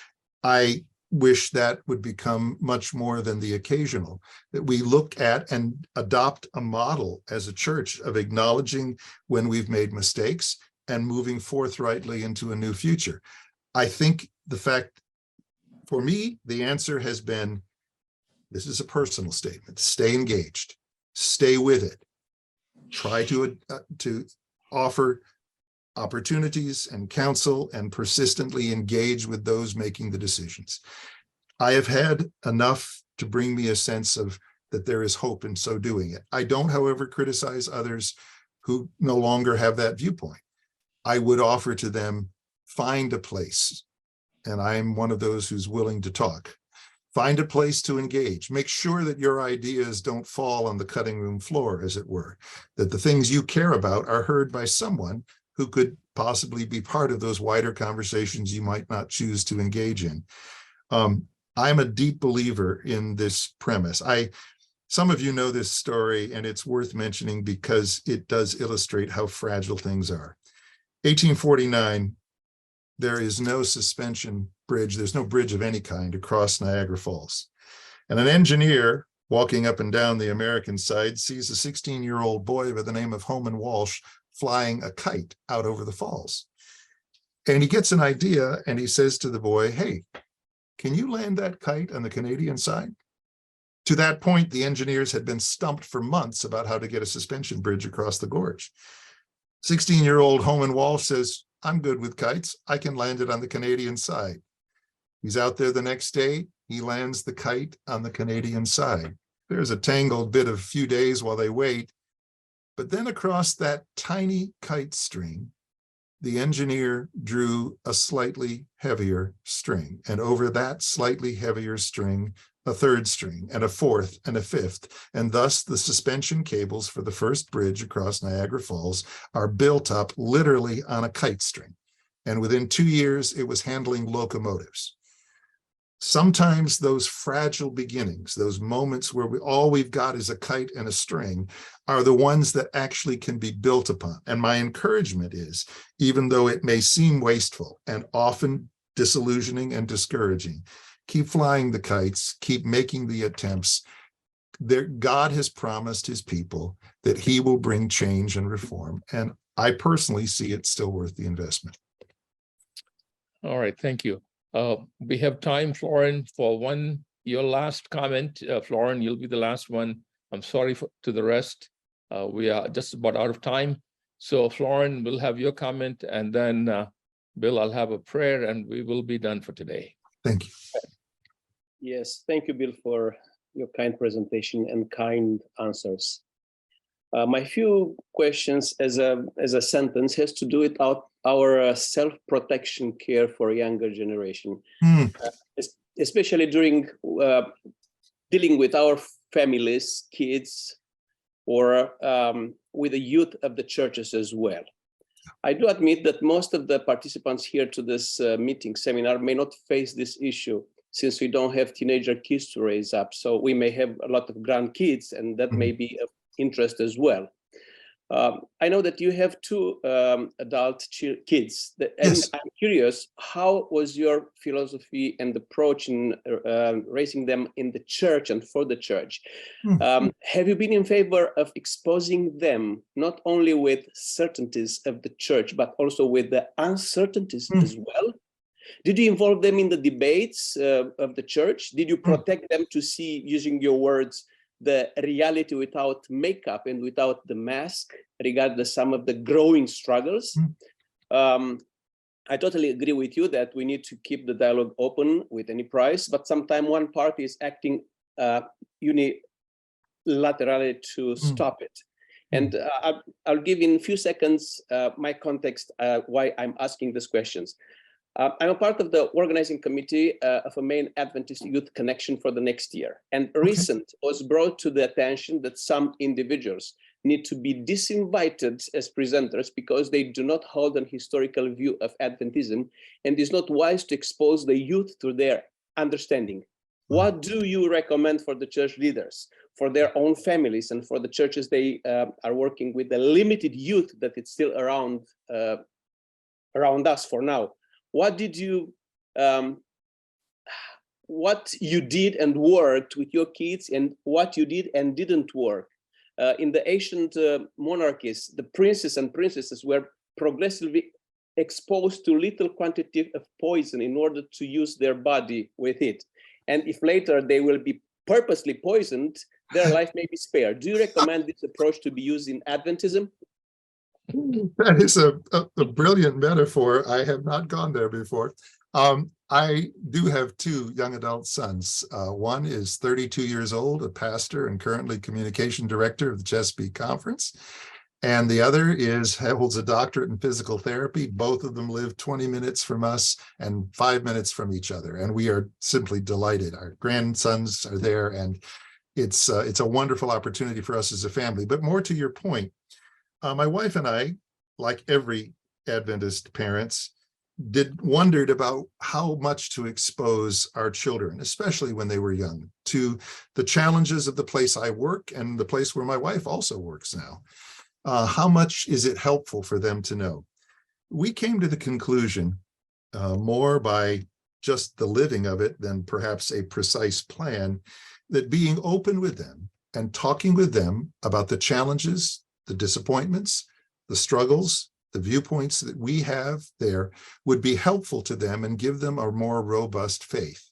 I wish that would become much more than the occasional, that we look at and adopt a model as a church of acknowledging when we've made mistakes and moving forthrightly into a new future. I think the fact, for me, the answer has been, this is a personal statement: stay engaged, stay with it, try to offer opportunities and counsel, and persistently engage with those making the decisions. I have had enough to bring me a sense of that there is hope in so doing it. I don't, however, criticize others who no longer have that viewpoint. I would offer to them, find a place, and I'm one of those who's willing to talk. Find a place to engage. Make sure that your ideas don't fall on the cutting room floor, as it were, that the things you care about are heard by someone who could possibly be part of those wider conversations you might not choose to engage in. I'm a deep believer in this premise. Some of you know this story, and it's worth mentioning because it does illustrate how fragile things are. 1849, there is no suspension bridge. There's no bridge of any kind across Niagara Falls. And an engineer walking up and down the American side sees a 16-year-old boy by the name of Holman Walsh flying a kite out over the falls. And he gets an idea, and he says to the boy, "Hey, can you land that kite on the Canadian side?" To that point, the engineers had been stumped for months about how to get a suspension bridge across the gorge. 16-year-old Holman Walsh says, "I'm good with kites. I can land it on the Canadian side." He's out there the next day. He lands the kite on the Canadian side. There's a tangled bit of a few days while they wait. But then across that tiny kite string, the engineer drew a slightly heavier string. And over that slightly heavier string, a third string, and a fourth, and a fifth. And thus the suspension cables for the first bridge across Niagara Falls are built up literally on a kite string. And within 2 years, it was handling locomotives. Sometimes those fragile beginnings, those moments where all we've got is a kite and a string, are the ones that actually can be built upon. And my encouragement is, even though it may seem wasteful and often disillusioning and discouraging, keep flying the kites, keep making the attempts. God has promised his people that he will bring change and reform. And I personally see it still worth the investment. All right, thank you. We have time, Florin, for your last comment. Florin, you'll be the last one. I'm sorry to the rest. We are just about out of time. So Florin, we'll have your comment, and then Bill, I'll have a prayer, and we will be done for today. Thank you. Yes, thank you, Bill, for your kind presentation and kind answers. My few questions as a sentence has to do with our self-protection care for younger generation, especially during dealing with our families, kids, or with the youth of the churches as well. I do admit that most of the participants here to this seminar may not face this issue, since we don't have teenager kids to raise up. So we may have a lot of grandkids, and that may be of interest as well. I know that you have two adult kids, and Yes. I'm curious, how was your philosophy and approach in raising them in the church and for the church? Have you been in favor of exposing them not only with certainties of the church, but also with the uncertainties as well? Did you involve them in the debates of the church? Did you protect them to see, using your words, the reality without makeup and without the mask, regardless some of the growing struggles? I totally agree with you that we need to keep the dialogue open with any price, but sometimes one party is acting unilaterally to stop it. And I'll give in a few seconds my context why I'm asking these questions. I'm a part of the organizing committee of a main Adventist youth connection for the next year. And recent was brought to the attention that some individuals need to be disinvited as presenters because they do not hold an historical view of Adventism, and it's not wise to expose the youth to their understanding. What do you recommend for the church leaders, for their own families, and for the churches they are working with, the limited youth that it's still around us for now? What did you, what you did and worked with your kids, and what you did and didn't work? In the ancient monarchies, the princes and princesses were progressively exposed to little quantity of poison in order to use their body with it. And if later they will be purposely poisoned, their life may be spared. Do you recommend this approach to be used in Adventism? That is a brilliant metaphor. I have not gone there before. I do have two young adult sons. One is 32 years old, a pastor and currently communication director of the Chesapeake Conference. And the other holds a doctorate in physical therapy. Both of them live 20 minutes from us and 5 minutes from each other. And we are simply delighted. Our grandsons are there, and it's a wonderful opportunity for us as a family. But more to your point, my wife and I, like every Adventist parents, wondered about how much to expose our children, especially when they were young, to the challenges of the place I work and the place where my wife also works now. How much is it helpful for them to know? We came to the conclusion, more by just the living of it than perhaps a precise plan, that being open with them and talking with them about the challenges, the disappointments, the struggles, the viewpoints that we have there would be helpful to them and give them a more robust faith.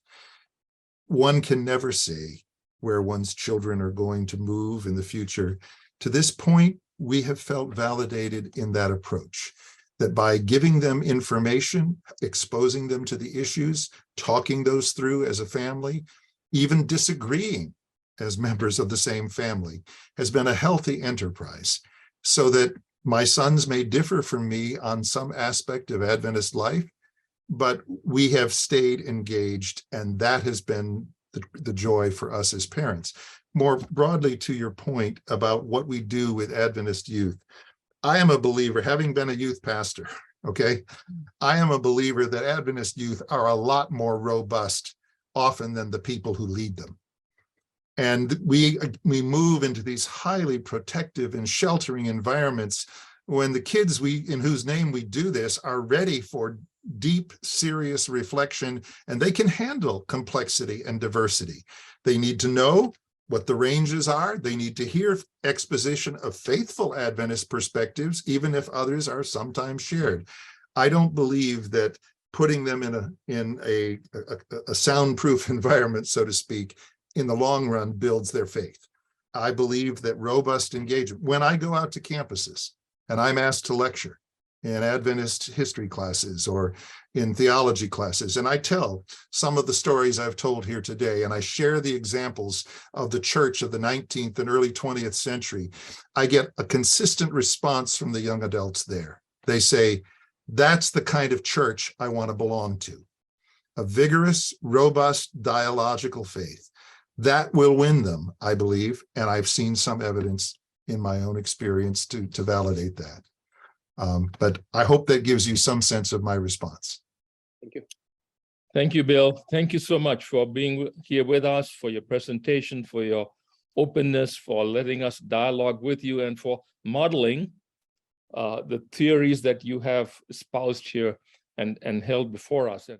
One can never say where one's children are going to move in the future. To this point, we have felt validated in that approach, that by giving them information, exposing them to the issues, talking those through as a family, even disagreeing as members of the same family, has been a healthy enterprise, so that my sons may differ from me on some aspect of Adventist life, but we have stayed engaged, and that has been the joy for us as parents. More broadly, to your point about what we do with Adventist youth, I am a believer, having been a youth pastor, okay, I am a believer that Adventist youth are a lot more robust often than the people who lead them. And we move into these highly protective and sheltering environments when the kids in whose name we do this are ready for deep, serious reflection, and they can handle complexity and diversity. They need to know what the ranges are. They need to hear exposition of faithful Adventist perspectives, even if others are sometimes shared. I don't believe that putting them in a soundproof environment, so to speak, in the long run builds their faith. I believe that robust engagement, when I go out to campuses and I'm asked to lecture in Adventist history classes or in theology classes, and I tell some of the stories I've told here today, and I share the examples of the church of the 19th and early 20th century, I get a consistent response from the young adults there. They say, that's the kind of church I want to belong to. A vigorous, robust, dialogical faith. That will win them, I believe, and I've seen some evidence in my own experience to validate that. But I hope that gives you some sense of my response. Thank you. Thank you, Bill. Thank you so much for being here with us, for your presentation, for your openness, for letting us dialogue with you, and for modeling the theories that you have espoused here and held before us. And